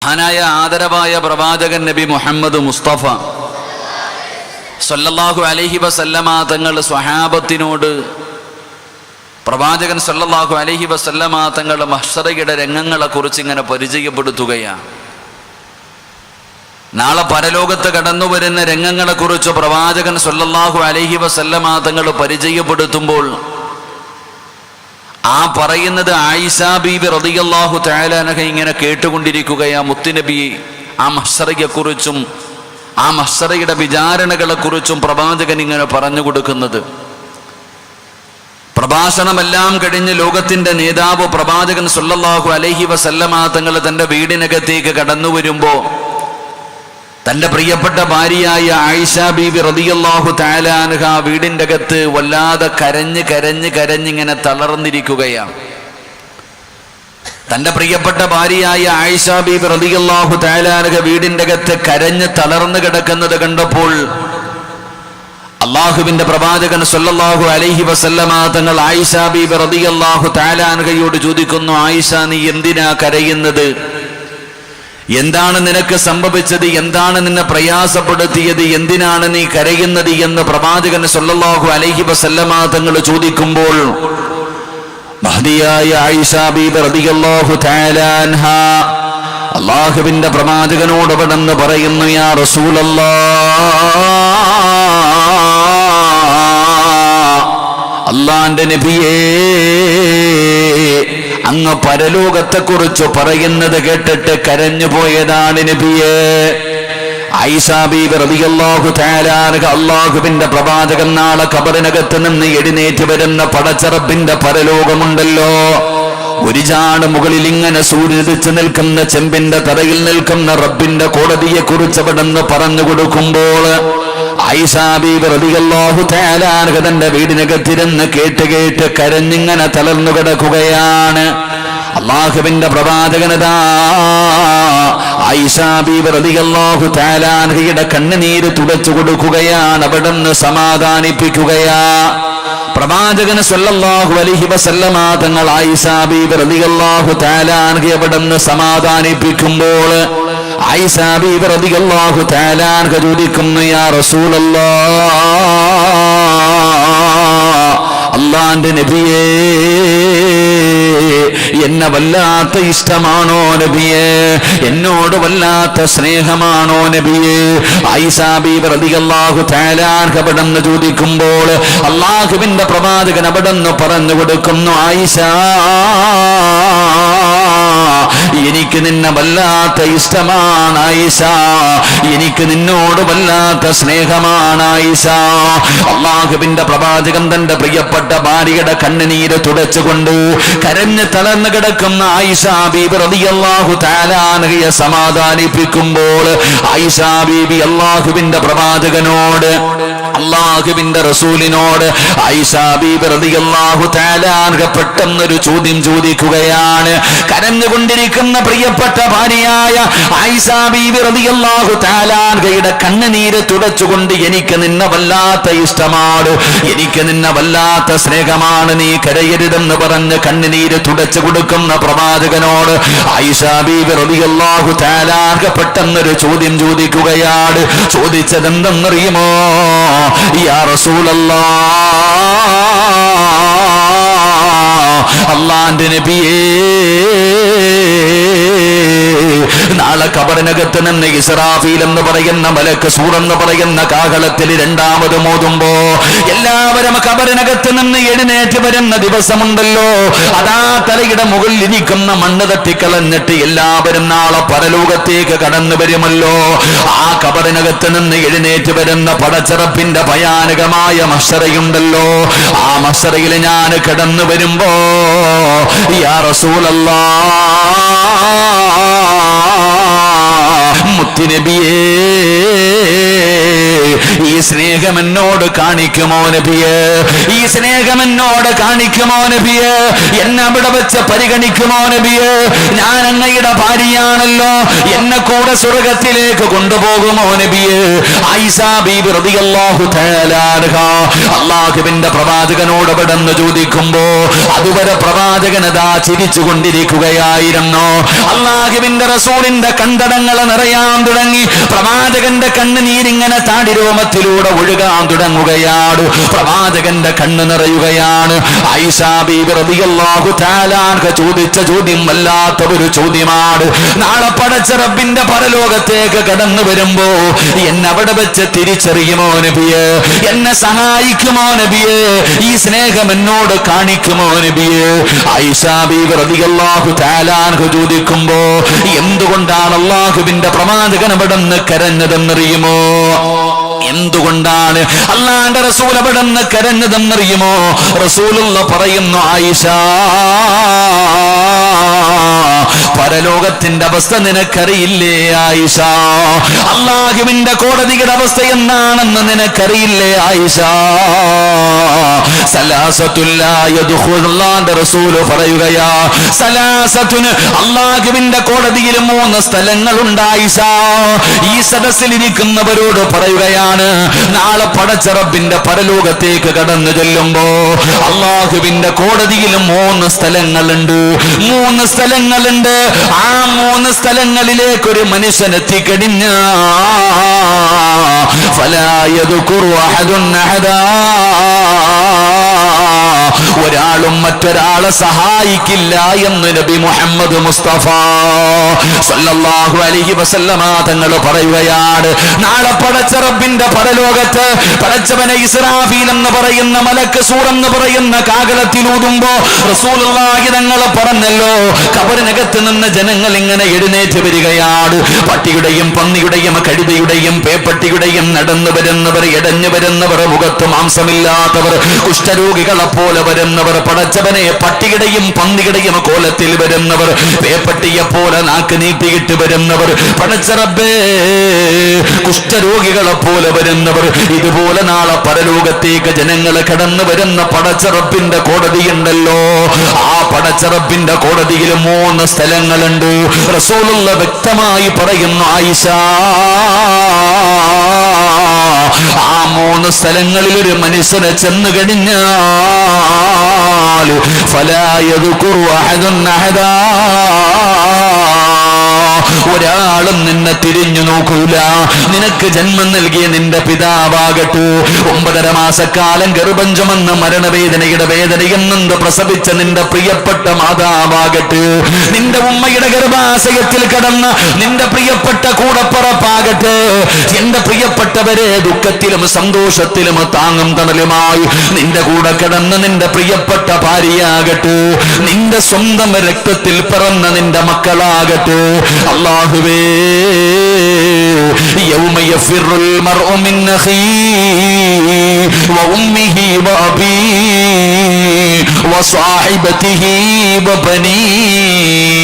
മഹാനായ ആദരവായ പ്രവാചകൻ നബി മുഹമ്മദ് മുസ്തഫ സല്ലല്ലാഹു അലൈഹി വസല്ലമ തങ്ങൾ സ്വഹാബത്തിനോട് പ്രവാചകൻ സല്ലല്ലാഹു അലൈഹി വസല്ലമ തങ്ങൾ മഹ്ശറയുടെ രംഗങ്ങളെ കുറിച്ച് ഇങ്ങനെ പരിചയപ്പെടുത്തുകയാണ്. നാളെ പരലോകത്ത് കടന്നു വരുന്ന രംഗങ്ങളെ കുറിച്ച് പ്രവാചകൻ സല്ലല്ലാഹു അലൈഹി വസല്ലമ തങ്ങൾ പരിചയപ്പെടുത്തുമ്പോൾ ആ പറയുന്നത് ആയിഷ ബീബി റളിയല്ലാഹു തആല അൻഹ ഇങ്ങനെ കേട്ടുകൊണ്ടിരിക്കുകയാ. മുത്തുനബി ആ മഹ്ശറയെ കുറിച്ചും ആ മഹ്ശറയുടെ വിചാരണകളെ കുറിച്ചും പ്രവാചകൻ ഇങ്ങനെ പറഞ്ഞു കൊടുക്കുന്നത്. പ്രഭാഷണമെല്ലാം കഴിഞ്ഞ് ലോകത്തിന്റെ നേതാവ് പ്രവാചകൻ സല്ലല്ലാഹു അലൈഹി വസല്ലമ തങ്ങൾ തന്റെ വീടിനകത്തേക്ക് കടന്നു വരുമ്പോ തന്റെ പ്രിയപ്പെട്ട ഭാര്യയായ ആയിഷ ബീബി റളിയല്ലാഹു തആല അൻഹ വീടിന്റെ അകത്ത് വല്ലാതെ കരഞ്ഞിങ്ങനെ തളർന്നിരിക്കുകയാണ്. തന്റെ പ്രിയപ്പെട്ട ഭാര്യയായ ആയിഷ ബീബി റളിയല്ലാഹു തആല അൻഹ വീടിന്റെ അകത്ത് കരഞ്ഞ് തളർന്നു കിടക്കുന്നത് കണ്ടപ്പോൾ അള്ളാഹുവിന്റെ പ്രവാചകൻ സല്ലല്ലാഹു അലൈഹി വസല്ലമ തങ്ങൾ ആയിഷ ബീബി റളിയല്ലാഹു തആല അൻഹയോട് ചോദിക്കുന്നു, ആയിഷ നീ എന്തിനാ കരയുന്നത്? എന്താണ് നിനക്ക് സംഭവിച്ചത്? എന്താണ് നിന്നെ പ്രയാസപ്പെടുത്തിയത്? എന്തിനാണ് നീ കരയുന്നത് എന്ന് പ്രവാചകൻ സല്ലല്ലാഹു അലൈഹി വസല്ലമ തങ്ങൾ ചോദിക്കുമ്പോൾ മഹദിയായ ആയിഷ ബീബി റളിയല്ലാഹു തആല അൻഹ അള്ളാഹുവിന്റെ പ്രവാചകനോട് പെട്ടെന്ന് പറയുന്നു, യാ റസൂലല്ലാഹ്, അല്ലാഹുവിന്റെ നബിയേ, അങ്ങ് പരലോകത്തെ കുറിച്ച് പറയുന്നത് കേട്ടിട്ട് കരഞ്ഞു പോയതാണ് നബിയേ. ആയിഷ ബീബി റളിയല്ലാഹു തആല അൻഹ അല്ലാഹുവിന്റെ പ്രവാചകൻ നാളെ ഖബറിനകത്ത് നിന്ന് എഴുന്നേറ്റ് വരുന്ന പടച്ചറബിന്റെ പരലോകമുണ്ടല്ലോ, ഒരു ചാണ് മുകളിൽ ഇങ്ങനെ സൂര്യനുദിച്ചു നിൽക്കുന്ന ചെമ്പിന്റെ തറയിൽ നിൽക്കുന്ന റബ്ബിന്റെ കോടതിയെ കുറിച്ച് അവിടെന്ന് പറഞ്ഞു കൊടുക്കുമ്പോൾ ആയിഷ ബീബി റളിയല്ലാഹു തആല അൻഹ തന്റെ വീടിനകത്തിരുന്ന് കേട്ട് കരഞ്ഞിങ്ങനെ തളർന്നു കിടക്കുകയാണ്. അള്ളാഹുവിന്റെ പ്രവാചകനതാ ആയിഷ ബീബി റളിയല്ലാഹു തആല അൻഹയുടെ കണ്ണുനീര് തുടച്ചു കൊടുക്കുകയാണ്, അവിടെന്ന് സമാധാനിപ്പിക്കുകയാ. പ്രവാചകൻ സല്ലല്ലാഹു അലൈഹി വസല്ലമ തങ്ങൾ ആയിഷ ബീബി റളിയല്ലാഹു തആല അൻഹയെ അവിടെന്ന് സമാധാനിപ്പിക്കുമ്പോൾ ആയിഷ ബീബി റളിയല്ലാഹു തആല അൻഹ ചോദിക്കുന്നു, യാ റസൂലല്ലാഹ്, അല്ലാഹുവിന്റെ നബിയേ, എന്നെ വല്ലാത്ത ഇഷ്ടമാണോ നബിയേ? എന്നോട് വല്ലാത്ത സ്നേഹമാണോ നബിയേ? ആയിഷ ബീബി റളിയല്ലാഹു തആല അൻഹ അവിടെന്ന് ചോദിക്കുമ്പോൾ അല്ലാഹുവിന്റെ പ്രവാചകൻ അവിടെന്ന് പറഞ്ഞു കൊടുക്കുന്നു, ആയിഷ, എനിക്ക് നിന്നെ വല്ലാത്ത ഇഷ്ടമാണ് ആയിഷ, എനിക്ക് നിന്നോട് വല്ലാത്ത സ്നേഹമാണ് ആയിഷ. അള്ളാഹുവിന്റെ പ്രവാചകൻ തന്റെ പ്രിയപ്പെട്ട ഭാര്യയുടെ കണ്ണുനീര് തുടച്ചുകൊണ്ട് കരഞ്ഞ് തളർന്നു കിടക്കുന്ന ആയിഷ ബീബി റളിയല്ലാഹു തആല അൻഹയെ സമാധാനിപ്പിക്കുമ്പോൾ ആയിഷ ബീബി അള്ളാഹുവിന്റെ പ്രവാചകനോട്, അള്ളാഹുവിന്റെ റസൂലിനോട് ആയിഷ ബീബി റളിയല്ലാഹു തആല അൻഹ പെട്ടെന്നൊരു ചോദ്യം ചോദിക്കുകയാണ്. കരഞ്ഞുകൊണ്ടിരിക്കുന്ന പ്രിയപ്പെട്ട ഭാര്യയായ ആയിഷ ബീബി റളിയല്ലാഹു തആല അൻഹയുടെ കണ്ണുനീര് തുടച്ചുകൊണ്ട്, എനിക്ക് നിന്നെ വല്ലാത്ത ഇഷ്ടമാണ്, എനിക്ക് നിന്നെ വല്ലാത്ത സ്നേഹമാണ്, നീ കരയരുതെന്ന് പറഞ്ഞ് കണ്ണുനീര് തുടച്ചു കൊടുക്കുന്ന പ്രവാചകനോട് ആയിഷ ബീബി റളിയല്ലാഹു തആല അൻഹ പെട്ടെന്നൊരു ചോദ്യം ചോദിക്കുകയാണ്. ചോദിച്ചതെന്തെന്നറിയുമോ? യാ റസൂലല്ലാഹ്, അല്ലാഹുവിന്റെ നബിയേ, നാളെ ഖബറിനകത്ത് നിന്ന് ഇസ്രാഫീൽ എന്ന് പറയുന്ന മലക്ക് സൂറെന്ന് പറയുന്ന കാഹളത്തിൽ രണ്ടാമത് മോതുമ്പോ എല്ലാവരും ഖബറിനകത്ത് നിന്ന് എഴുന്നേറ്റ് വരുന്ന ദിവസമുണ്ടല്ലോ, അതാ തലയുടെ മുകളിൽ ഇരിക്കുന്ന മണ്ണ് തട്ടിക്കളഞ്ഞിട്ട് എല്ലാവരും നാളെ പരലോകത്തേക്ക് കടന്നു വരുമല്ലോ. ആ ഖബറിനകത്ത് നിന്ന് എഴുന്നേറ്റ് വരുന്ന പടച്ചറപ്പിന്റെ ഭയാനകമായ മഹ്ശറയുണ്ടല്ലോ, ആ മഹ്ശറയിൽ ഞാൻ കടന്നു വരുമ്പോ യാ റസൂലല്ലാഹ്, മുത്തുനബിയേ, ഈ സ്നേഹ സ്നേഹം എന്നോട് കാണിക്കുമോ നബിയേ? ഈ സ്നേഹം എന്നോട് കാണിക്കുമോ നബിയേ? എന്നെ അവിടെ വെച്ച് പരിഗണിക്കുമോ നബിയേ? ഞാൻ അങ്ങയുടെ ഭാര്യയാണല്ലോ, എന്നെ കൂടെ സ്വർഗത്തിലേക്ക് കൊണ്ടുപോകുമോ നബിയേ? ആയിഷാ ബീബി റളിയല്ലാഹു തആല അൻഹാ അല്ലാഹുവിന്റെ പ്രവാചകനോട് പെടുന്നു ചോദിക്കുമ്പോ അതുവരെ പ്രവാചകനതാ ചിരിച്ചു കൊണ്ടിരിക്കുകയായിരുന്നു. അല്ലാഹുവിന്റെ റസൂലിന്റെ കണ്ടടങ്ങൾ നിറയാൻ തുടങ്ങി. പ്രവാചകന്റെ കണ്ണുനീരിങ്ങനെ താടിരോമത്തിലൂടെ ഒഴുകാൻ തുടങ്ങുകയാണ്. പ്രവാചകന്റെ കണ്ണ് നിറയുകയാണ്. ആയിഷാ ബീബി റളിയല്ലാഹു തആല അൻഹ ചോദിച്ച ചോദ്യം വല്ലാത്ത ഒരു ചോദ്യമാണ്. നാളെ പടച്ച റബ്ബിന്റെ പരലോകത്തേക്ക് കടന്നു വരുമ്പോ എന്നെ അവിടെ വെച്ച് തിരിച്ചറിയുമോ നബിയേ? എന്നെ സഹായിക്കുമോ നബിയേ? ഈ സ്നേഹം എന്നോട് കാണിക്കുമോ നബിയേ? ആയിഷാ ബീബി റളിയല്ലാഹു തആല അൻഹ ചോദിക്കുമ്പോ എന്തുകൊണ്ടാണ് അല്ലാഹുവിന്റെ പ്രവാചകൻ അവിടെ നിന്ന് കരഞ്ഞതെന്നറിയുമോ? എന്തുകൊണ്ടാണ് അല്ലാഹുവിന്റെ റസൂൽ അവിടെ നിന്ന് കരഞ്ഞതെന്നറിയുമോ? റസൂലുള്ള പറയുന്നു, ആയിഷാ, പരലോകത്തിന്റെ അവസ്ഥ നിനക്കറിയില്ലേ ആയിഷ? അല്ലാഹുവിന്റെ കോടതിയുടെ അവസ്ഥ എന്താണെന്ന് നിനക്കറിയില്ലേ ആയിഷ? സലാസത്തുല്ലാഹുവിന്റെ റസൂൽ പറയുകയാ, സലാസത്തുന് അല്ലാഹുവിന്റെ കോടതിയിൽ 3 സ്ഥലങ്ങളുണ്ട് ആയിഷ. ഈ സദസ്സിലിരിക്കുന്നവരോട് പറയുകയാണ്, നാളെ പടച്ച റബ്ബിന്റെ പരലോകത്തേക്ക് കടന്നു ചെല്ലുമ്പോ അല്ലാഹുവിന്റെ കോടതിയിൽ 3 സ്ഥലങ്ങളുണ്ട്. 3 സ്ഥലങ്ങളുണ്ട്. ആ 3 സ്ഥലങ്ങളിലേക്ക് ഒരു മനുഷ്യൻ എത്തിക്കഴിഞ്ഞ ഒരാളും മറ്റൊരാളെ സഹായിക്കില്ല എന്ന് നബി മുഹമ്മദ് മുസ്തഫ സല്ലല്ലാഹു അലൈഹി വസല്ലമ തങ്ങൾ പറയുകയാണ്. നാളെ പടച്ച റബ്ബിന്റെ പരലോകത്ത് പടച്ചവനെ ഇസ്രാഫീൽ എന്ന് പറയുന്ന മലക്ക് സൂർ എന്ന് പറയുന്ന കാഹളത്തിലൂതുമ്പോ റസൂലുള്ളാഹി തങ്ങൾ പറഞ്ഞല്ലോ, ഖബറിനകത്ത് നിന്ന് ജനങ്ങൾ ഇങ്ങനെ എഴുന്നേറ്റ് വരികയാണ്. പട്ടിയുടെയും പന്നിയുടെയും കഴുതയുടെയും പേപ്പട്ടിയുടെയും നടന്നു വരുന്നവർ, ഇടഞ്ഞു വരുന്നവർ, മുഖത്ത് മാംസമില്ലാത്തവർ, കുഷ്ഠരോഗികളെ പോലെ വരുന്നവർ, പടച്ചവനെ പട്ടിയുടെയും പന്നിയുടെയും കോലത്തിൽ വരുന്നവർ, പേപ്പട്ടിയെ പോലെ നാക്ക് നീട്ടിയിട്ട് വരുന്നവർ, പടച്ച റബ്ബേ കുഷ്ഠരോഗികളെ പോലെ വരുന്നവർ. ഇതുപോലെ നാളെ പരലോകത്തേക്ക് ജനങ്ങൾ കടന്നു വരുന്ന പടച്ച റബ്ബിന്റെ കോടതിയുണ്ടല്ലോ. ആ പടച്ച റബ്ബിന്റെ കോടതിയിൽ 3 സ്ഥലങ്ങളുണ്ട്. റസൂലുള്ള വ്യക്തമായി പറയുന്നു, ആയിഷ, ആ 3 സ്ഥലങ്ങളിൽ ഒരു മനുഷ്യനെ ചെന്നു കഴിഞ്ഞാൽ ഫലാ യദ്കുറു അഹദുൻ അഹദാ, ഒരാളും നിന്നെ തിരിഞ്ഞു നോക്കൂല. നിനക്ക് ജന്മം നൽകിയ നിന്റെ പിതാവാകട്ടെ, 9.5 മാസക്കാലം ഗർഭം ചുമന്ന് മരണവേദനയുടെ വേദനയെന്ന് പ്രസവിച്ച നിന്റെ പ്രിയപ്പെട്ട മാതാവാകട്ടെ, നിന്റെ ഉമ്മയുടെ ഗർഭാശയത്തിൽ കടന്ന നിന്റെ പ്രിയപ്പെട്ട കൂടപ്പറപ്പാകട്ടെ, എന്റെ പ്രിയപ്പെട്ടവരെ ദുഃഖത്തിലും സന്തോഷത്തിലും താങ്ങും തണലുമായി നിന്റെ കൂടെ കിടന്ന് നിന്റെ പ്രിയപ്പെട്ട ഭാര്യയാകട്ടെ, നിന്റെ സ്വന്തം രക്തത്തിൽ പിറന്ന നിന്റെ മക്കളാകട്ടെ. അല്ലാഹുവേ, യൗമ യഫിറുൽ മർഉ മിൻ അഖീഹി വ ഉമ്മിഹി വ അബീഹി വ സ്വഹിബതിഹി വ ബനീഹി,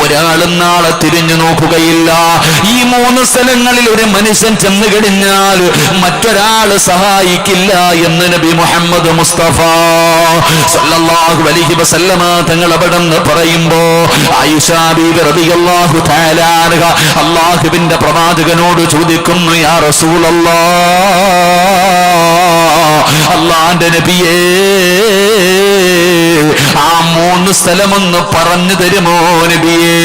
ഒരാളും നാളെ തിരിഞ്ഞു നോക്കുകയില്ല. ഈ 3 സ്ഥലങ്ങളിൽ ഒരു മനുഷ്യൻ ചെന്നു കഴിഞ്ഞാൽ മറ്റൊരാൾ സഹായിക്കില്ല എന്ന് നബി മുഹമ്മദ് മുസ്തഫ സല്ലല്ലാഹു അലൈഹി വസല്ലമ തങ്ങൾ അവിടെ നിന്ന് പറയുമ്പോ ആയിഷാ ബീബി റളിയല്ലാഹു തആല അൻഹ അല്ലാഹുവിന്റെ പ്രവാചകനോട് ചോദിക്കുന്നു, യാ റസൂലല്ലാഹ്, അല്ലാഹുവിന്റെ നബിയേ, ആ 3 സ്ഥലമൊന്ന് പറഞ്ഞു തരുമോ നബിയേ?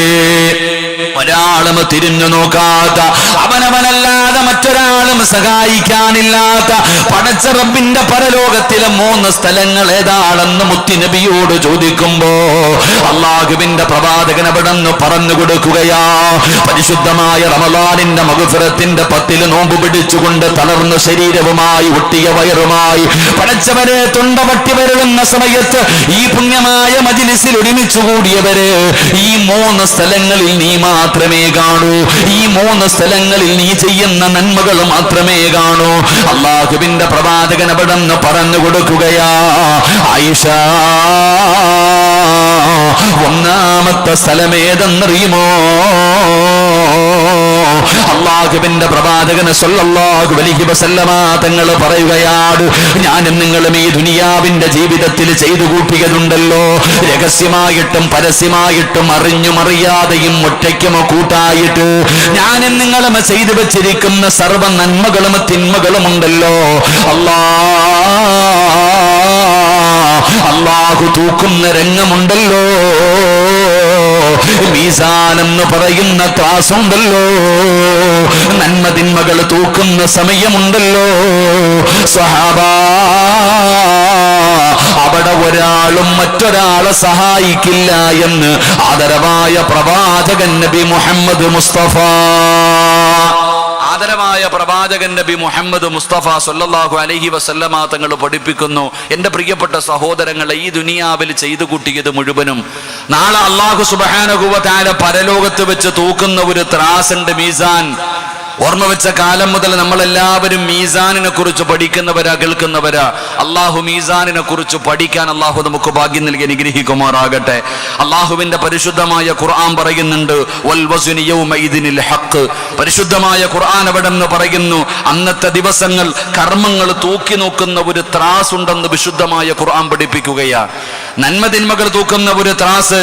ഒരാളും തിരിഞ്ഞു നോക്കാത്ത, അവനവനല്ലാതെ മറ്റൊരാളും സഹായിക്കാനില്ലാത്ത പടച്ച റബ്ബിന്റെ പരലോകത്തിലെ 3 സ്ഥലങ്ങൾ ഏതാണെന്ന് മുത്തുനബിയോട് ചോദിക്കുമ്പോ അല്ലാഹുവിന്റെ പ്രവാചകൻ അവിടെ നിന്ന് പറഞ്ഞു കൊടുക്കുകയാ. പരിശുദ്ധമായ റമളാനിന്റെ മഗ്ഫിറത്തിന്റെ 10 നോമ്പ് പിടിച്ചുകൊണ്ട് തളർന്ന ശരീരവുമായി ഒട്ടിയ വയറുമായി പടച്ചവരെ തൊണ്ടപട്ടി വരളുന്ന സമയത്ത് ഈ പുണ്യമായ മജ്ലിസിൽ ഒരുമിച്ച് കൂടിയവരെ ഈ 3 സ്ഥലങ്ങളിൽ നീ മാത്രമേ കാണൂ. ഈ 3 സ്ഥലങ്ങളിൽ നീ ചെയ്യുന്ന നന്മകൾ മാത്രമേ കാണൂ. അല്ലാഹുവിന്റെ പ്രവാചകൻ അവിടെ നിന്ന് പറഞ്ഞു കൊടുക്കുകയാ, ആയിഷ, ഒന്നാമത്തെ സ്ഥലം ഏതെന്നറിയുമോ? അല്ലാഹുവിന്റെ പ്രവാചകൻ സല്ലല്ലാഹു അലൈഹി വസല്ലമ തങ്ങൾ പറയുകയാണ്, ഞാനും നിങ്ങളും ഈ ദുനിയാവിന്റെ ജീവിതത്തിൽ ചെയ്തു കൂട്ടിയതുണ്ടല്ലോ, രഹസ്യമായിട്ടും പരസ്യമായിട്ടും അറിഞ്ഞും അറിയാതെയും ഒറ്റയ്ക്കും കൂട്ടായിട്ട് ഞാനും നിങ്ങളും ചെയ്തു വെച്ചിരിക്കുന്ന സർവ്വ നന്മകളും തിന്മകളും ഉണ്ടല്ലോ, അല്ലാഹു തൂക്കുന്ന രംഗമുണ്ടല്ലോ, മീസാൻ എന്ന് പറയുന്ന ത്രാസുണ്ടല്ലോ, നന്മ തിന്മകൾ തൂക്കുന്ന സമയമുണ്ടല്ലോ സ്വഹാബാ, അവിടെ ഒരാളും മറ്റൊരാളെ സഹായിക്കില്ല എന്ന് ആദരവായ പ്രവാചകൻ നബി മുഹമ്മദ് മുസ്തഫ, ആദരവായ പ്രവാചകൻ നബി മുഹമ്മദ് മുസ്തഫ സല്ലല്ലാഹു അലൈഹി വസല്ലമ തങ്ങൾ പഠിപ്പിക്കുന്നു, എൻ്റെ പ്രിയപ്പെട്ട സഹോദരങ്ങളെ, ഈ ദുനിയാവിൽ ചെയ്തു കൂട്ടിയത് മുഴുവനും നാളെ അല്ലാഹു സുബ്ഹാനഹു വ തആല പരലോകത്ത് വെച്ച് തൂക്കുന്ന ഒരു ത്രാസുണ്ട്, മീസാൻ. ഓർമ്മ വെച്ച കാലം മുതൽ നമ്മളെല്ലാവരും മീസാനിനെ കുറിച്ച് പഠിക്കുന്നവരാ, കേൾക്കുന്നവരാ. അള്ളാഹു മീസാനിനെ കുറിച്ച് പഠിക്കാൻ അള്ളാഹു നമുക്ക് ഭാഗ്യം നൽകി അനുഗ്രഹിക്കുമാറാകട്ടെ. അള്ളാഹുവിന്റെ പരിശുദ്ധമായ ഖുർആൻ പറയുന്നുണ്ട്, വൽ വസ്നു യൗമഇദിനിൽ ഹഖ്. പരിശുദ്ധമായ ഖുർആൻ അവിടെ നിന്ന് പറയുന്നു, അന്നത്തെ ദിവസങ്ങൾ കർമ്മങ്ങൾ തൂക്കി നോക്കുന്ന ഒരു ത്രാസ് ഉണ്ടെന്ന് വിശുദ്ധമായ ഖുർആൻ പഠിപ്പിക്കുകയാ. നന്മ തിന്മകൾ തൂക്കുന്ന ഒരു ത്രാസ്.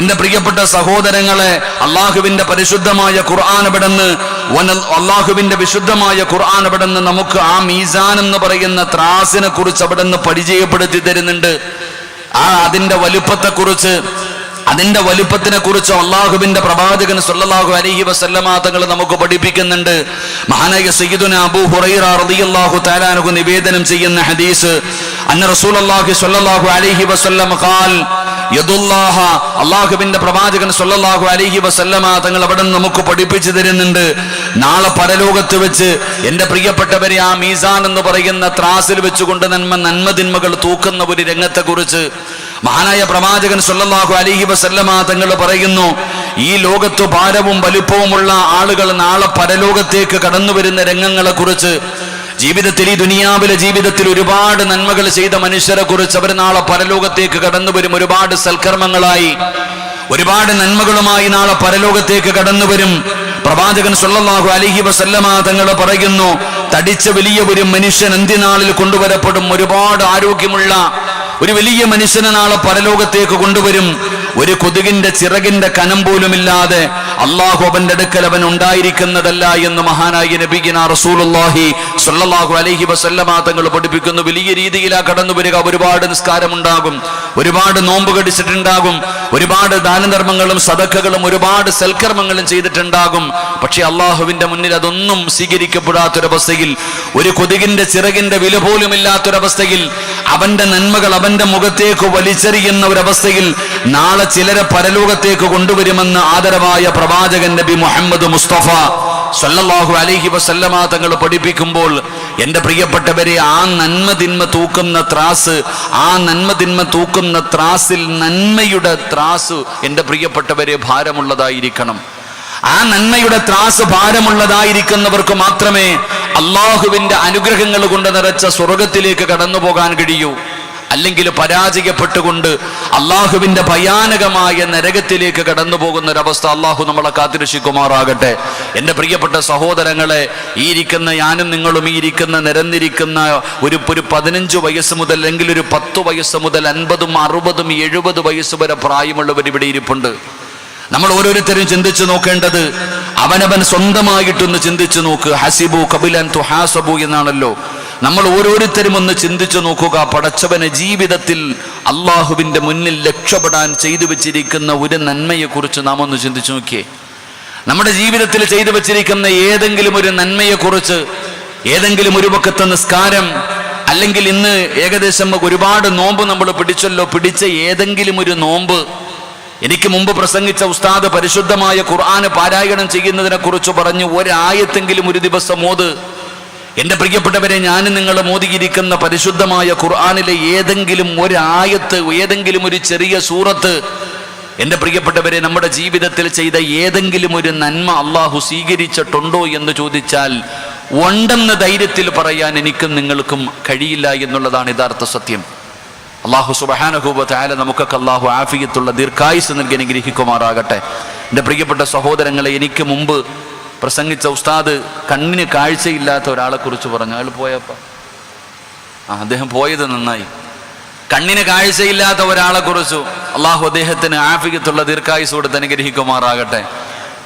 എന്റെ പ്രിയപ്പെട്ട സഹോദരങ്ങളെ, അള്ളാഹുവിന്റെ പരിശുദ്ധമായ ഖുർആൻ അവിടെ നിന്ന്, അള്ളാഹുവിന്റെ വിശുദ്ധമായ ഖുർആൻ അവിടെ നിന്ന് നമുക്ക് ആ മീസാൻ എന്ന് പറയുന്ന ത്രാസിനെ കുറിച്ച് അവിടെ നിന്ന് പരിചയപ്പെടുത്തി തരുന്നുണ്ട്. അതിന്റെ വലുപ്പത്തെക്കുറിച്ച്, അതിന്റെ വലുപ്പത്തിനെ കുറിച്ച് അള്ളാഹുവിന്റെ പ്രവാചകൻ സല്ലല്ലാഹു അലൈഹി വസല്ലമ തങ്ങൾ നമുക്ക് പഠിപ്പിക്കുന്നുണ്ട്. മഹാനായ സയ്യിദുന അബൂ ഹുറൈറ റളിയല്ലാഹു തആല അൻഹു നിവേദനം ചെയ്യുന്ന ഹദീസ്, അന്ന റസൂലുള്ളാഹി സ്വല്ലല്ലാഹു അലൈഹി വസല്ലം ഖാൽ യദുല്ലാഹ, അള്ളാഹുവിന്റെ പ്രവാചകൻ സല്ലല്ലാഹു അലൈഹി വസല്ലമ തങ്ങൾ അവിടെ നമുക്ക് പഠിപ്പിച്ചു തരുന്നുണ്ട്, നാളെ പരലോകത്ത് വെച്ച് എൻ്റെ പ്രിയപ്പെട്ടവരെ ആ മീസാൻ എന്ന് പറയുന്ന ത്രാസിൽ വെച്ചുകൊണ്ട് നന്മ തിന്മകൾ തൂക്കുന്ന ഒരു രംഗത്തെ കുറിച്ച് മഹാനായ പ്രവാചകൻ സല്ലല്ലാഹു അലൈഹി വസല്ലമ തങ്ങൾ പറയുന്നു, ഈ ലോകത്തു ഭാരവും വലുപ്പവുമുള്ള ആളുകൾ നാളെ പരലോകത്തേക്ക് കടന്നു വരുന്ന രംഗങ്ങളെ കുറിച്ച്, ജീവിതത്തിൽ ഈ ദുനിയാവിലെ ജീവിതത്തിൽ ഒരുപാട് നന്മകൾ ചെയ്ത മനുഷ്യരെ കുറിച്ച് അവർ നാളെ പരലോകത്തേക്ക് കടന്നു വരും. ഒരുപാട് സൽക്കർമ്മങ്ങളായി ഒരുപാട് നന്മകളുമായി നാളെ പരലോകത്തേക്ക് കടന്നു വരും. പ്രവാചകൻ സല്ലല്ലാഹു അലൈഹി വസല്ലമ തങ്ങൾ പറയുന്നു, തടിച്ച വലിയ ഒരു മനുഷ്യൻ അന്ത്യനാളിൽ കൊണ്ടുവരപ്പെടും. ഒരുപാട് ആരോഗ്യമുള്ള ഒരു വലിയ മനുഷ്യനെ നാളെ പരലോകത്തേക്ക് കൊണ്ടുവരും. ഒരു കൊതുകിന്റെ ചിറകിന്റെ കനം പോലുമില്ലാതെ അള്ളാഹു അവന്റെ അടുക്കൽ അവൻ ഉണ്ടായിരിക്കുന്നതല്ല എന്ന് മഹാനായ നബിയിന റസൂലുള്ളാഹി സ്വല്ലല്ലാഹു അലൈഹി വസല്ലമ തങ്ങൾ പഠിപ്പിക്കുന്നു. വലിയ രീതിയിലാ കടന്നു വരിക. ഒരുപാട് നിസ്കാരമുണ്ടാകും, ഒരുപാട് നോമ്പ് കടിച്ചിട്ടുണ്ടാകും, ഒരുപാട് ദാനധർമ്മങ്ങളും സദഖകളും ഒരുപാട് സൽക്കർമ്മങ്ങളും ചെയ്തിട്ടുണ്ടാകും. പക്ഷെ അള്ളാഹുവിന്റെ മുന്നിൽ അതൊന്നും സ്വീകരിക്കപ്പെടാത്തൊരവസ്ഥയിൽ, ഒരു കൊതുകിന്റെ ചിറകിന്റെ വില പോലുമില്ലാത്തൊരവസ്ഥയിൽ, അവന്റെ നന്മകൾ അവന്റെ മുഖത്തേക്ക് വലിച്ചെറിയുന്ന ഒരവസ്ഥയിൽ നാളെ ചിലരെ പരലോകത്തേക്ക് കൊണ്ടുവരുമെന്ന് ആദരവായ പ്രവാചകൻ നബി മുഹമ്മദ് മുസ്തഫ സല്ലല്ലാഹു അലൈഹി വസല്ലമ തങ്ങൾ പഠിപ്പിക്കുമ്പോൾ, എൻ്റെ പ്രിയപ്പെട്ടവരെ, ആ നന്മ തിന്മ തൂക്കുന്ന ത്രാസ്, ആ നന്മ തിന്മ തൂക്കുന്ന ത്രാസിൽ നന്മയുടെ ത്രാസ് എൻ്റെ പ്രിയപ്പെട്ടവരെ ഭാരമുള്ളതായിരിക്കണം. ആ നന്മയുടെ ത്രാസ് ഭാരമുള്ളതായിരിക്കുന്നവർക്ക് മാത്രമേ അള്ളാഹുവിന്റെ അനുഗ്രഹങ്ങൾ കൊണ്ട് നിറച്ച സ്വർഗത്തിലേക്ക് കടന്നു പോകാൻ കഴിയൂ. അല്ലെങ്കിൽ പരാജയപ്പെട്ടുകൊണ്ട് അള്ളാഹുവിന്റെ ഭയാനകമായ നരകത്തിലേക്ക് കടന്നു പോകുന്ന ഒരവസ്ഥ അള്ളാഹു നമ്മളെ കാത്തിരക്ഷിക്കുമാറാകട്ടെ. എൻ്റെ പ്രിയപ്പെട്ട സഹോദരങ്ങളെ, ഈ ഇരിക്കുന്ന ഞാനും നിങ്ങളും, ഈ ഇരിക്കുന്ന നിരന്നിരിക്കുന്ന ഒരു 15 വയസ്സ് മുതൽ, അല്ലെങ്കിൽ ഒരു 10 വയസ്സ് മുതൽ 50, 60, 70 വയസ്സ് വരെ പ്രായമുള്ളവർ ഇവിടെ ഇരിപ്പുണ്ട്. നമ്മൾ ഓരോരുത്തരും ചിന്തിച്ചു നോക്കേണ്ടത്, അവനവൻ സ്വന്തമായിട്ടൊന്ന് ചിന്തിച്ചു നോക്ക്. ഹസിബു ഖബിലൻ തുഹാസബു എന്നാണല്ലോ. നമ്മൾ ഓരോരുത്തരും ഒന്ന് ചിന്തിച്ചു നോക്കുക. പടച്ചവനെ ജീവിതത്തിൽ അള്ളാഹുവിന്റെ മുന്നിൽ രക്ഷപ്പെടാൻ ചെയ്തു വെച്ചിരിക്കുന്ന ഒരു നന്മയെക്കുറിച്ച് നാം ഒന്ന് ചിന്തിച്ചു നോക്കിയേ. നമ്മുടെ ജീവിതത്തിൽ ചെയ്തു വെച്ചിരിക്കുന്ന ഏതെങ്കിലും ഒരു നന്മയെക്കുറിച്ച്, ഏതെങ്കിലും ഒരു വക്കത്തെ നിസ്കാരം, അല്ലെങ്കിൽ ഇന്ന് ഏകദേശം ഒരുപാട് നോമ്പ് നമ്മൾ പിടിച്ചല്ലോ, പിടിച്ച ഏതെങ്കിലും ഒരു നോമ്പ്. എനിക്ക് മുമ്പ് പ്രസംഗിച്ച ഉസ്താദ് പരിശുദ്ധമായ ഖുർആന് പാരായണം ചെയ്യുന്നതിനെ കുറിച്ച് പറഞ്ഞു, ഒരായത്തെങ്കിലും ഒരു ദിവസം ഓത്. എൻ്റെ പ്രിയപ്പെട്ടവരെ, ഞാനും നിങ്ങൾ മോദിയിരിക്കുന്ന പരിശുദ്ധമായ ഖുർആനിലെ ഏതെങ്കിലും ഒരു ആയത്ത്, ഏതെങ്കിലും ഒരു ചെറിയ സൂറത്ത്, എൻ്റെ പ്രിയപ്പെട്ടവരെ, നമ്മുടെ ജീവിതത്തിൽ ചെയ്ത ഏതെങ്കിലും ഒരു നന്മ അള്ളാഹു സ്വീകരിച്ചിട്ടുണ്ടോ എന്ന് ചോദിച്ചാൽ ഉണ്ടെന്ന ധൈര്യത്തിൽ പറയാൻ എനിക്കും നിങ്ങൾക്കും കഴിയില്ല എന്നുള്ളതാണ് യഥാർത്ഥ സത്യം. അള്ളാഹു സുബ്ഹാനഹു വ തആല നമുക്കൊക്കെ അള്ളാഹു ആഫിയത്തുള്ള ദീർഘായുസ്സ് നൽകി അനുഗ്രഹിക്കുമാറാകട്ടെ. എൻ്റെ പ്രിയപ്പെട്ട സഹോദരങ്ങളെ, എനിക്ക് മുമ്പ് പ്രസംഗിച്ച ഉസ്താദ് കണ്ണിന് കാഴ്ചയില്ലാത്ത ഒരാളെ കുറിച്ച് പറഞ്ഞു. അയാൾ പോയപ്പോ അദ്ദേഹം പോയത് നന്നായി. കണ്ണിന് കാഴ്ചയില്ലാത്ത ഒരാളെ കുറിച്ചു അള്ളാഹു അദ്ദേഹത്തിന് ആഫിയത്തുള്ള ദീർഘായുസ്സ് കൊടുത്ത് അനുഗ്രഹിക്കുമാറാകട്ടെ.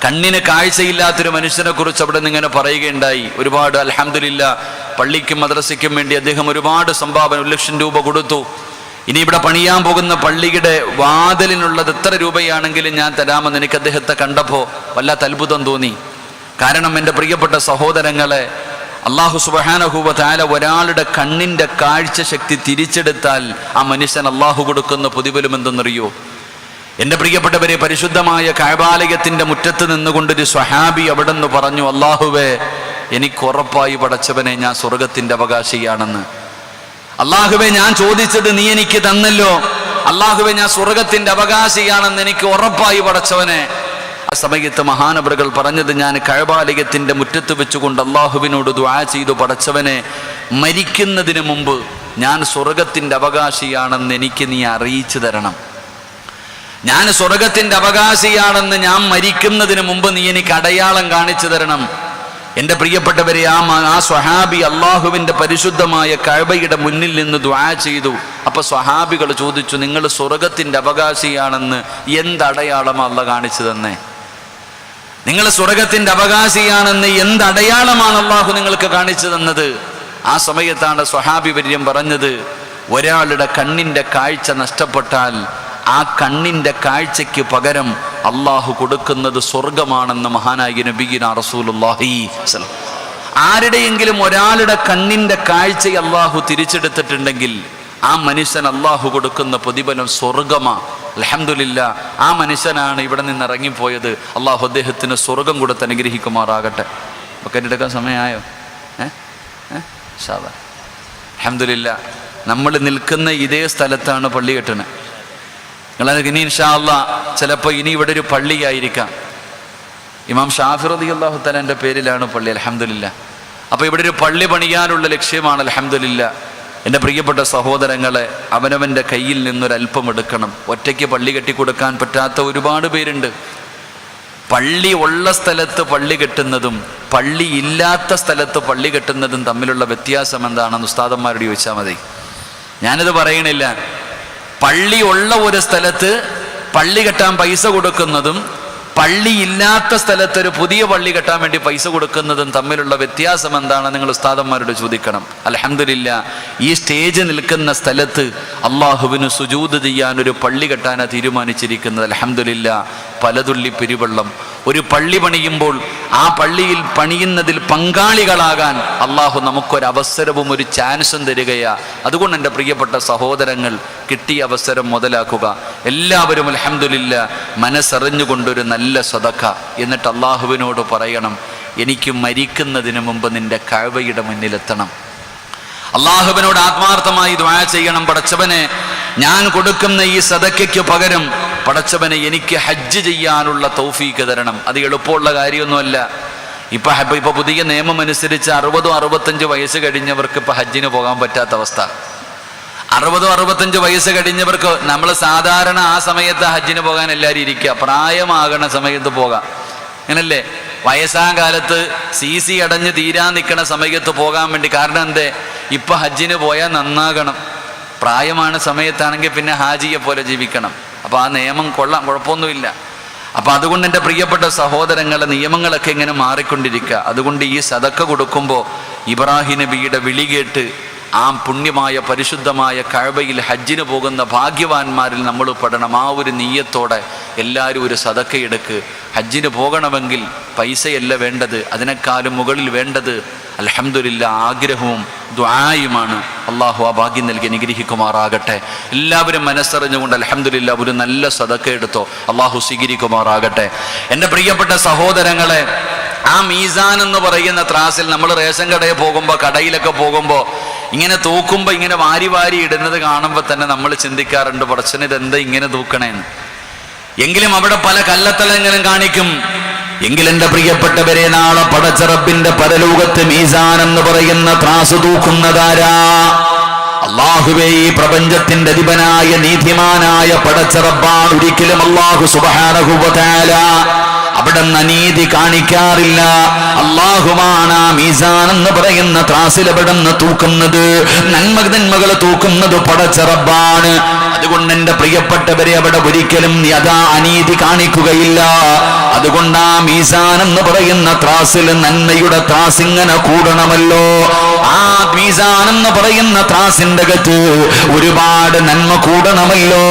കണ്ണിന് കാഴ്ചയില്ലാത്തൊരു മനുഷ്യനെ കുറിച്ച് അവിടെ നിന്ന് ഇങ്ങനെ പറയുകയുണ്ടായി. ഒരുപാട് അൽഹംദുലില്ലാ പള്ളിക്കും മദ്രസയ്ക്കും വേണ്ടി അദ്ദേഹം ഒരുപാട് സംഭാവന 1 ലക്ഷം രൂപ കൊടുത്തു. ഇനി ഇവിടെ പണിയാൻ പോകുന്ന പള്ളിയുടെ വാതിലിനുള്ളത് എത്ര രൂപയാണെങ്കിലും ഞാൻ തരാമെന്ന് എനിക്ക് അദ്ദേഹത്തെ കണ്ടപ്പോൾ വല്ലാത്ത അത്ഭുതം തോന്നി. കാരണം എൻ്റെ പ്രിയപ്പെട്ട സഹോദരങ്ങളെ, അല്ലാഹു സുബ്ഹാനഹു വ തആല ഒരാളുടെ കണ്ണിൻ്റെ കാഴ്ച ശക്തി തിരിച്ചെടുത്താൽ ആ മനുഷ്യൻ അല്ലാഹു കൊടുക്കുന്ന പ്രതിഫലം എന്തെന്നറിയോ? എൻ്റെ പ്രിയപ്പെട്ടവരെ, പരിശുദ്ധമായ കഅബാലയത്തിൻ്റെ മുറ്റത്ത് നിന്നുകൊണ്ടൊരു സ്വഹാബി അവിടെ നിന്ന് പറഞ്ഞു, അല്ലാഹുവേ, എനിക്ക് ഉറപ്പായി പടച്ചവനെ ഞാൻ സ്വർഗത്തിൻ്റെ അവകാശിയാണെന്ന്. അല്ലാഹുവേ, ഞാൻ ചോദിച്ചത് നീ എനിക്ക് തന്നല്ലോ. അല്ലാഹുവേ, ഞാൻ സ്വർഗത്തിൻ്റെ അവകാശിയാണെന്ന് എനിക്ക് ഉറപ്പായി പടച്ചവനെ. ആ സമയത്ത് മഹാനവറുകൾ പറഞ്ഞത്, ഞാൻ കഅബാലയത്തിൻ്റെ മുറ്റത്ത് വെച്ചുകൊണ്ട് അല്ലാഹുവിനോട് ദുആ ചെയ്തു, പടച്ചവനെ, മരിക്കുന്നതിന് മുമ്പ് ഞാൻ സ്വർഗത്തിൻ്റെ അവകാശിയാണെന്ന് എനിക്ക് നീ അറിയിച്ചു തരണം. ഞാൻ സ്വർഗത്തിൻ്റെ അവകാശിയാണെന്ന് ഞാൻ മരിക്കുന്നതിന് മുമ്പ് നീ എനിക്ക് അടയാളം കാണിച്ചു തരണം. എൻ്റെ പ്രിയപ്പെട്ടവരെ, ആ സ്വഹാബി അള്ളാഹുവിൻ്റെ പരിശുദ്ധമായ കഅബയുടെ മുന്നിൽ നിന്ന് ദുആ ചെയ്തു. അപ്പൊ സ്വഹാബികൾ ചോദിച്ചു, നിങ്ങൾ സ്വർഗത്തിൻ്റെ അവകാശിയാണെന്ന് എന്തടയാളമാണ് അള്ളാഹ് കാണിച്ചു തന്നേ? നിങ്ങൾ സ്വർഗത്തിൻ്റെ അവകാശിയാണെന്ന് എന്തടയാളമാണ് അള്ളാഹു നിങ്ങൾക്ക് കാണിച്ചു തന്നത്? ആ സമയത്താണ് സ്വഹാബി വര്യം പറഞ്ഞത്, ഒരാളുടെ കണ്ണിൻ്റെ കാഴ്ച നഷ്ടപ്പെട്ടാൽ ആ കണ്ണിൻ്റെ കാഴ്ചയ്ക്ക് പകരം അള്ളാഹു കൊടുക്കുന്നത് സ്വർഗമാണെന്ന് മഹാനായ നബിയിന റസൂലുള്ളാഹി സ്വല്ലല്ലാഹു അലൈഹി വസല്ലം. ആരുടെയെങ്കിലും ഒരാളുടെ കണ്ണിൻ്റെ കാഴ്ച അള്ളാഹു തിരിച്ചെടുത്തിട്ടുണ്ടെങ്കിൽ ആ മനുഷ്യൻ അള്ളാഹു കൊടുക്കുന്ന പ്രതിഫലം സ്വർഗമാ. അൽഹംദുലില്ലാ, ആ മനുഷ്യനാണ് ഇവിടെ നിന്ന് ഇറങ്ങിപ്പോയത്. അള്ളാഹു അദ്ദേഹത്തിന് സ്വർഗം കൊടുത്ത് അനുഗ്രഹിക്കുമാറാകട്ടെ. ബക്കറ്റ് എടുക്കാൻ സമയമായോ? അൽഹംദുലില്ലാ, നമ്മൾ നിൽക്കുന്ന ഇതേ സ്ഥലത്താണ് പള്ളി കെട്ടുന്നത്. നിങ്ങളത് ഇനി ഇൻഷാ അല്ലാഹ് ചിലപ്പോൾ ഇനി ഇവിടെ ഒരു പള്ളിയായിരിക്കാം. ഇമാം ഷാഫി റളിയല്ലാഹു തആലയുടെ പേരിലാണ് പള്ളി. അൽഹംദുലില്ലാ, അപ്പോൾ ഇവിടെ ഒരു പള്ളി പണിയാനുള്ള ലക്ഷ്യമാണ്. അൽഹംദുലില്ലാ, എൻ്റെ പ്രിയപ്പെട്ട സഹോദരങ്ങളെ, അവനവൻ്റെ കയ്യിൽ നിന്നൊരല്പം എടുക്കണം. ഒറ്റയ്ക്ക് പള്ളി കെട്ടിക്കൊടുക്കാൻ പറ്റാത്ത ഒരുപാട് പേരുണ്ട്. പള്ളി ഉള്ള സ്ഥലത്ത് പള്ളി കെട്ടുന്നതും പള്ളി ഇല്ലാത്ത സ്ഥലത്ത് പള്ളി കെട്ടുന്നതും തമ്മിലുള്ള വ്യത്യാസം എന്താണെന്ന് ഉസ്താദന്മാരോട് ചോദിച്ചാൽ മതി. ഞാനിത് പറയണില്ല. പള്ളി ഉള്ള ഒരു സ്ഥലത്ത് പള്ളി കെട്ടാൻ പൈസ കൊടുക്കുന്നതും പള്ളി ഇല്ലാത്ത സ്ഥലത്ത് ഒരു പുതിയ പള്ളി കെട്ടാൻ വേണ്ടി പൈസ കൊടുക്കുന്നതും തമ്മിലുള്ള വ്യത്യാസം എന്താണ് നിങ്ങൾ ഉസ്താദന്മാരോട് ചോദിക്കണം. അൽഹംദുലില്ലാ, ഈ സ്റ്റേജ് നിൽക്കുന്ന സ്ഥലത്ത് അള്ളാഹുവിന് സുജൂദ് ചെയ്യാൻ ഒരു പള്ളി കെട്ടാനാണ് തീരുമാനിച്ചിരിക്കുന്നത്. അൽഹംദുലില്ലാ, പലതുള്ളി പെരുവെള്ളം. ഒരു പള്ളി പണിയുമ്പോൾ ആ പള്ളിയിൽ പണിയുന്നതിൽ പങ്കാളികളാകാൻ അള്ളാഹു നമുക്കൊരവസരവും ഒരു ചാൻസും തരികയാ. അതുകൊണ്ട് എൻ്റെ പ്രിയപ്പെട്ട സഹോദരങ്ങൾ, കിട്ടിയ അവസരം മുതലാക്കുക. എല്ലാവരും അൽഹംദുലില്ലാ മനസ്സറിഞ്ഞുകൊണ്ടൊരു നല്ല സദഖ, എന്നിട്ട് അള്ളാഹുവിനോട് പറയണം, എനിക്ക് മരിക്കുന്നതിന് മുമ്പ് നിന്റെ കഅബയുടെ മുന്നിലെത്തണം. അള്ളാഹുവിനോട് ആത്മാർത്ഥമായി ദുആ ചെയ്യണം, പടച്ചവനെ, ഞാൻ കൊടുക്കുന്ന ഈ സദഖയ്ക്ക് പകരം പടച്ചവനെ എനിക്ക് ഹജ്ജ് ചെയ്യാനുള്ള തൗഫീക്ക് തരണം. അത് എളുപ്പമുള്ള കാര്യമൊന്നുമല്ല. ഇപ്പൊ പുതിയ നിയമം അനുസരിച്ച് 60-65 വയസ്സ് കഴിഞ്ഞവർക്ക് ഇപ്പൊ ഹജ്ജിന് പോകാൻ പറ്റാത്ത അവസ്ഥ. 60-65 വയസ്സ് കഴിഞ്ഞവർക്ക് നമ്മൾ സാധാരണ ആ സമയത്ത് ഹജ്ജിന് പോകാൻ എല്ലാവരും ഇരിക്കുക, പ്രായമാകണ സമയത്ത് പോകാം, അങ്ങനല്ലേ? വയസ്സാം കാലത്ത് CC അടഞ്ഞ് തീരാൻ നിൽക്കണ സമയത്ത് പോകാൻ വേണ്ടി. കാരണം എന്തേ? ഇപ്പൊ ഹജ്ജിന് പോയാൽ നന്നാകണം. പ്രായമാണ് സമയത്താണെങ്കിൽ പിന്നെ ഹാജിയെ പോലെ ജീവിക്കണം. അപ്പോൾ ആ നിയമം കുഴപ്പമൊന്നുമില്ല. അപ്പം അതുകൊണ്ട് എൻ്റെ പ്രിയപ്പെട്ട സഹോദരങ്ങളെ, നിയമങ്ങളൊക്കെ ഇങ്ങനെ മാറിക്കൊണ്ടിരിക്കുക. അതുകൊണ്ട് ഈ സദക്ക കൊടുക്കുമ്പോൾ ഇബ്രാഹിം നബിയുടെ വിളി കേട്ട് ആ പുണ്യമായ പരിശുദ്ധമായ കഅബയിൽ ഹജ്ജിന് പോകുന്ന ഭാഗ്യവാന്മാരിൽ നമ്മൾ പെടണം. ആ ഒരു നീയത്തോടെ എല്ലാവരും ഒരു സദക്കയെടുക്ക്. ഹജ്ജിന് പോകണമെങ്കിൽ പൈസയല്ല വേണ്ടത്, അതിനേക്കാളും മുകളിൽ വേണ്ടത് അൽഹംദുലില്ലാ ആഗ്രഹവും ദുആയുമാണ്. അള്ളാഹു ആ ഭാഗ്യം നൽകി അനുഗ്രഹിക്കുമാറാകട്ടെ. എല്ലാവരും മനസ്സറിഞ്ഞുകൊണ്ട് അൽഹംദുലില്ലാ ഒരു നല്ല സദക്ക എടുത്തോ, അള്ളാഹു സ്വീകരിക്കുമാറാകട്ടെ. എൻ്റെ പ്രിയപ്പെട്ട സഹോദരങ്ങളെ, ആ മീസാൻ എന്ന് പറയുന്ന ത്രാസിൽ നമ്മൾ റേഷൻ കടയിൽ പോകുമ്പോൾ, കടയിലൊക്കെ പോകുമ്പോൾ ഇങ്ങനെ തൂക്കുമ്പോൾ ഇങ്ങനെ വാരി വാരി ഇടുന്നത് കാണുമ്പോൾ തന്നെ നമ്മൾ ചിന്തിക്കാറുണ്ട്, പടച്ചവനെ ഇതെന്താ ഇങ്ങനെ തൂക്കണേന്ന്. എങ്കിലും അവിടെ പല കള്ളത്തരങ്ങളും കാണിക്കും. എങ്കിൽ എൻ്റെ പ്രിയപ്പെട്ടവരെ, നാളെ പടച്ച റബ്ബിന്റെ പരലോകത്ത് മീസാൻ എന്ന് പറയുന്ന ത്രാസ് തൂക്കുന്നതാരാ? അല്ലാഹുവേ, ഈ പ്രപഞ്ചത്തിന്റെ അധിപനായ നീതിമാനായ പടച്ച റബ്ബാണ്. ഒരിക്കലും അല്ലാഹു സുബ്ഹാനഹു വ തആല അവിടുന്ന് അനീതി കാണിക്കാറില്ല. അല്ലാഹുവാണ് ആ മീസാൻ എന്ന് പറയുന്ന ത്രാസിൽ അവിടുന്ന് തൂക്കുന്നത്. നന്മകൾ തൂക്കുന്നത് പടച്ച റബ്ബാണ്. അതുകൊണ്ട് എന്റെ പ്രിയപ്പെട്ടവരെ അവിടെ ഒരിക്കലും യഥാ അനീതി കാണിക്കുകയില്ല. അതുകൊണ്ട് ആ മീസാൻ എന്ന് പറയുന്ന ത്രാസിൽ നന്മയുടെ ത്രാസ് ഇങ്ങനെ കൂടണമല്ലോ. ആ മീസാൻ എന്ന് പറയുന്ന ത്രാസിന്റെ അകത്ത് ഒരുപാട് നന്മ കൂടണമല്ലോ.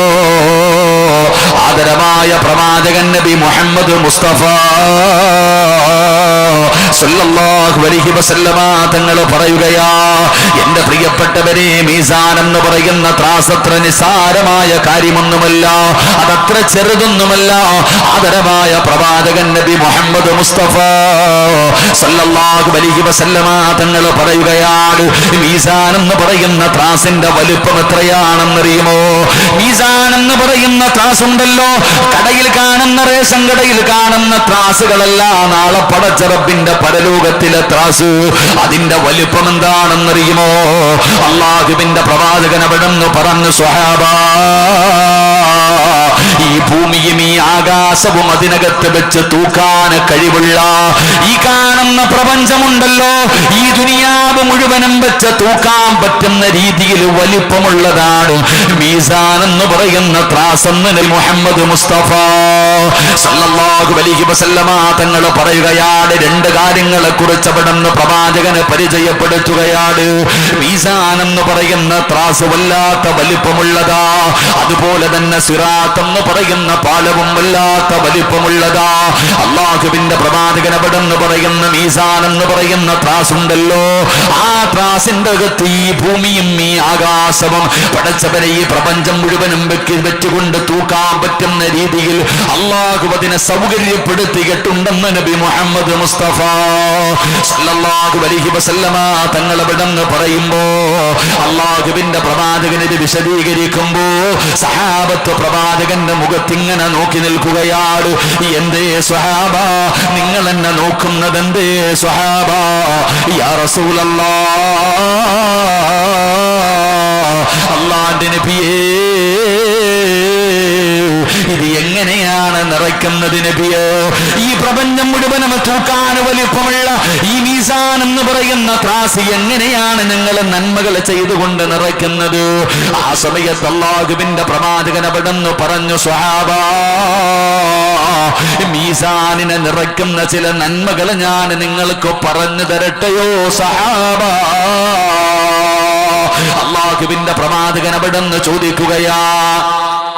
ആദരവായ പ്രവാചകൻ നബി മുഹമ്മദ് മുസ്തഫ സല്ലല്ലാഹു അലൈഹി വസല്ലമ തങ്ങൾ പറയുകയാ, എന്റെ പ്രിയപ്പെട്ടവരെ, മീസാൻ എന്ന് പറയുന്ന ത്രാസ് അത്ര നിസ്സാരമായ കാര്യമൊന്നുമല്ല, അതത്ര ചെറുതൊന്നുമല്ല. ആദരവായ പ്രവാചകൻ നബി മുഹമ്മദ് മുസ്തഫ സല്ലല്ലാഹു അലൈഹി വസല്ലമ തങ്ങൾ പറയുകയാണ്, മീസാൻ എന്ന് പറയുന്ന ത്രാസിന്റെ വലുപ്പം എത്രയാണെന്നറിയുമോ? മീസാൻ എന്ന് പറയുന്ന ത്രാസ് ഉണ്ടല്ലോ, കടയിൽ കാണുന്ന റേഷൻ കടയിൽ കാണുന്ന ത്രാസുകളല്ല, നാളെ പടച്ച റബ്ബിന്റെ പരലോകത്തിലെ ത്രാസ്, അതിന്റെ വലുപ്പം എന്താണെന്നറിയുമോ? അല്ലാഹുവിന്റെ പ്രവാചകൻ അവിടുന്ന് പറഞ്ഞു, സ്വഹാബാ, ഈ ഭൂമിയും ഈ ആകാശവും അതിനകത്ത് വെച്ച് തൂക്കാൻ കഴിവുള്ള ഈ കാണുന്ന പ്രപഞ്ചമുണ്ടല്ലോ, ഈ ദുനിയാവ് മുഴുവനും വെച്ച് തൂക്കാൻ പറ്റുന്ന രീതിയിൽ വലിപ്പമുള്ളതാണ് മീസാൻ എന്ന് പറയുന്ന ത്രാസ് എന്ന് നബി മുഹമ്മദ് മുസ്തഫ സല്ലല്ലാഹു അലൈഹി വസല്ലമ തങ്ങൾ പറയുകയാണ്. രണ്ട് കാര്യങ്ങളെ കുറിച്ച് അവിടുന്ന് പ്രവാചകനെ പരിചയപ്പെടുത്തുകയാണ്. മീസാൻ എന്ന് പറയുന്ന ത്രാസ് വല്ലാത്ത വലിപ്പമുള്ളതാ, അതുപോലെ തന്നെ സിറാത്ത് എന്ന് പറയുന്ന പാലവും വല്ലാത്ത വലിപ്പമുള്ളതാ. അല്ലാഹുവിന്റെ പ്രവാചകൻ അവിടുന്ന് പറയുന്ന മീസാൻ എന്ന് പറയുന്ന ത്രാസ് ഉണ്ടല്ലോ, ആ ത്രാസിന്റെ അകത്ത് ഈ ഭൂമിയും ഈ ആകാശവും പടച്ചവനെ ഈ പ്രപഞ്ചം മുഴുവനും വെച്ചുകൊണ്ട് തൂക്കാൻ പറ്റുന്ന രീതിയിൽ അല്ലാഹു അതിനെ സൗകര്യപ്പെടുത്തിയിട്ടുണ്ടെന്ന് നബി മുഹമ്മദ് മുസ്തഫ സല്ലല്ലാഹു അലൈഹി വസല്ലമ തങ്ങൾ അവിടുന്ന് പറയുമ്പോ അല്ലാഹുവിന്റെ പ്രവാചകനെ വിശദീകരിക്കുമ്പോ സഹാബത്ത് പ്രവാചകന്റെ മുഖത്തിങ്ങനെ നോക്കി നിൽക്കുകയാണ്. എന്തേ സ്വഹാബ, നിങ്ങൾ എന്നെ നോക്കുന്നത് എന്തേ സ്വഹാബ? യാ റസൂലല്ലാഹ്, അല്ലാഹുവിന്റെ നബിയേ, ഇത് എങ്ങനെയാണ് നിറയ്ക്കുന്നത് നബിയോ? ഈ പ്രപഞ്ചം മുഴുവനും തൂക്കാൻ വലിപ്പമുള്ള ഈ മീസാൻ എന്ന് പറയുന്ന ത്രാസ് എങ്ങനെയാണ് നിങ്ങൾ നന്മകൾ ചെയ്തുകൊണ്ട് നിറയ്ക്കുന്നത്? ആ സമയത്ത് അല്ലാഹുവിന്റെ പ്രവാചകൻ അവിടുന്ന് പറഞ്ഞു, സ്വഹാബാ, മീസാനിനെ നിറയ്ക്കുന്ന ചില നന്മകൾ ഞാൻ നിങ്ങൾക്ക് പറഞ്ഞു തരട്ടെയോ സഹാബാ? അല്ലാഹുവിന്റെ പ്രവാചകൻ അവിടുന്ന് ചോദിക്കുകയാ,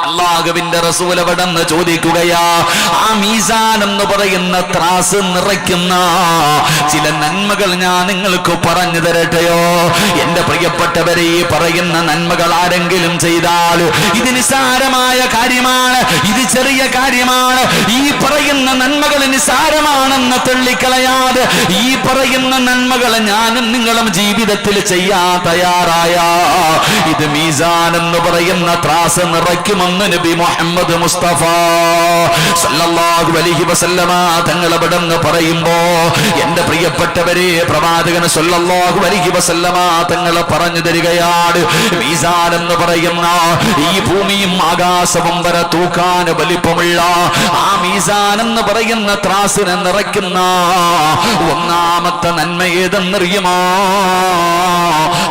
അല്ലാഹുവിന്റെ റസൂൽ അവിടുന്ന് ചോദിക്കുകയാ, ആ മീസാൻ എന്ന് പറയുന്ന ത്രാസ് നിറയ്ക്കുന്ന ചില നന്മകൾ ഞാൻ നിങ്ങൾക്ക് പറഞ്ഞു തരട്ടെയോ? എന്റെ പ്രിയപ്പെട്ടവരെ, ഈ പറയുന്ന നന്മകൾ ആരെങ്കിലും ചെയ്താൽ ഇത് നിസ്സാരമായ കാര്യമാണ്, ഇത് ചെറിയ കാര്യമാണ്. ഈ പറയുന്ന നന്മകൾ നിസ്സാരമാണെന്ന് തള്ളിക്കളയാതെ ഈ പറയുന്ന നന്മകൾ ഞാനും നിങ്ങളും ജീവിതത്തിൽ ചെയ്യാൻ തയ്യാറായ ഇത് മീസാൻ എന്ന് പറയുന്ന ത്രാസ് നിറയ്ക്കുമെന്ന് നബി മുഹമ്മദ് മുസ്തഫ സല്ലല്ലാഹു അലൈഹി വസല്ലമ തങ്ങൾ അവിടുന്ന് പറയുമ്പോ എന്റെ പ്രിയപ്പെട്ടവരെ, പ്രവാചകൻ സല്ലല്ലാഹു അലൈഹി വസല്ലമ തങ്ങൾ പറഞ്ഞു തരികയാണ്, മീസാൻ എന്ന് പറയുന്ന ഈ ഭൂമിയും ആകാശവും വരെ തൂക്കാൻ വലിപ്പമുള്ള ആ മീസാൻ എന്ന് പറയുന്ന ത്രാസിനെ നിറയ്ക്കുന്ന ഒന്നാമത്തെ നന്മ ഏതെന്നറിയുമോ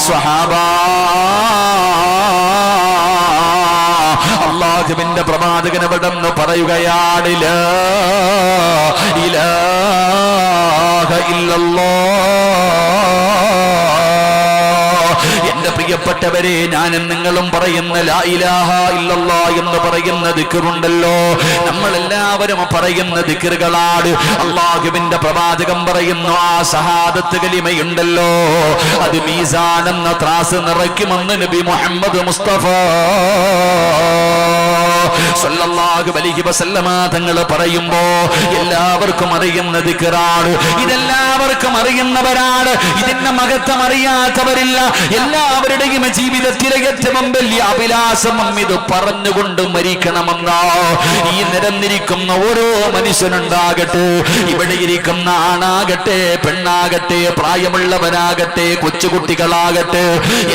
സ്വഹാബാ? അല്ലാഹുവിന്റെ പ്രവാചകൻ അവിടുന്ന് പറയുകയാണ്, ലാ ഇലാഹ ഇല്ലല്ലാഹ്. എന്റെ പ്രിയപ്പെട്ടവരെ, ഞാനും നിങ്ങളും പറയുന്ന ലാ ഇലാഹ ഇല്ലല്ലാഹ് എന്ന് പറയുന്ന ദിക്റുണ്ടല്ലോ, നമ്മളെല്ലാവരും പറയുന്ന ദിക്റുകളാണ്. അല്ലാഹുവിന്റെ പ്രവാചകൻ പറയുന്നു, ആ ഷഹാദത്ത് കലിമയുണ്ടല്ലോ, അത് മീസാൻ എന്ന ത്രാസ് നിറയ്ക്കുമെന്ന് നബി മുഹമ്മദ് മുസ്തഫ സല്ലല്ലാഹു അലൈഹി വസല്ലമ തങ്ങൾ പറയുമ്പോ എല്ലാവർക്കും അറിയുന്ന ദിക്റാണ്. ഇതെല്ലാം എല്ലാവർക്കും അറിയുന്നവരാണ്. ഇതിന്റെ മഹത്വം അറിയാത്തവരില്ല. എല്ലാവരുടെയും ജീവിതത്തിലെ ഏറ്റവും വലിയ അഭിലാഷം ഇത് പറഞ്ഞുകൊണ്ട് മരിക്കണമെന്നോ. ഈ നിരന്നിരിക്കുന്ന ഓരോ മനുഷ്യനുണ്ടാകട്ടെ, ഇവിടെ ഇരിക്കുന്ന ആണാകട്ടെ പെണ്ണാകട്ടെ പ്രായമുള്ളവരാകട്ടെ കൊച്ചുകുട്ടികളാകട്ടെ,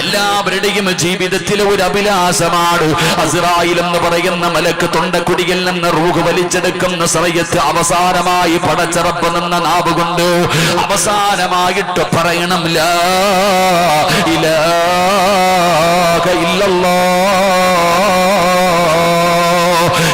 എല്ലാവരുടെയും ജീവിതത്തിലെ ഒരു അഭിലാഷമാണ് അസ്റായിൽ എന്ന് പറയുന്ന മലക്ക് തൊണ്ടക്കുടിയിൽ നിന്ന് റൂഹ് വലിച്ചെടുക്കുന്ന സമയത്ത് അവസാനമായി പടച്ചറപ്പ് നിന്ന നാവ് കൊണ്ട് അവസാനമായിട്ട് പറയണം ലാ ഇലാഹ ഇല്ലല്ലാഹ്.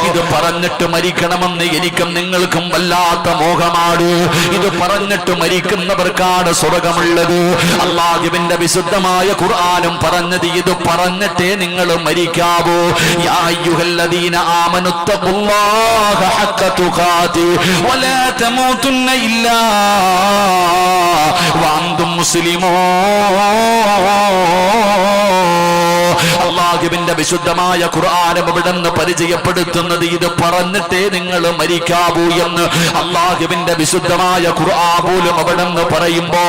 ഇത് പറഞ്ഞിട്ട് മരിക്കണമെന്ന് എനിക്കും നിങ്ങൾക്കും വല്ലാത്ത മോഹമാണ്. ഇത് പറഞ്ഞിട്ട് മരിക്കുന്നവർക്കാണ് സ്വർഗമുള്ളത്. അല്ലാഹുവിന്റെ വിശുദ്ധമായ ഖുർആനും പറഞ്ഞത് ഇത് പറഞ്ഞിട്ടേ നിങ്ങൾ മരിക്കാവൂ. യാ അയ്യുഹല്ലദീന ആമനുത്തഖുല്ലാഹ ഹഖ തുഖാതി വലാ തമൂതുന്ന ഇല്ലാ വഅൻതും മുസ്ലിമൂൻ. അല്ലാഹുവിന്റെ വിശുദ്ധമായ ഖുർആനും ഇവിടുന്ന് പരിചയപ്പെടുത്തുന്നത് ഇത് പറഞ്ഞിട്ടേ നിങ്ങൾ മരിക്കാവൂ എന്ന്. അല്ലാഹുവിന്റെ വിശുദ്ധമായ ഖുർആൻ പോലും അവിടുന്ന് പറയുമ്പോ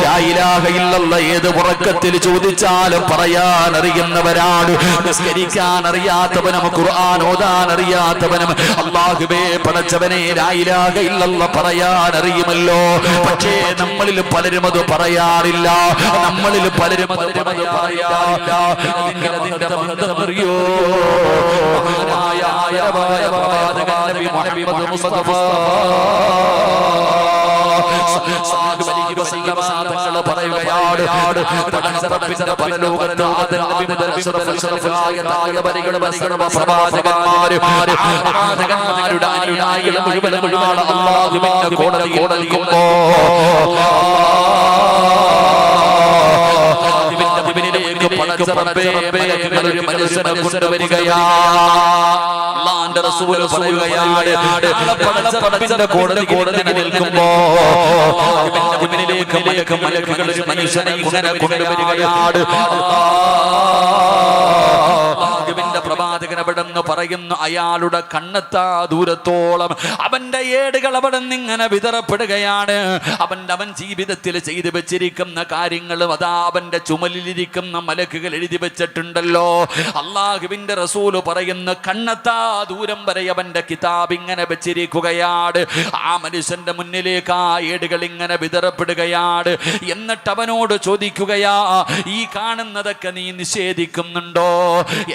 ലാ ഇലാഹ ഇല്ലല്ലാഹ് ഏത് ഉറക്കത്തിൽ ചോദിച്ചാലും പറയാൻ അറിയുന്നവരാണ്. നിസ്കരിക്കാൻ അറിയാത്തവനും ഖുർആൻ ഓതാൻ അറിയാത്തവനും അല്ലാഹുവേ പടച്ചവനെ ലാ ഇലാഹ ഇല്ലല്ലാഹ് പറയാൻ അറിയുമല്ലോ. പക്ഷേ നമ്മളിൽ പലരും അത് പറയാറില്ല. നമ്മളിൽ പലരും അത് പറയാറില്ല. അതിന്റെ മഹത്വമറിയോ? മഹാനായ പ്രവാചകൻ നബി മുഹമ്മദ് മുസ്തഫ തങ്ങൾ പറയുകയാണ്, പടച്ചറപ്പിന്റെ പരലോകത്ത് ആദം നബി മുതൽ അഷ്റഫുൽ വരികളും പ്രവാചകന്മാരും പ്രവാചകന്മാരുടെ അനുയായികൾ മുഴുവനും അല്ലാഹുവിന്റെ കോടതിയിൽ നിൽക്കുമ്പോൾ ഒരു മനുഷ്യനെ കൊണ്ടുവരികയാണ്. റസൂൽ പറയുകയാണ്, പടച്ചറപ്പിന്റെ കോടതി നിൽക്കുമ്പോ മലക്കുകൾ ഒരു മനുഷ്യനെ ഇങ്ങനെ കൊണ്ടുവരികയാണ്. പ്രവാചകൻ അവിടെ നിന്ന് പറയുന്നു, അയാളുടെ കണ്ണെത്താ ദൂരത്തോളം അവന്റെ ഏടുകൾ അവിടെ നിന്ന് ഇങ്ങനെ വിതറപ്പെടുകയാണ്. അവൻ ജീവിതത്തിൽ ചെയ്തു വെച്ചിരിക്കുന്ന കാര്യങ്ങളും അതാ അവന്റെ ചുമലിലിരിക്കുന്ന മലക്കുകൾ എഴുതി വെച്ചിട്ടുണ്ടല്ലോ. അല്ലാഹുവിന്റെ റസൂല് പറയുന്നു, കണ്ണെത്താ ദൂരം വരെ അവന്റെ കിതാബ് ഇങ്ങനെ വെച്ചിരിക്കുകയാണ്. ആ മനുഷ്യന്റെ മുന്നിലേക്ക് ആ ഏടുകൾ ഇങ്ങനെ വിതറപ്പെടുകയാണ്. എന്നിട്ട് അവനോട് ചോദിക്കുകയാ, ഈ കാണുന്നതൊക്കെ നീ നിഷേധിക്കുന്നുണ്ടോ?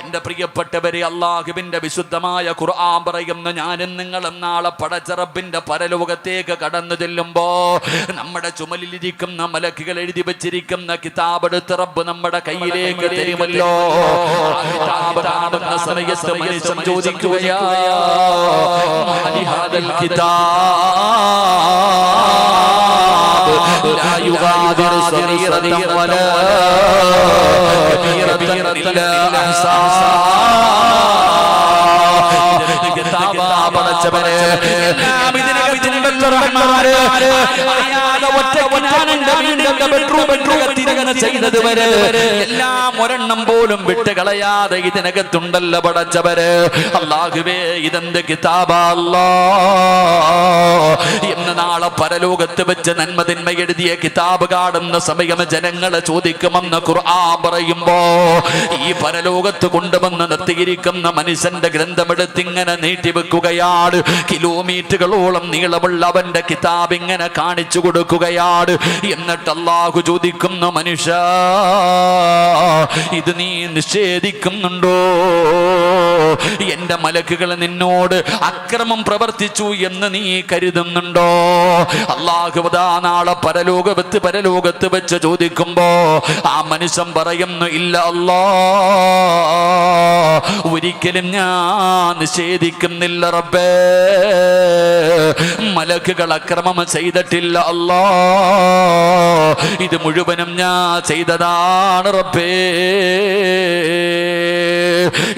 എന്റെ പ്രിയപ്പെട്ടവരെ, അല്ലാഹുവിന്റെ വിശുദ്ധമായ ഖുർആൻ പറയുന്നു, ഞാനും നിങ്ങളും നാളെ പടച്ചറപ്പിന്റെ പരലോകത്തേക്ക് കടന്നു ചെല്ലുമ്പോ നമ്മുടെ ചുമലിലിരിക്കുന്ന മലക്കുകൾ എഴുതി വെച്ചിരിക്കുന്ന കിതാബ് എടുത്ത് റബ്ബ് നമ്മുടെ കയ്യിലേക്ക് തരുമല്ലോ. സമയത്ത് മനുഷ്യൻ ചോദിക്കുകയാ, لا يغادر صغيرة ولا كبيرة إلا أحصاها. എല്ലാം ഒരെണ്ണം പോലും വിട്ടുകളയാതെ ഇതിനകത്തുണ്ടല്ലോ പടച്ചവര്. അല്ലാഹുവേ, ഇതെന്ത് കിതാബാ അല്ലാഹ് എന്ന് നാളെ പരലോകത്ത് വെച്ച് നന്മതിന്മ എഴുതിയ കിതാബ് കാണുന്ന സമയം ജനങ്ങളെ ചോദിക്കുമെന്ന് ഖുർആൻ പറയുമ്പോ ഈ പരലോകത്ത് കൊണ്ടുവന്ന് നിർത്തിയിരിക്കുന്ന മനുഷ്യന്റെ ഗ്രന്ഥമെടുത്ത് ഇങ്ങനെ നീട്ടിവെക്കുകയാണ്. കിലോമീറ്ററുകളോളം നീളമുള്ള അവന്റെ കിതാബ് ഇങ്ങനെ കാണിച്ചു കൊടുക്കുകയാണ്. എന്നിട്ട് അല്ലാഹു ചോദിക്കുന്നു, മനുഷ്യ, ഇത് നീ നിഷേധിക്കുന്നുണ്ടോ? എന്റെ മലക്കുകൾ നിന്നോട് അക്രമം പ്രവർത്തിച്ചു എന്ന് നീ കരുതുന്നുണ്ടോ? അല്ലാഹു നാളെ പരലോകത്ത് വെച്ച് ചോദിക്കുമ്പോ ആ മനുഷ്യൻ പറയുന്നു, ഇല്ല അല്ലാഹ്, ഒരിക്കലും ഞാൻ നിഷേധിക്കുന്നില്ല റബ്ബേ. മലക്കുകൾ അക്രമം ചെയ്തിട്ടില്ല അല്ലാഹ്, ഇത് മുഴുവനും ഞാൻ ചെയ്തതാണ് റബ്ബേ.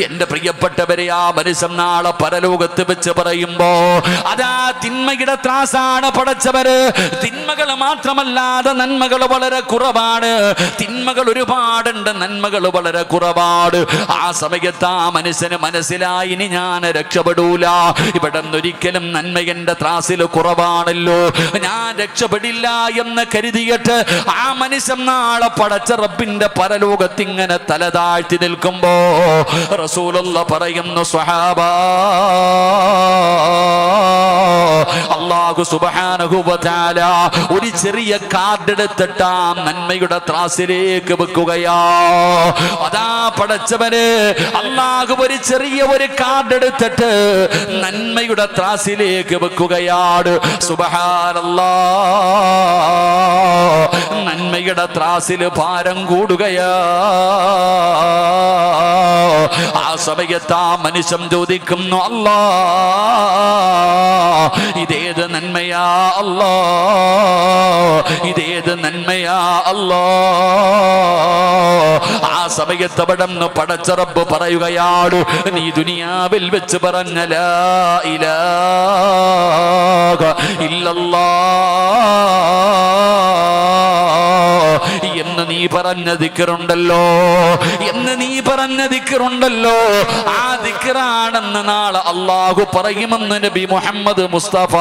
എന്റെ പ്രിയപ്പെട്ടവരെ, ആ മനുഷ്യൻ നാളെ പരലോകത്ത് വെച്ച് പറയുമ്പോ അതാ തിന്മയുടെ ത്രാസാണ് പടച്ചവര്. തിന്മ തിന്മകൾ മാത്രമല്ലാതെ നന്മകൾ വളരെ കുറവാണ്. തിന്മകൾ ഒരുപാടുണ്ട്, നന്മകൾ വളരെ കുറവാണ്. ആ സമയത്ത് ആ മനുഷ്യന് മനസ്സിലായി, ഇനി ഞാൻ രക്ഷപ്പെടൂല, ഇവിടെ ഒരിക്കലും നന്മ എന്റെ ത്രാസിൽ കുറവാണല്ലോ, ഞാൻ രക്ഷപ്പെടില്ല എന്ന് കരുതിയിട്ട് ആ മനുഷ്യൻ നാളെ പടച്ച റബ്ബിന്റെ പരലോകത്ത് ഇങ്ങനെ തല താഴ്ത്തി നിൽക്കുമ്പോ റസൂലുള്ള പറയുന്നു, സ്വഹാബാ, അല്ലാഹു സുബ്ഹാനഹു വ തആല ഒരു ചെറിയ കാർഡ് എടുത്തിട്ട് ആ നന്മയുടെ ത്രാസിലേക്ക് വെക്കുകയാ. അതാ പടച്ചവന് അല്ലാഹു ഒരു ചെറിയ കാർഡ് എടുത്തിട്ട് നന്മയുടെ ത്രാസിലേക്ക് വെക്കുകയാണ്. സുബ്ഹാനല്ലാഹ്, നന്മയുടെ ത്രാസിൽ ഭാരം കൂടുകയാ. ആ സമയത്ത് ആ മനുഷ്യൻ ചോദിക്കുന്നു, അല്ലാ, ഇതേത് നന്മയാ അല്ലാ, ഇതേത് നന്മയാ അല്ലാ. ആ സമയത്ത് അവിടെന്ന് പടച്ച റബ്ബ് പറയുകയാണ്, നീ ദുനിയാവിൽ വെച്ച് പറഞ്ഞ ലാ ഇലാഹ ഇല്ലല്ലാഹ് എന്ന് നീ പറഞ്ഞ ദിക്റുണ്ടല്ലോ, എന്ന് നീ പറഞ്ഞ ദിക്റുണ്ടല്ലോ, ആ ദിക്റാണെന്ന് നാളെ അല്ലാഹു പറയുമെന്ന് നബി മുഹമ്മദ് മുസ്തഫ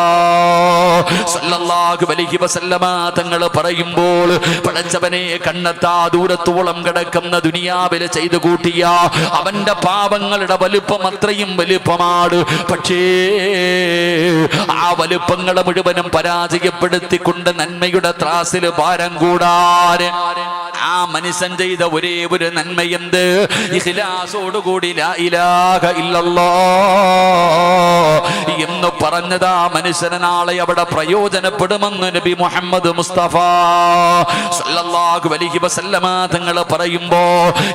സല്ലല്ലാഹു അലൈഹി വസല്ലമ തങ്ങൾ പറയുമ്പോൾ, പടച്ചവനെ കണ്ണെത്താ ദൂരത്തോളം കിടക്കുന്ന ദുനിയാവിൽ ചെയ്തു കൂട്ടിയ അവന്റെ പാപങ്ങളുടെ വലുപ്പം അത്രയും വലുപ്പമാണ്. പക്ഷേ ആ വലുപ്പങ്ങളെ മുഴുവനും പരാജയപ്പെടുത്തിക്കൊണ്ട് നന്മയുടെ ത്രാസിൽ ഭാരം കൂടാൻ ആ മനുഷ്യൻ ചെയ്ത ഒരേ ഒരു നന്മയെന്ത്? ഇഖ്ലാസോടുകൂടി ലാ ഇലാഹ ഇല്ലല്ലാഹ് എന്ന് പറഞ്ഞതാ മനുഷ്യന് നാളെ അവിടെ പ്രയോജനപ്പെടുമെന്ന് നബി മുഹമ്മദ് മുസ്തഫ സല്ലല്ലാഹു അലൈഹി വസല്ലമ തങ്ങൾ പറയുമ്പോ,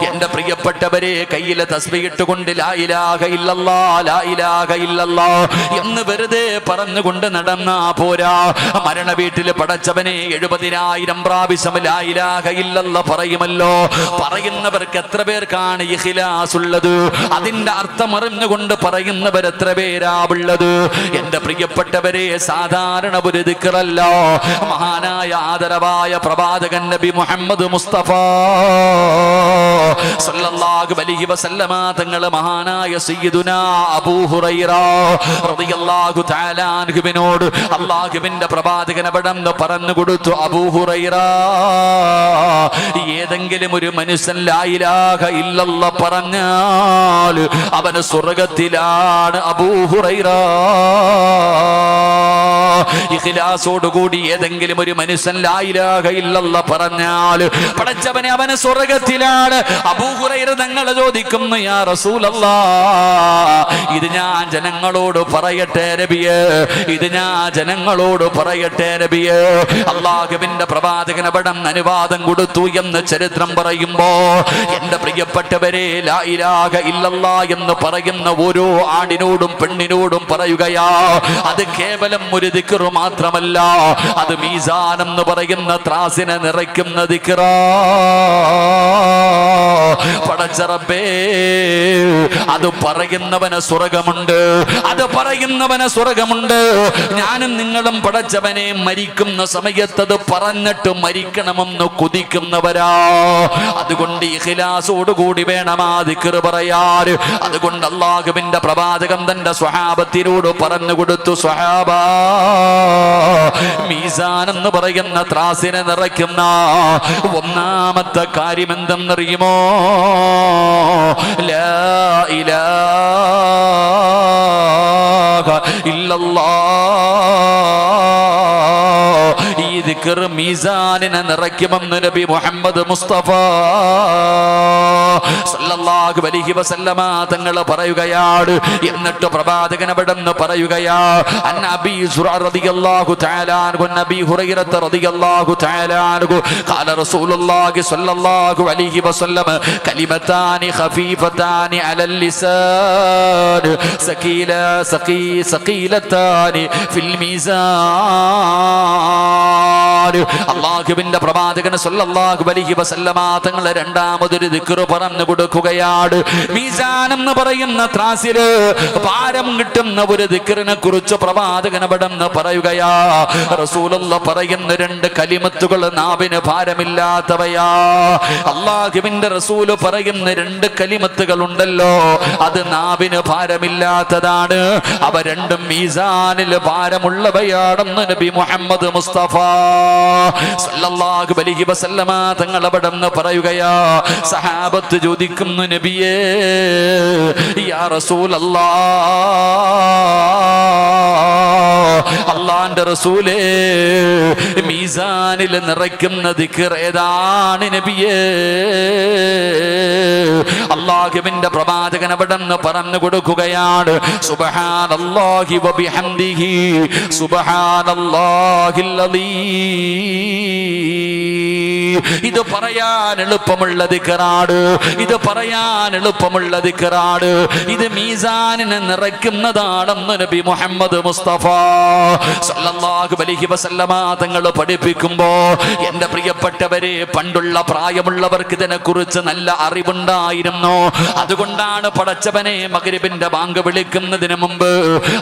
എന്റെ പ്രിയപ്പെട്ടവരെ, കയ്യിലെ തസ്ബീഹ് ഇട്ടുകൊണ്ട് ലാ ഇലാഹ ഇല്ലല്ലാഹ്, ലാ ഇലാഹ ഇല്ലല്ലാഹ് എന്ന് വെറുതെ പറഞ്ഞുകൊണ്ട് നടന്നാ പോരാ. മരണ വീട്ടിൽ പടച്ചവനെ 70,000 പ്രാവശ്യം ലാ ഇലാഹ ഇല്ലല്ലാഹ് പറയുമല്ലോ. പറയുന്നവർക്ക് എത്ര പേർക്കാണ് ഇഖ്ലാസ് ഉള്ളത്? അതിന്റെ അർത്ഥം അറിഞ്ഞുകൊണ്ട് പറയുന്നവർ എത്ര പേരാ ഉള്ളത്? എന്റെ പ്രിയപ്പെട്ടവരെ, സാധാരണ ഒരു ദിക്റല്ല. മഹാനായ ആദരവായ പ്രവാചകൻ നബി മുഹമ്മദ് മുസ്തഫ സല്ലല്ലാഹു അലൈഹി വസല്ലമ തങ്ങൾ മഹാനായ സയ്യിദുനാ അബൂ ഹുറൈറ റളിയല്ലാഹു തആല അൻഹുവിനോട് അല്ലാഹുവിന്റെ പ്രവാചകൻ അവിടെന്ന് പറഞ്ഞു കൊടുത്തു, അബൂ ഹുറൈറ, ഏതെങ്കിലും ഒരു മനുഷ്യൻ ലാ ഇലാഹ ഇല്ലല്ലാഹ് പറഞ്ഞാൽ അവന് സ്വർഗ്ഗത്തിലാണ്. അബൂ ഹുറൈറ, ഇഖ്ലാസോടുകൂടി ഏതെങ്കിലും ഒരു മനുഷ്യൻ ലാ ഇലാഹ ഇല്ലല്ലാഹ് പറഞ്ഞാൽ പടച്ചവനെ അവന് സ്വർഗ്ഗത്തിലാണ്. അബൂ ഹുറൈറ തങ്ങൾ ചോദിക്കുന്നു, യാ റസൂലല്ലാഹ്, ഇത് ഞാൻ ജനങ്ങളോട് പറയട്ടെ നബിയേ, ഇത് ഞാൻ ജനങ്ങളോട് പറയട്ടെ നബിയേ? അല്ലാഹുവിന്റെ പ്രവാചകൻ അവിടെ അനുവാദം കൊടുത്തു എന്ന് ചരിത്രം പറയുമ്പോ, എന്റെ പ്രിയപ്പെട്ടവരെ, ലാ ഇലാഹ ഇല്ലല്ലാഹ് എന്ന് പറയുന്ന ഓരോ ആണിനോടും പെണ്ണിനോടും പറയുകയാ, അത് കേവലം ഒരു ദിക്ർ മാത്രമല്ല, അത് മീസാൻ എന്ന് പറയുന്ന ത്രാസിനെ നിറയ്ക്കുന്ന ദിക്റാ. പടച്ച റബ്ബേ, അത് പറയുന്നവന് സ്വർഗ്ഗമുണ്ട്, അത് പറയുന്നവന് സ്വർഗ്ഗമുണ്ട്. ഞാനും നിങ്ങളും പടച്ചവനെ മരിക്കുന്ന സമയത്ത് അത് പറഞ്ഞിട്ട് മരിക്കണമെന്ന് കൊതിക്കുന്നവരാ. അതുകൊണ്ട് ഇഖ്ലാസോടുകൂടി വേണം ആ ദിക്ർ പറയാൻ. അതുകൊണ്ട് അല്ലാഹുവിന്റെ പ്രവാചകൻ തന്റെ സ്വഹാബത്തിനോട് പറഞ്ഞു കൊടുത്തു, സ്വഹാബാ, മീസാൻ എന്ന് പറയുന്ന ത്രാസിനെ നിറയ്ക്കുന്ന ഒന്നാമത്തെ കാര്യം എന്തെന്നറിയുമോ? ലാ ഇലാഹ ഇല്ലല്ലാഹ്. ഈ ദിക്ർ മീസാനിനെ നിറയ്ക്കുമെന്ന് നബി മുഹമ്മദ് മുസ്തഫ സല്ലല്ലാഹു അലൈഹി വസല്ലമ തങ്ങൾ പറയുകയാണ്. എന്നിട്ട് പ്രവാചകൻ അവിടെന്ന് പറയുകയാ, അൻ അബീ സുറഅ റളിയല്ലാഹു തആല അൻഹു നബി ഹുറൈറ റളിയല്ലാഹു തആല അൻഹു ഖാല റസൂലുള്ളാഹി സ്വല്ലല്ലാഹു അലൈഹി വസല്ലം, കലിമതാനി ഖഫീഫതാനി അലൽ ലിസാൻ സഖീലതാനി ഫിൽ മീസാൻ. അല്ലാഹുവിന്റെ പ്രവാചകൻ സല്ലല്ലാഹു അലൈഹി വസല്ലമ തങ്ങൾ രണ്ടാമതൊരു ദിക്ർ പറഞ്ഞു കൊടുക്കുകയാണ്. മീസാൻ എന്ന് പറയുന്ന ത്രാസില് ഭാരം കിട്ടുന്ന ഒരു ദിക്റിനെ കുറിച്ച് പ്രവാചകൻ അവിടെന്ന് പറയുകയാ. റസൂലുള്ളാഹി പറയുന്ന രണ്ട് കലിമത്തുകൾ നാവിന് ഭാരമില്ലാത്തവയാ. അല്ലാഹുവിന്റെ റസൂല് പറയുന്ന രണ്ട് കലിമത്തുകൾ ഉണ്ടല്ലോ, അത് നാവിന് ഭാരമില്ലാത്തതാണ്. അവ രണ്ടും മീസാനിൽ ഭാരമുള്ളവയാണെന്ന് നബി മുഹമ്മദ് മുസ്തഫ സല്ലല്ലാഹു അലൈഹി വസല്ലമ തങ്ങൾ അവിടെന്ന് പറയുകയാ. സഹാബത്ത് ചോദിക്കുന്നു, നബിയേ യാ റസൂലല്ലാഹ്, അല്ലാഹുവിന്റെ റസൂലേ, മീസാനിൽ നിറയ്ക്കുന്ന ദിക്ർ ഏതാണ് നബിയേ? അല്ലാഹുവിന്റെ പ്രവാചകൻ അവിടെന്ന് പറഞ്ഞു കൊടുക്കുകയാണ്, സുബ്ഹാനല്ലാഹി വബിഹംദിഹി സുബ്ഹാനല്ലാഹിൽ അലീം. ഇത് പറയാൻ എളുപ്പമുള്ള ദിക്റാണ്, ഇത് പറയാൻ എളുപ്പമുള്ള ദിക്റാണ്. ഇത് മീസാനിനെ നിറയ്ക്കുന്നതാണെന്ന് നബി മുഹമ്മദ് മുസ്തഫ സല്ലല്ലാഹു അലൈഹി വസല്ലമ തങ്ങൾ പഠിപ്പിക്കുമ്പോ, എന്റെ പ്രിയപ്പെട്ടവരെ, പണ്ടുള്ള പ്രായമുള്ളവർക്ക് ഇതിനെ കുറിച്ച് നല്ല അറിവുണ്ടായിരുന്നു. അതുകൊണ്ടാണ് പടച്ചവനെ മഗ്രിബിന്റെ ബാങ്ക് വിളിക്കുന്നതിന് മുമ്പ്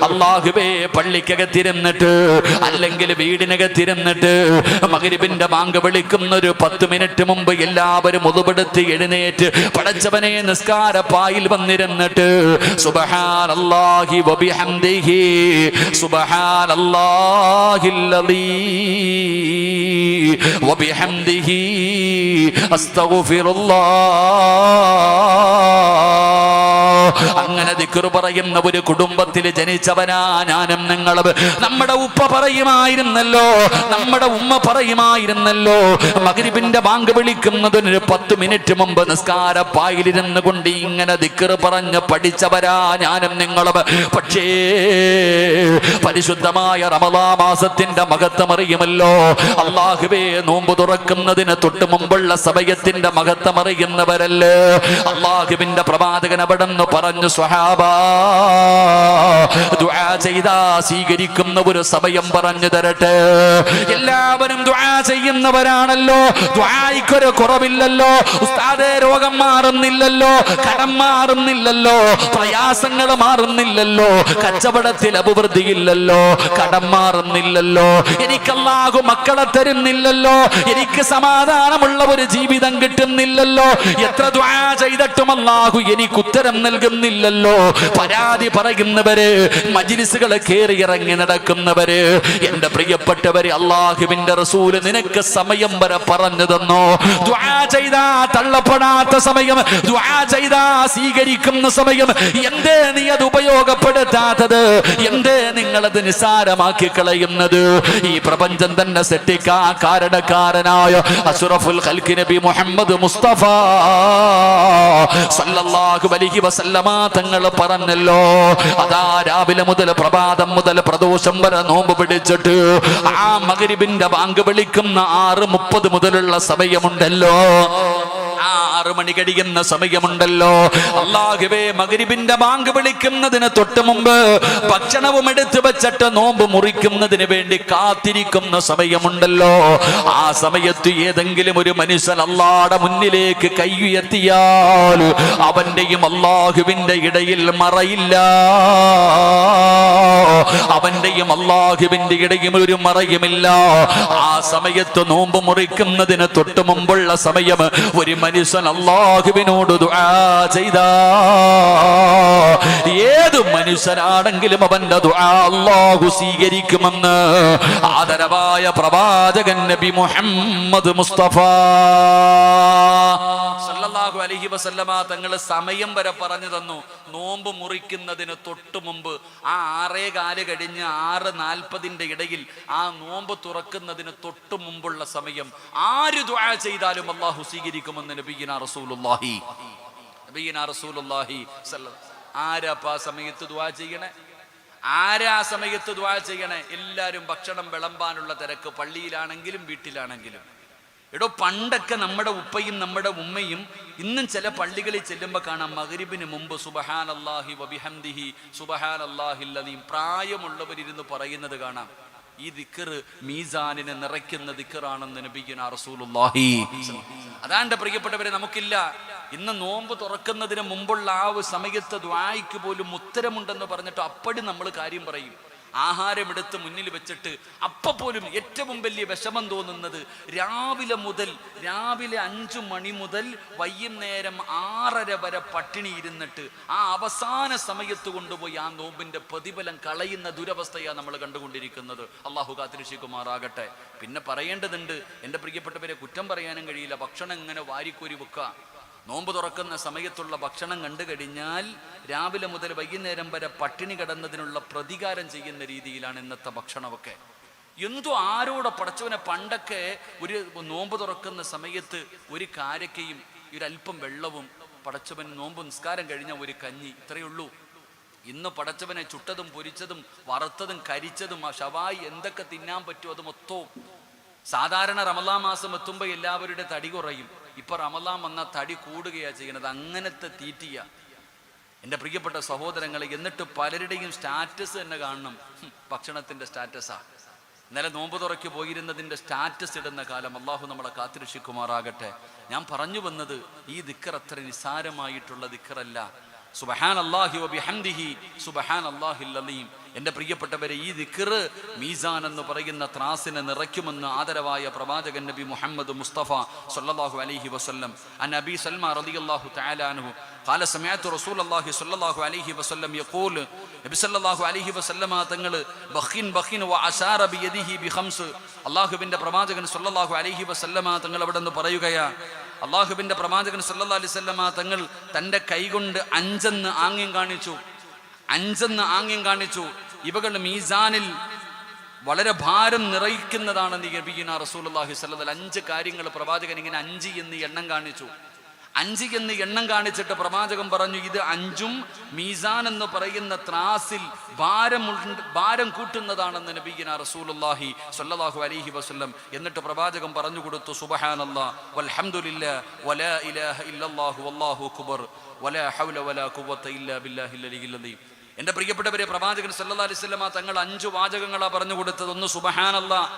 അല്ലാഹുവേ പള്ളിക്കകത്തിരുന്നിട്ട് അല്ലെങ്കിൽ വീടിനകത്തിരുന്നിട്ട് മഗ്രിബിന്റെ ബാങ്ക് വിളിക്കുന്ന ഒരു 10 മിനിറ്റ് മുമ്പ് എല്ലാവരും ഉളുവെടുത്ത് എഴുന്നേറ്റ് പടച്ചവനെ നിസ്കാരപ്പായിൽ വന്നിരുന്നിട്ട് സുബ്ഹാനല്ലാഹി വബിഹംദിഹി സുബ്ഹാനല്ലാഹിൽ അലീം വബിഹംദിഹി അസ്തഗ്ഫിറുല്ലാഹ്. അങ്ങനെ ദിക്ർ പറയുന്ന ഒരു കുടുംബത്തിൽ ജനിച്ചവനാ ഞാനും നിങ്ങളും. നമ്മുടെ ഉപ്പ പറയുമായിരുന്നല്ലോ, നമ്മുടെ ഉമ്മ പറയുമായിരുന്നല്ലോ, മഗ്രിബിന്റെ ബാങ്ക് വിളിക്കുന്നതിന് 10 മിനിറ്റ് മുമ്പ് നിസ്കാരപ്പായിലിരുന്ന് കൊണ്ട് ഇങ്ങനെ ദിക്ർ പറഞ്ഞ് പഠിച്ചവരാ ഞാനും നിങ്ങളും. പക്ഷേ പരിശുദ്ധമായ റമളാൻ മാസത്തിന്റെ മഹത്വം അറിയുമല്ലോ. അല്ലാഹുവേ, നോമ്പ് തുറക്കുന്നതിന് തൊട്ട് മുമ്പുള്ള സമയത്തിന്റെ മഹത്വം അറിയുന്നവരല്ലേ. അല്ലാഹുവിന്റെ പ്രവാചകൻ അവിടെന്ന് പറഞ്ഞു, സ്വഹാബാ, ദുആ ചെയ്താ സ്വീകരിക്കുന്ന ഒരു സമയം പറഞ്ഞു തരട്ടെ. എല്ലാവരും ദുആ ചെയ്യുന്നവരാണല്ലോ, ദുആയ്ക്കൊരു കുറവില്ലല്ലോ. ഉസ്താദേ, രോഗം മാറുന്നില്ലല്ലോ, കടം മാറുന്നില്ലല്ലോ, പ്രയാസങ്ങൾ മാറുന്നില്ലല്ലോ, കച്ചവടത്തിൽ അഭിവൃദ്ധിയില്ലല്ലോ, കടം മാറുന്നില്ലല്ലോ, എനിക്ക് അല്ലാഹു മക്കളെ തരുന്നില്ലല്ലോ, എനിക്ക് സമാധാനമുള്ള ഒരു ജീവിതം കിട്ടുന്നില്ലല്ലോ, എത്ര ദുആ ചെയ്തിട്ടും അല്ലാഹു എനിക്ക് ഉത്തരം നൽകുന്നില്ലല്ലോ. പരാതി പറയുന്നവര്, മജ്ലിസുകളെ കേറി ഇറങ്ങി നടക്കുന്നവര്, എന്റെ പ്രിയപ്പെട്ടവര്, അല്ലാഹുവിന്റെ റസൂല് നിനക്ക് സമയം വരെ പറഞ്ഞു തന്നോ. ദുആ ചെയ്താ തള്ളപ്പെടാത്ത സമയം, ദുആ ചെയ്താ സ്വീകരിക്കുന്ന സമയം, എന്തേ നീ അത് ഉപയോഗപ്പെടുത്താത്തത്? എന്തേ നിങ്ങളത് നിസാരമാക്കി കളയുന്നത്? ഈ പ്രപഞ്ചം തന്നെ സെട്ടിക്കാൻ കാരണക്കാരനായ അഷ്റഫുൽ ഖൽഖ് നബി മുഹമ്മദ് മുസ്തഫ സല്ലല്ലാഹു അലൈഹി വസല്ലമ തങ്ങൾ പറഞ്ഞല്ലോ, അതാ രാവിലെ മുതൽ പ്രഭാതം മുതൽ പ്രദോഷം വരെ നോമ്പ് പിടിച്ചിട്ട് ആ മഗ്രിബിന്റെ ബാങ്ക് വിളിക്കുന്ന 6:30 മുതലുള്ള സമയമുണ്ടല്ലോ, 6 മണി കഴിയുന്ന സമയമുണ്ടല്ലോ, അല്ലാഹുവേ, മഗ്രിബിന്റെ ബാങ്ക് വിളിക്കുന്നതിന് തൊട്ട് മുമ്പ് ഭക്ഷണവും എടുത്തു വെച്ചിട്ട് നോമ്പ് മുറിക്കുന്നതിന് വേണ്ടി കാത്തിരിക്കുന്ന സമയമുണ്ടല്ലോ. ആ സമയത്ത് ഏതെങ്കിലും ഒരു മനുഷ്യൻ അല്ലാഹുവിന്റെ മുന്നിലേക്ക് കൈ ഉയർത്തിയാൽ അവന്റെയും അല്ലാഹുവിന്റെ ഇടയിൽ മറയില്ല, അവന്റെയും അല്ലാഹുവിന്റെ ഇടയിൽ ഒരു മറയുമില്ല. ആ സമയത്ത് നോമ്പ് മുറിക്കുന്നതിന് തൊട്ട് മുമ്പുള്ള സമയം ഒരു മനുഷ്യൻ അല്ലാഹുവിനോട് ദുആ ചെയ്താ, ഏത് മനുഷ്യനാണെങ്കിലും അവന്റെ ദുആ അല്ലാഹു സ്വീകരിക്കുമെന്ന് ആദരവായ പ്രവാചകൻ നബി മുഹമ്മദ് മുസ്തഫ സല്ലല്ലാഹു അലൈഹി വസല്ലമ തങ്ങൾ സമയം വരെ പറഞ്ഞു തന്നു. നോമ്പ് മുറിക്കുന്നതിന് തൊട്ട് മുമ്പ് ആ 6:15 കഴിഞ്ഞ് 6:40 ഇടയിൽ ആ നോമ്പ് തുറക്കുന്നതിന് തൊട്ട് മുമ്പുള്ള സമയം ആര് ദുആ ചെയ്താലും അല്ലാഹു സ്വീകരിക്കുമെന്ന് നബിയിന റസൂലുള്ളാഹി ആരാ സമയത്ത് ദുആ ചെയ്യണേ? ആരാ സമയത്ത് ദുആ ചെയ്യണേ? എല്ലാവരും ഭക്ഷണം വിളമ്പാനുള്ള തിരക്ക്, പള്ളിയിലാണെങ്കിലും വീട്ടിലാണെങ്കിലും. എടോ, പണ്ടൊക്കെ നമ്മുടെ ഉപ്പയും നമ്മുടെ ഉമ്മയും ഇന്നും ചില പള്ളികളിൽ ചെല്ലുമ്പോൾ കാണാം മഗ്രിബിന് മുമ്പ് സുബ്ഹാനല്ലാഹി വബിഹംദിഹി സുബ്ഹാനല്ലാഹിൽ അലീം പ്രായമുള്ളവരിരുന്ന് പറയുന്നത് കാണാം. ഈ ദിക്ർ മീസാനിനെ നിറയ്ക്കുന്ന ദിക്റാണെന്ന് നബിയുനാ റസൂലുള്ളാഹി. അതാണ്ട് പ്രിയപ്പെട്ടവരെ, നമുക്കില്ല. ഇന്ന് നോമ്പ് തുറക്കുന്നതിന് മുമ്പുള്ള ആ ഒരു സമയത്ത് ദുആയ്ക്ക് പോലും ഉത്തരമുണ്ടെന്ന് പറഞ്ഞിട്ട് അപ്പടി നമ്മൾ കാര്യം പറയും. ആഹാരമെടുത്ത് മുന്നിൽ വെച്ചിട്ട് പോലും ഏറ്റവും വലിയ വിഷമം തോന്നുന്നത് രാവിലെ 5 മണി മുതൽ വൈകുന്നേരം 6:30 വരെ പട്ടിണി ഇരുന്നിട്ട് ആ അവസാന സമയത്ത് കൊണ്ടുപോയി ആ നോമ്പിന്റെ പ്രതിഫലം കളയുന്ന ദുരവസ്ഥയാണ് നമ്മൾ കണ്ടുകൊണ്ടിരിക്കുന്നത്. അള്ളാഹു കാത്തിരക്ഷിക്കുമാറാകട്ടെ. പിന്നെ പറയേണ്ടതുണ്ട്, എൻ്റെ പ്രിയപ്പെട്ടവരെ, കുറ്റം പറയാനും കഴിയില്ല. ഭക്ഷണം ഇങ്ങനെ വാരിക്കോരി വെക്കുക. നോമ്പ് തുറക്കുന്ന സമയത്തുള്ള ഭക്ഷണം കണ്ടു കഴിഞ്ഞാൽ രാവിലെ മുതൽ വൈകുന്നേരം വരെ പട്ടിണി കിടന്നതിനുള്ള പ്രതികാരം ചെയ്യുന്ന രീതിയിലാണ് ഇന്നത്തെ ഭക്ഷണമൊക്കെ. എന്തോ ആരോടെ പടച്ചവനെ, പണ്ടൊക്കെ ഒരു നോമ്പ് തുറക്കുന്ന സമയത്ത് ഒരു കാരക്കയും ഒരല്പം വെള്ളവും, പടച്ചവൻ നോമ്പ് നിസ്കാരം കഴിഞ്ഞ ഒരു കഞ്ഞി, ഇത്രയേ ഉള്ളൂ. ഇന്ന് പടച്ചവനെ ചുട്ടതും പൊരിച്ചതും വറുത്തതും കരിച്ചതും ആ ഷവായി എന്തൊക്കെ തിന്നാൻ പറ്റുമോ അത് മൊത്തവും. സാധാരണ റമളാൻ മാസം എത്തുമ്പോൾ എല്ലാവരുടെ തടി കുറയും. ഇപ്പൊ റമളാൻ വന്നാൽ തടി കൂടുകയാണ് ചെയ്യുന്നത്. അങ്ങനത്തെ തീറ്റിയ എൻ്റെ പ്രിയപ്പെട്ട സഹോദരങ്ങളെ. എന്നിട്ട് പലരുടെയും സ്റ്റാറ്റസ് തന്നെ കാണണം, ഭക്ഷണത്തിന്റെ സ്റ്റാറ്റസാ. ഇന്നലെ നോമ്പ് തുറയ്ക്ക് പോയിരുന്നതിന്റെ സ്റ്റാറ്റസ് ഇടുന്ന കാലം. അള്ളാഹു നമ്മളെ കാത്തിരക്ഷിക്കുമാറാകട്ടെ. ഞാൻ പറഞ്ഞു വന്നത്, ഈ ദിക്ർ അത്ര നിസാരമായിട്ടുള്ള ദിക്റല്ല. സുബ്ഹാനല്ലാഹി വബിഹംദിഹി സുബ്ഹാനല്ലാഹിൽ അലീം. എൻ്റെ പ്രിയപ്പെട്ടവരെ, ഈ ദിക്ർ മീസാൻ എന്ന് പറയുന്ന ത്രാസിനെ നിറയ്ക്കുമെന്ന് ആദരവായ പ്രവാചകൻ നബി മുഹമ്മദ് മുസ്തഫ സല്ലല്ലാഹു അലൈഹി വസല്ലം. അൻ അബീ സൽമ റളിയല്ലാഹു തആല അൻഹു ഖാല സമഅതു റസൂലുള്ളാഹി സ്വല്ലല്ലാഹു അലൈഹി വസല്ലം യഖൂൽ. നബി സല്ലല്ലാഹു അലൈഹി വസല്ലമ തങ്ങൾ ബഖിൻ വ അശാറ ബിയദിഹി ബിഖംസ്. അല്ലാഹുവിൻ്റെ പ്രവാചകൻ സ്വല്ലല്ലാഹു അലൈഹി വസല്ലമ തങ്ങൾ അവിടെ നിന്ന് പറയുകയാ, അള്ളാഹുവിൻ്റെ പ്രവാചകൻ സല്ലല്ലാഹു അലൈഹി വസല്ലമ തങ്ങൾ തൻ്റെ കൈകൊണ്ട് 5 ആംഗ്യം കാണിച്ചു. 5 ആംഗ്യം കാണിച്ചു. ഇവകൾ മീസാനിൽ വളരെ ഭാരം നിറയ്ക്കുന്നതാണെന്ന് നബിയുനാ റസൂലുള്ളാഹി സ്വല്ലല്ലാഹു അലൈഹി വസല്ലം. 5 കാര്യങ്ങൾ പ്രവാചകൻ ഇങ്ങനെ 5 എന്ന് എണ്ണം കാണിച്ചു. 5 എന്ന് എണ്ണം കാണിച്ചിട്ട് പ്രവാചകൻ പറഞ്ഞു, ഇത് 5ഉം മീസാൻ എന്ന് പറയുന്ന ത്രാസിൽ ഭാരം കൂട്ടുന്നതാണെന്ന് നബിയുനാ റസൂലുള്ളാഹി സ്വല്ലല്ലാഹു അലൈഹി വസല്ലം. എന്നിട്ട് പ്രവാചകൻ പറഞ്ഞു കൊടുത്തു, സുബ്ഹാനല്ലാഹ് വൽഹംദുലില്ലാഹ് വലാ ഇലാഹ ഇല്ലല്ലാഹു വല്ലാഹു അക്ബർ വലാ ഹൗല വലാ ഖുവത ഇല്ലാ ബില്ലാഹിൽ അലിയിൽ അലീം. എൻ്റെ പ്രിയപ്പെട്ടവരെ, പ്രവാചകൻ സല്ലല്ലാഹു അലൈഹി വസല്ലമ തങ്ങൾ 5 വാചകങ്ങളാ പറഞ്ഞു കൊടുത്തത്. 1 സുബ്ഹാനല്ലാഹ്,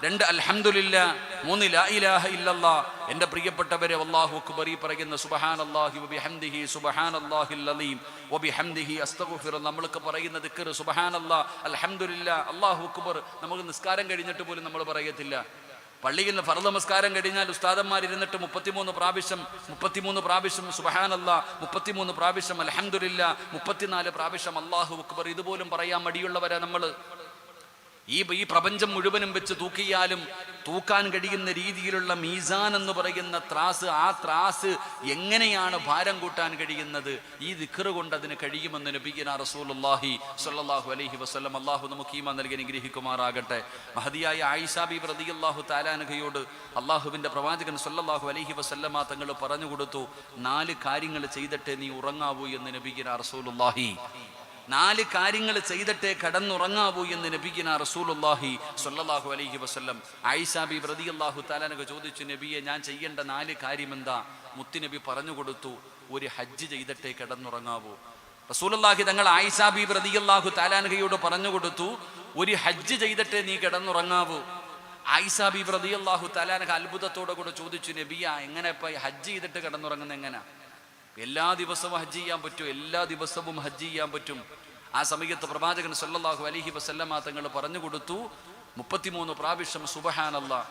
2 അൽഹംദുലില്ലാഹ്, 3 ലാ ഇലാഹ ഇല്ലല്ലാഹ്. എൻ്റെ പ്രിയപ്പെട്ടവരെ, വല്ലാഹു അക്ബർ ഈ പറയുന്ന സുബ്ഹാനല്ലാഹി വബിഹംദിഹി സുബ്ഹാനല്ലാഹിൽ അലീം വബിഹംദിഹി അസ്തഗ്ഫിറുല്ലാഹ്. നമ്മൾക്ക് പറയുന്ന ദിക്ർ സുബ്ഹാനല്ലാഹ്, അൽഹംദുലില്ലാഹ്, അല്ലാഹു അക്ബർ നമുക്ക് നിസ്കാരം കഴിഞ്ഞിട്ട് പോലും നമ്മൾ പറയത്തില്ല. പള്ളിയിൽ നിന്ന് ഫർദ് നമസ്കാരം കഴിഞ്ഞാൽ ഉസ്താദന്മാരിരുന്നിട്ട് 33 പ്രാവശ്യം സുബ്ഹാനല്ലാഹ്, 33 പ്രാവശ്യം അൽഹംദുലില്ലാഹ്, 34 പ്രാവശ്യം അല്ലാഹു അക്ബർ. ഇതുപോലും പറയാൻ മടിയുള്ളവരാ നമ്മൾ. ഈ പ്രപഞ്ചം മുഴുവനും വെച്ച് തൂക്കിയാലും തൂക്കാൻ കഴിയുന്ന രീതിയിലുള്ള മീസാൻ എന്ന് പറയുന്ന ത്രാസ്, ആ ത്രാസ് എങ്ങനെയാണ് ഭാരം കൂട്ടാൻ കഴിയുന്നത്? ഈ ദിക്ർ കൊണ്ട് അതിന് കഴിയുമെന്ന് നബിയുനാ റസൂലുള്ളാഹി സ്വല്ലല്ലാഹു അലൈഹി വസല്ലം. അല്ലാഹു നമുക്ക് ഈമാൻ നൽകി അനുഗ്രഹിക്കുമാറാകട്ടെ. മഹദിയായ ആയിഷ ബീവി റളിയല്ലാഹു തആല അൻഹയോട് അല്ലാഹുവിൻ്റെ പ്രവാചകൻ സ്വല്ലല്ലാഹു അലൈഹി വസല്ലമ തങ്ങൾ പറഞ്ഞു കൊടുത്തു, 4 കാര്യങ്ങൾ ചെയ്തിട്ടേ നീ ഉറങ്ങാവൂ എന്ന് നബിയുനാ റസൂലുള്ളാഹി. 4 കാര്യങ്ങൾ ചെയ്തിട്ടേ കടന്നുറങ്ങാവൂ എന്ന് നബിയുനാ റസൂലുള്ളാഹി സ്വല്ലല്ലാഹു അലൈഹി വസല്ലം. ആയിഷ ബീവി റളിയല്ലാഹു തആല അൻഹ ചോദിച്ചു, നബിയെ, ഞാൻ ചെയ്യേണ്ട 4 കാര്യം എന്താ? മുത്തുനബി പറഞ്ഞു കൊടുത്തു, ഒരു ഹജ്ജ് ചെയ്തിട്ടേ കിടന്നുറങ്ങാവൂ. റസൂലുള്ളാഹി തങ്ങൾ ആയിഷ ബീവി റളിയല്ലാഹു തആല അൻഹയോട് പറഞ്ഞു കൊടുത്തു, ഒരു ഹജ്ജ് ചെയ്തിട്ടേ നീ കിടന്നുറങ്ങാവൂ. ആയിഷ ബീവി റളിയല്ലാഹു തആല അൻഹ അത്ഭുതത്തോടെ കൂടെ ചോദിച്ചു, നബിയ, എങ്ങനെ ഇപ്പൊ ഹജ്ജ് ചെയ്തിട്ട് കിടന്നുറങ്ങുന്നത് എങ്ങനെ? എല്ലാ ദിവസവും ഹജ്ജ് ചെയ്യാൻ പറ്റും? എല്ലാ ദിവസവും ഹജ്ജ് ചെയ്യാൻ പറ്റും. ആ സമയത്ത് പ്രവാചകൻ സല്ലല്ലാഹു അലൈഹി വസല്ലമ തങ്ങൾ പറഞ്ഞു കൊടുത്തു, 33 പ്രാവശ്യം സുബ്ഹാനല്ലാഹ്,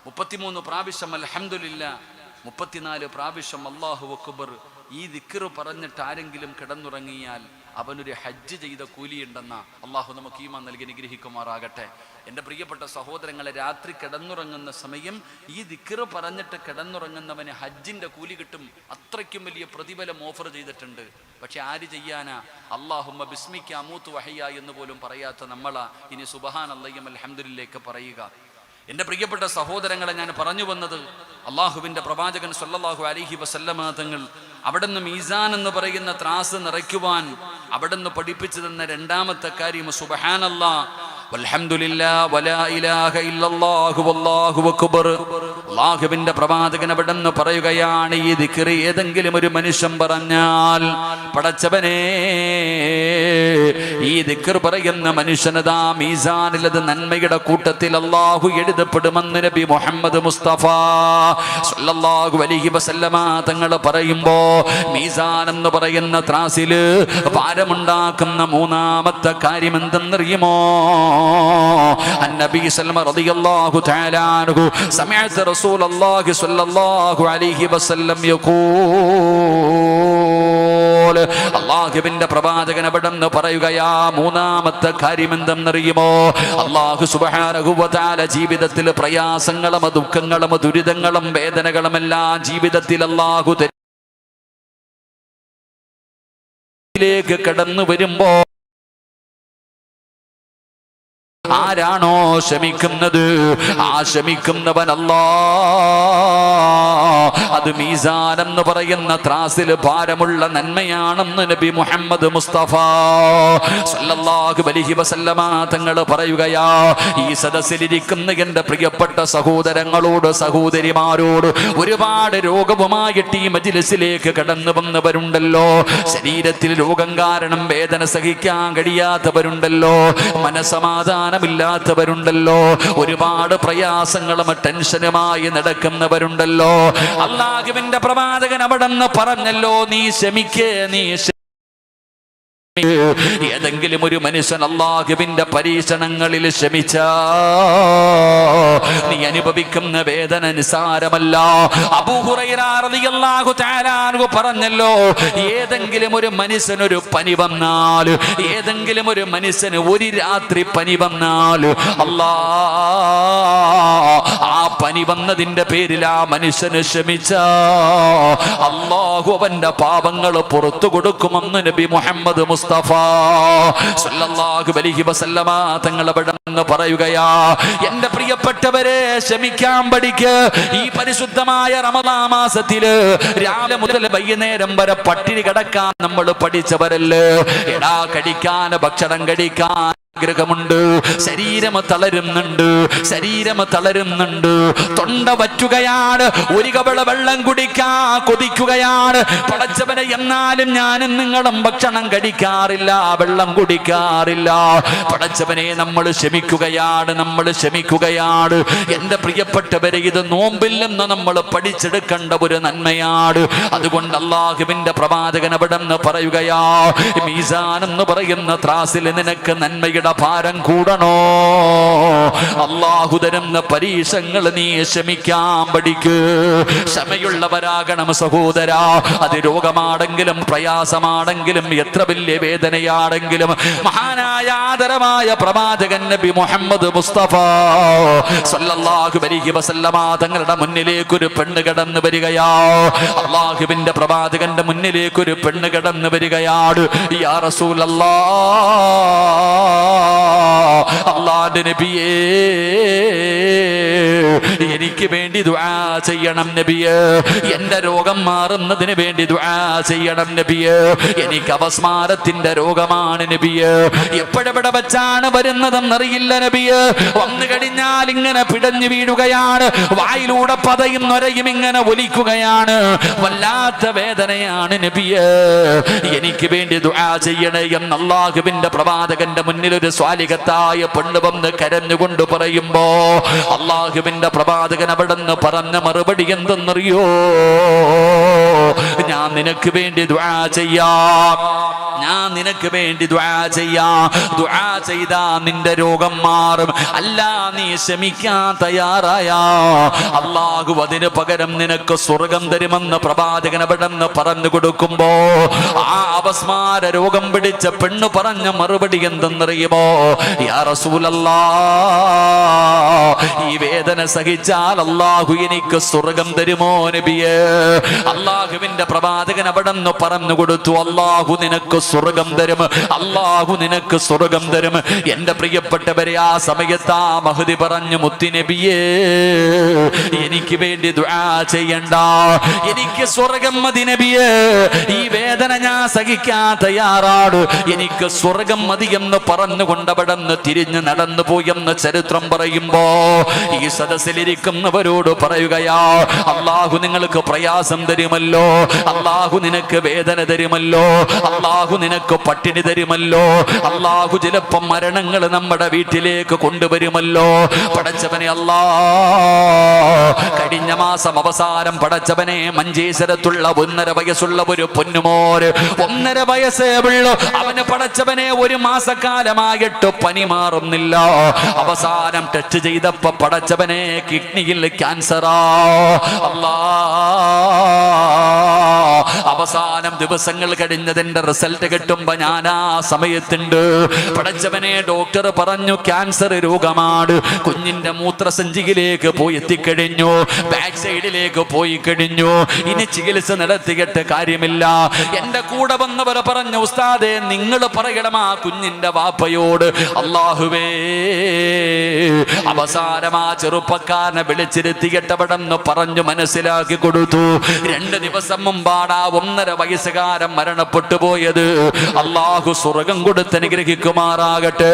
33 പ്രാവശ്യം അൽഹംദുലില്ലാഹ്, 34 പ്രാവശ്യം അല്ലാഹു അക്ബർ. ഈ ദിക്ർ പറഞ്ഞിട്ട് ആരെങ്കിലും കിടന്നുറങ്ങിയാൽ അവനൊരു ഹജ്ജ് ചെയ്ത കൂലിയുണ്ടെന്ന അള്ളാഹു നമുക്ക് ഈമാൻ നൽകി അനുഗ്രഹിക്കുമാറാകട്ടെ. എൻ്റെ പ്രിയപ്പെട്ട സഹോദരങ്ങളെ, രാത്രി കിടന്നുറങ്ങുന്ന സമയം ഈ ദിക്ർ പറഞ്ഞിട്ട് കിടന്നുറങ്ങുന്നവന് ഹജ്ജിൻ്റെ കൂലി കിട്ടും. അത്രയ്ക്കും വലിയ പ്രതിഫലം ഓഫർ ചെയ്തിട്ടുണ്ട്. പക്ഷെ ആര് ചെയ്യാനാ? അല്ലാഹുമ്മ ബിസ്മിക അമൂതു വഹയ്യ എന്ന് പോലും പറയാത്ത നമ്മളാ ഇനി സുബ്ഹാനല്ലാഹി അൽഹംദുലില്ലാഹ് പറയുക. എൻ്റെ പ്രിയപ്പെട്ട സഹോദരങ്ങളെ, ഞാൻ പറഞ്ഞു വന്നത്, അള്ളാഹുവിൻ്റെ പ്രവാചകൻ സല്ലല്ലാഹു അലൈഹി വസല്ലമ തങ്ങൾ അവിടുന്ന് മീസാൻ എന്ന് പറയുന്ന ത്രാസ് നിറയ്ക്കുവാൻ അവിടുന്ന് പഠിപ്പിച്ചു തന്ന 2ാമത്തെ കാര്യം സുബ്ഹാനല്ലാഹ് വൽഹംദുലില്ലാഹ് വലാ ഇലാഹ ഇല്ലല്ലാഹു വല്ലാഹു അക്ബർ. അള്ളാഹുവിന്റെ പ്രവാചകൻ അവിടെന്ന് പറയുകയാണ്, ഈ ദിക്ർ ഏതെങ്കിലും ഒരു മനുഷ്യൻ പറഞ്ഞാൽ, പടച്ചവനെ ഈ ദിക്ർ പറയുന്ന മനുഷ്യനതാ മീസാനിലത് നന്മയുടെ കൂട്ടത്തിൽ അള്ളാഹു എഴുതപ്പെടുമെന്ന് നബി മുഹമ്മദ് മുസ്തഫ സല്ലല്ലാഹു അലൈഹി വസല്ലമ തങ്ങൾ പറയുമ്പോ, മീസാൻ എന്ന് പറയുന്ന ത്രാസില് ഭാരമുണ്ടാക്കുന്ന മൂന്നാമത്തെ കാര്യം എന്തെന്നറിയുമോ? നബി സല്ലല്ലാഹു റളിയല്ലാഹു തആല അൻഹു സമിഅത റസൂലുള്ളാഹി സ്വല്ലല്ലാഹു അലൈഹി വസല്ലം യഖൂൽ, അല്ലാഹുവിന്റെ പ്രവാചകൻ അവിടെന്ന് പറയുകയാ, മൂന്നാമത്തെ കാര്യം എന്തെന്നറിയുമോ? അല്ലാഹു സുബ്ഹാനഹു വ തആല ജീവിതത്തിൽ പ്രയാസങ്ങളും ദുഃഖങ്ങളും ദുരിതങ്ങളും വേദനകളും എല്ലാം ജീവിതത്തിൽ അല്ലാഹു ലേക്ക് കടന്നു വരുമ്പോ ആരാണോ ശമിക്കുന്നത്, ആ ശമിക്കുന്നവൻ അല്ലാഹ് അത് മീസാൻ എന്ന് പറയുന്ന ത്രാസിൽ ഭാരമുള്ള നന്മയാണെന്ന് നബി മുഹമ്മദ് മുസ്തഫ സല്ലല്ലാഹു അലൈഹി വസല്ലമ തങ്ങൾ പറയുകയാ. ഈ സദസ്സിലിരിക്കുന്ന എൻ്റെ പ്രിയപ്പെട്ട സഹോദരങ്ങളോട് സഹോദരിമാരോട്, ഒരുപാട് രോഗവുമായിട്ട് ഈ മജ്‌ലിസിലേക്ക് കടന്നു വന്നവരുണ്ടല്ലോ, ശരീരത്തിൽ രോഗം കാരണം വേദന സഹിക്കാൻ കഴിയാത്തവരുണ്ടല്ലോ, മനസമാധാനമില്ലാത്തവരുണ്ടല്ലോ, ഒരുപാട് പ്രയാസങ്ങളും ടെൻഷനുമായി നടക്കുന്നവരുണ്ടല്ലോ. അല്ലാഹുവിന്റെ പ്രവാചകൻ അവിടെന്ന് പറഞ്ഞല്ലോ, നീ ക്ഷമിക്കേ, നീ ഏതെങ്കിലും ഒരു മനുഷ്യൻ അല്ലാഹുവിന്റെ പരീക്ഷണങ്ങളിൽ ക്ഷമിച്ചാ നീ അനുഭവിക്കുന്ന വേദന നിസാരമല്ല. അബൂ ഹുറൈറ റളിയല്ലാഹു തആല അൻഹു പറഞ്ഞല്ലോ, ഏതെങ്കിലും ഒരു മനുഷ്യനൊരു പനി വന്നാൽ, ഏതെങ്കിലും ഒരു മനുഷ്യന് ഒരു രാത്രി പനി വന്നാൽ, ആ പനി വന്നതിന്റെ പേരിൽ ആ മനുഷ്യന് ക്ഷമിച്ചാ അല്ലാഹു അവന്റെ പാപങ്ങൾ പുറത്തു കൊടുക്കുമെന്ന് നബി മുഹമ്മദ് മുസ്തഫ സല്ലല്ലാഹു അലൈഹി വസല്ലമ തങ്ങൾ അവിടെന്ന് പറയുകയാ. എന്റെ പ്രിയപ്പെട്ടവരെ, ക്ഷമിക്കാൻ പഠിക്ക്. ഈ പരിശുദ്ധമായ റമദാൻ മാസത്തില് രാവിലെ മുതൽ വൈകുന്നേരം വരെ പട്ടിണി കിടക്കാൻ നമ്മൾ പഠിച്ചവരല്ലേ. എടാ, കഴിക്കാൻ ഭക്ഷണം കഴിക്കാൻ ആഗ്രഹമുണ്ട്, ശരീരം തളരുന്നുണ്ട്, തൊണ്ട വറ്റുകയാണ്, ഒരു കവള വെള്ളം കുടിക്കാൻ കൊതിക്കുകയാണ്. പടച്ചവനെ, എന്നാലും ഞാനും നിങ്ങളും ഭക്ഷണം കഴിക്കാറില്ല, വെള്ളം കുടിക്കാറില്ല. പടച്ചവനെ, നമ്മൾ ക്ഷമിക്കുകയാണ്. എന്റെ പ്രിയപ്പെട്ടവരെ, ഇത് നോമ്പിൽ നിന്ന് നമ്മൾ പഠിച്ചെടുക്കേണ്ട ഒരു നന്മയാണ്. അതുകൊണ്ട് അല്ലാഹുവിന്റെ പ്രവാചകൻ അവിടെന്ന് പറയുകയാ, മീസാൻ എന്ന് പറയുന്ന ത്രാസിൽ നിനക്ക് നന്മയുടെ ഭാരം കൂടണോ? അല്ലാഹു തരുന്ന പരീക്ഷകൾ നീ ക്ഷമിക്കാൻ പഠിക്ക്. ക്ഷമയുള്ളവരാകണം സഹോദരാ. അത് രോഗമാണെങ്കിലും പ്രയാസമാണെങ്കിലും എത്ര വലിയ വേദനയാണെങ്കിലും, മഹാനായ ആദരമായ പ്രവാചകൻ നബി മുഹമ്മദ് മുസ്തഫ സല്ലല്ലാഹു അലൈഹി വസല്ലമ തങ്ങളുടെ മുന്നിലേക്ക് ഒരു പെണ്ണ് കടന്നു വരികയാ. അല്ലാഹുവിന്റെ പ്രവാചകന്റെ മുന്നിലേക്ക് ഒരു പെണ്ണ് കടന്നു വരികയാണ്. യാ റസൂലല്ലാഹ്, അല്ലാഹുവിന്റെ നബിയേ, എനിക്ക് വേണ്ടി ദുആ ചെയ്യണം നബിയേ. എന്റെ രോഗം മാറുന്നതിന് വേണ്ടി ദുആ ചെയ്യണം നബിയേ. എനിക്ക് അപസ്മാരത്തിന്റെ രോഗമാണ് നബിയേ. എപ്പോഴെവിടെ വെച്ചാണ് വരുന്നതെന്നറിയില്ല നബിയേ. വന്നു കഴിഞ്ഞാൽ ഇങ്ങനെ പിടഞ്ഞു വീഴുകയാണ്, വായിലൂടെ പതയും നൊരയും ഇങ്ങനെ ഒലിക്കുകയാണ്, വല്ലാത്ത വേദനയാണ് നബിയേ. എനിക്ക് വേണ്ടി ദുആ ചെയ്യണേ എന്ന് അല്ലാഹുവിന്റെ പ്രവാചകന്റെ മുന്നിൽ ഒരു സ്വാലിഹത്തായ പെണ്ണ് വന്ന് കരഞ്ഞുകൊണ്ട് പറയുമ്പോ, അല്ലാഹുവിന്റെ പ്രവാചകൻ അവിടെന്ന് പറഞ്ഞ മറുപടി എന്തെന്നറിയോ? ഞാൻ നിനക്ക് വേണ്ടി ദുആ ചെയ്യാം, ദുആ ചെയ്താ നിന്റെ രോഗം മാറും. അല്ല, നീ ക്ഷമിക്കാൻ തയ്യാറായാ അല്ലാഹു അതിന് പകരം നിനക്ക് സ്വർഗം തരുമെന്ന് പ്രവാചകൻ അവിടെന്ന് പറഞ്ഞു കൊടുക്കുമ്പോ, ആ അപസ്മാര രോഗം പിടിച്ച പെണ്ണ് പറഞ്ഞ മറുപടി എന്തെന്നറിയുമോ? യാ റസൂലല്ലാഹ്, ഈ വേദന സഹിച്ചാൽ അല്ലാഹു എനിക്ക് സ്വർഗം തരുമോ നബിയേ? അല്ലാഹുവിന്റെ പ്രവാചകൻ അവിടെന്ന് പറഞ്ഞു കൊടുത്തു, അല്ലാഹു നിനക്ക് സ്വർഗം തരും, അല്ലാഹു നിനക്ക് സ്വർഗം തരും. എന്റെ പ്രിയപ്പെട്ടവരെ, ആ സമയത്ത് ആ മഹദി പറഞ്ഞു, മുത്തുനബിയേ, എനിക്ക് വേണ്ടി ദുആ ചെയ്യണ്ട, എനിക്ക് സ്വർഗം മതി നബിയേ. ഈ വേദന ഞാൻ സഹിക്കാൻ തയ്യാറാണ്, എനിക്ക് സ്വർഗം മതി എന്ന് പറഞ്ഞു പറഞ്ഞുകൊണ്ട് അവിടെ നിന്ന് തിരിഞ്ഞ് നടന്നു പോയെന്ന് ചരിത്രം പറയുമ്പോ ഈ സദസ്സിലിരിക്കുന്നവരോട് പറയുകയാ, അള്ളാഹു നിങ്ങൾക്ക് പ്രയാസം തരുമല്ലോ, അള്ളാഹു നിനക്ക് വേദന തരുമല്ലോ, അള്ളാഹു നിനക്ക് പട്ടിണി തരുമല്ലോ, അള്ളാഹു ചിലപ്പം മരണങ്ങൾ നമ്മുടെ വീട്ടിലേക്ക് കൊണ്ടുവരുമല്ലോ. പടച്ചവനെ അല്ലാ, കഴിഞ്ഞ മാസം അവസാനം പടച്ചവനെ മഞ്ചേശ്വരത്തുള്ള 1.5 വയസ്സുള്ള ഒരു പൊന്നുമോര്, 1.5 വയസ്സേ ഉള്ളൂ, അവന് പടച്ചവനെ 1 മാസക്കാലമായിട്ട് പനി മാറുന്നില്ല. അവസാനം ടെസ്റ്റ് ചെയ്തപ്പോ പടച്ചവനെ കിഡ്നിയിൽ ക്യാൻസറാ. അല്ലാ, അവസാനം ദിവസങ്ങൾ കഴിഞ്ഞതിന്റെ റിസൾട്ട് കിട്ടുമ്പോ ഞാൻ ആ സമയത്തുണ്ട്. പടച്ചവനെ ഡോക്ടർ പറഞ്ഞു ക്യാൻസർ രോഗമാണ്, കുഞ്ഞിന്റെ മൂത്രസഞ്ചിയിലേക്ക് പോയി എത്തിക്കഴിഞ്ഞു, ബാക്ക് സൈഡിലേക്ക് പോയി കഴിഞ്ഞു, ഇനി ചികിത്സ നടത്തിയിട്ട് കാര്യമില്ല. എന്റെ കൂടെ വന്നവർ പറഞ്ഞു, ഉസ്താദേ നിങ്ങൾ പറയണം ആ കുഞ്ഞിന്റെ വാപ്പയോട്, അല്ലാഹുവേ അവസാനം ആ ചെറുപ്പക്കാരനെ വിളിച്ചിരുത്തിയിട്ടവിടെന്ന് പറഞ്ഞു മനസ്സിലാക്കി കൊടുത്തു. 2 ദിവസം മുമ്പാണ് ആ 1.5 വയസ്സുകാരൻ മരണപ്പെട്ടു പോയത്. അല്ലാഹു സ്വർഗം കൊടുത്ത് അനുഗ്രഹിക്കുമാറാകട്ടെ.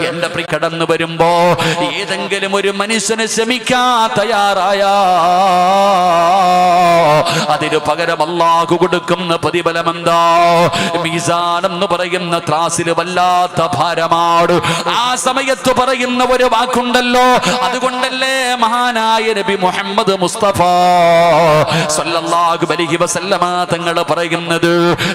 എന്റെ പ്രിയ കടന്നു വരുമ്പോ ഏതെങ്കിലും ഒരു മനുഷ്യന് ക്ഷമിക്കാൻ തയ്യാറായ അതിന് പകരം അല്ലാഹു കൊടുക്കുന്ന പ്രതിഫലം എന്താ? മീസാൻ എന്ന് പറയുന്ന ത്രാസിൽ വല്ലാത്ത ഭാരമാണ്. ആ സമയത്ത് പറയുന്ന ഒരു വാക്കുണ്ടല്ലോ, അതുകൊണ്ടല്ലേ മഹാനായ നബി മുഹമ്മദ് മുസ്തഫ സല്ലല്ലാഹു അലൈഹി വസല്ലമ തങ്ങൾ പറയുന്നത്,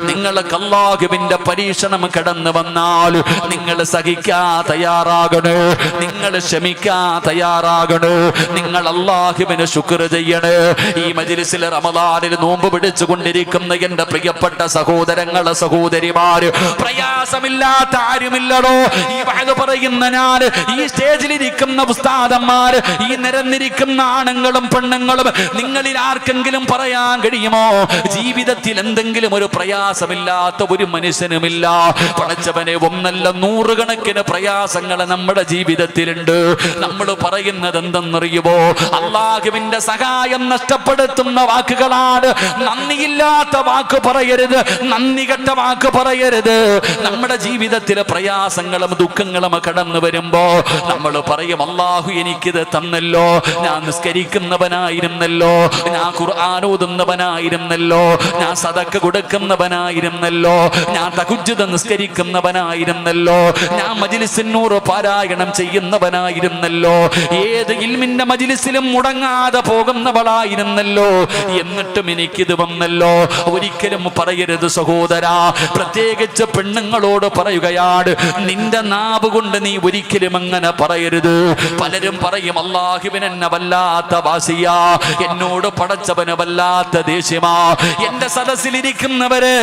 നിങ്ങൾക്ക് അല്ലാഹുവിന്റെ പരീക്ഷണം കടന്നു വന്നാൽ നിങ്ങൾ സഹിക്കാൻ തയ്യാറാകണേ, നിങ്ങൾ ക്ഷമിക്കാൻ തയ്യാറാകണേ, നിങ്ങൾ അല്ലാഹുവിന് ശുക്ർ ചെയ്യണേ. ഈ മജ്ലിസിൽ റമദാനിൽ നോമ്പ് പിടിച്ചുകൊണ്ടിരിക്കുന്ന എന്റെ പ്രിയപ്പെട്ട സഹോദരങ്ങളെ സഹോദരിമാര്, പ്രയാസമില്ലാത്ത ആരുമില്ലടോ. ഈ വഅദ് പറയുന്ന ഞാൻ, ഈ സ്റ്റേജിലിരിക്കുന്ന ഉസ്താദന്മാര്, ഈ നിരന്നിരിക്കുന്ന ആണുങ്ങളും പെണ്ണുങ്ങളും, നിങ്ങളിൽ ആർക്കെങ്കിലും പറയാൻ കഴിയുമോ ജീവിതത്തിൽ എന്തെങ്കിലും ഒരു പ്രയാസമില്ലാത്ത ഒരു മനുഷ്യനുമില്ല? പടച്ചവനെ, 1 നൂറുകണക്കിന് പ്രയാസങ്ങൾ നമ്മുടെ ജീവിതത്തിലുണ്ട്. നമ്മൾ പറയുന്നത് എന്തെന്നറിയുമോ? അല്ലാഹുവിന്റെ സഹായം നഷ്ടപ്പെടുത്തുന്ന വാക്കുകളാണ്. നന്ദിയില്ലാത്ത വാക്ക് പറയരുത്, നന്ദി കെട്ട വാക്ക് പറയരുത്. നമ്മുടെ ജീവിതത്തിലെ പ്രയാസങ്ങളും ദുഃഖങ്ങളും കടന്നു വരുമ്പോ നമ്മൾ പറയും, അല്ലാഹു എനിക്കിത് തന്നല്ലോ, ഞാൻ നിസ്കരിക്കുന്നവനായിരുന്നല്ലോ, ഞാൻ ഖുർആൻ ഓതുന്നവനായിരുന്നല്ലോ, ഞാൻ സദഖ കൊടുക്കുന്നവനായിരുന്നല്ലോ, ഞാൻ തഹജ്ജുദ് നിസ്കരിക്കുന്നവനായിരുന്നല്ലോ, ഞാൻ മജ്ലിസിൻ നൂർ പാരായണം ചെയ്യുന്നവനായിരുന്നല്ലോ, ഏത് ഇൽമിന്റെ മജ്ലിസിലും മുടങ്ങാതെ പോകുന്നവളായിരുന്നല്ലോ, എന്നിട്ടും എനിക്കിത് വന്നല്ലോ. ഒരിക്കലും പറയരുത് സഹോദരാ. പ്രത്യേകിച്ച് പെണ്ണുങ്ങളോട് പറയുകയാണ്, നിന്റെ നാവ് കൊണ്ട് നീ ഒരിക്കലും അങ്ങനെ പറയരുത്. പലരും പറയും, അല്ലാഹുവിന് എന്നെ വല്ലാത്ത വാസിയാ, എന്നോട് പടച്ചവന് വല്ലാത്ത ദേഷ്യമാ. എന്റെ സദസ്സിലിരിക്കുന്നവര്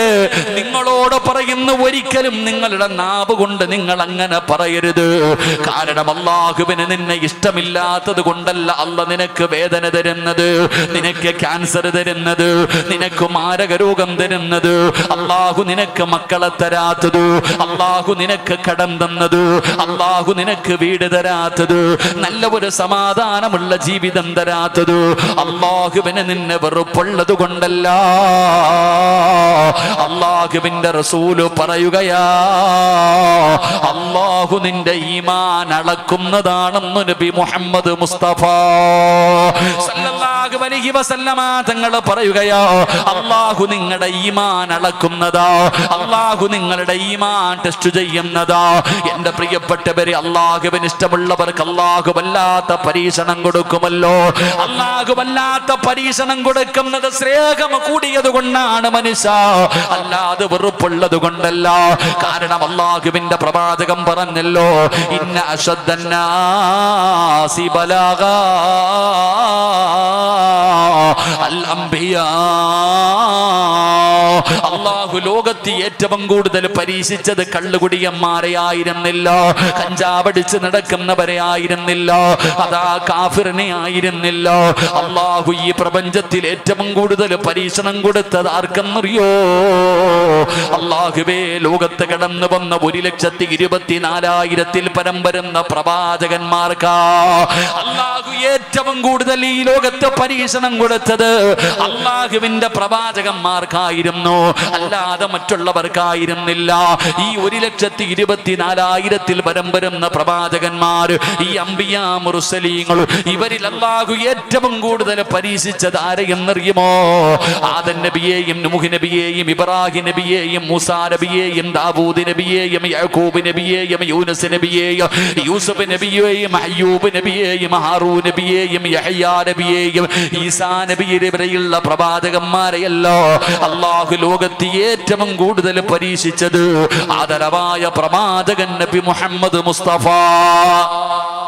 നിങ്ങളോട് പറയുന്നു, ഒരിക്കലും നിങ്ങളുടെ നാവ് കൊണ്ട് നിങ്ങൾ അങ്ങനെ പറയരുത്. കാരണം അല്ലാഹുവിന് നിന്നെ ഇഷ്ടമില്ലാത്തത് കൊണ്ടല്ല അല്ല നിനക്ക് വേദന തരുന്നത്, നിനക്ക് ക്യാൻസർ തരുന്നത്, നിനക്ക് മാരക രോഗം തരുന്നത്, അല്ലാഹു നിനക്ക് മക്കളെ തരാത്തത്, അല്ലാഹു നിനക്ക് കടം തന്നത്, അല്ലാഹു നിനക്ക് വീട് തരാത്തത്, നല്ല ഒരു സമാധാനമുള്ള ജീവിതം തരാത്തത് അല്ലാഹുവിന് നിന്നെ വെറുപ്പുള്ളത് കൊണ്ടല്ല. അല്ലാഹുവിന്റെ റസൂല് പറയുകയാ, അല്ലാഹു നിന്റെ ഈമാൻ അളക്കുന്നതാണെന്ന് നബി മുഹമ്മദ് മുസ്തഫ സല്ലല്ലാഹു അലൈഹി വസല്ലമ തങ്ങൾ പറയുകയാ, അല്ലാഹു നിങ്ങളുടെ ഈമാൻ അളക്കുന്നതാ, അല്ലാഹു നിങ്ങളുടെ ഈമാൻ ടെസ്റ്റ് ചെയ്യുന്നതാ. എന്റെ പ്രിയപ്പെട്ടവരെ, അല്ലാഹുവിന് ഇഷ്ടമുള്ളവർക്ക് അല്ലാഹു വല്ലാത്ത പരീക്ഷണം കൊടുക്കുമല്ലോ. അല്ലാഹു വല്ലാത്ത പരീക്ഷണം കൊടുക്കുന്നത് സ്നേഹം കൂടിയത് കൊണ്ടാണ് മനുഷ്യ, അല്ലാതെ വെറുപ്പുള്ളത് കൊണ്ടല്ല. കാരണം അല്ലാഹുവിന്റെ പ്രവാചകൻ പറഞ്ഞല്ലോ, ഇന്ന അശദ്ദന്നാസി ബലാഗാ അൽ അംബിയാ. അല്ലാഹു ലോകത്ത് ഏറ്റവും കൂടുതൽ പരീക്ഷിച്ചത് കള്ളുകുടിയന്മാരെ ആയിരുന്നില്ല, കഞ്ചാവടിച്ച് നടക്കുന്നവരെ ആയിരുന്നില്ല, അതാ കാഫിറിനെ ആയിരുന്നില്ല. അല്ലാഹു ഈ പ്രപഞ്ചത്തിൽ ഏറ്റവും കൂടുതൽ പരീക്ഷണം കൊടുത്തത് ആർക്കെന്നറിയോ? അല്ലാഹുവേ, ലോകത്ത് കടന്നു വന്ന 1,24,000 പരം വരുന്ന പ്രവാചകന്മാർക്കാ അല്ലാഹു ഏറ്റവും കൂടുതൽ ഈ ലോകത്ത് പരീക്ഷണം കൊടുത്തത് അല്ലാഹുവിന്റെ പ്രവാചകന്മാർക്കായിരുന്നു. അല്ലാ അല്ലാതെ മറ്റുള്ളവർക്കായിരുന്നില്ല. ഈ 1,24,000 പരം വരുന്ന പ്രവാചകന്മാർ, ഈ അംബിയാ മുർസലീങ്ങൾ, ഇവരിൽ അല്ലാഹു ഏറ്റവും കൂടുതൽ പരീക്ഷിച്ചത് ആരെയെന്നറിയുമോ? ആദം നബിയെയും നൂഹ് നബിയെയും ഇബ്രാഹിം നബിയെയും മൂസാ നബിയെയും ദാവൂദ് നബിയെയും യാക്കൂബ് നബിയെയും യൂനുസ് നബിയെയും യൂസുഫ് നബിയെയും അയ്യൂബ് നബിയെയും ഹാറൂൻ നബിയെയും യഹ്യാ നബിയെയും ഈസാ നബിയെ വരെയുള്ള പ്രവാചകന്മാരെയല്ലോ അല്ലാഹു ലോകത്ത് ഏറ്റവും കൂടുതൽ പരീക്ഷിച്ചത് ആദരവായ പ്രവാചകൻ നബി മുഹമ്മദ് മുസ്തഫ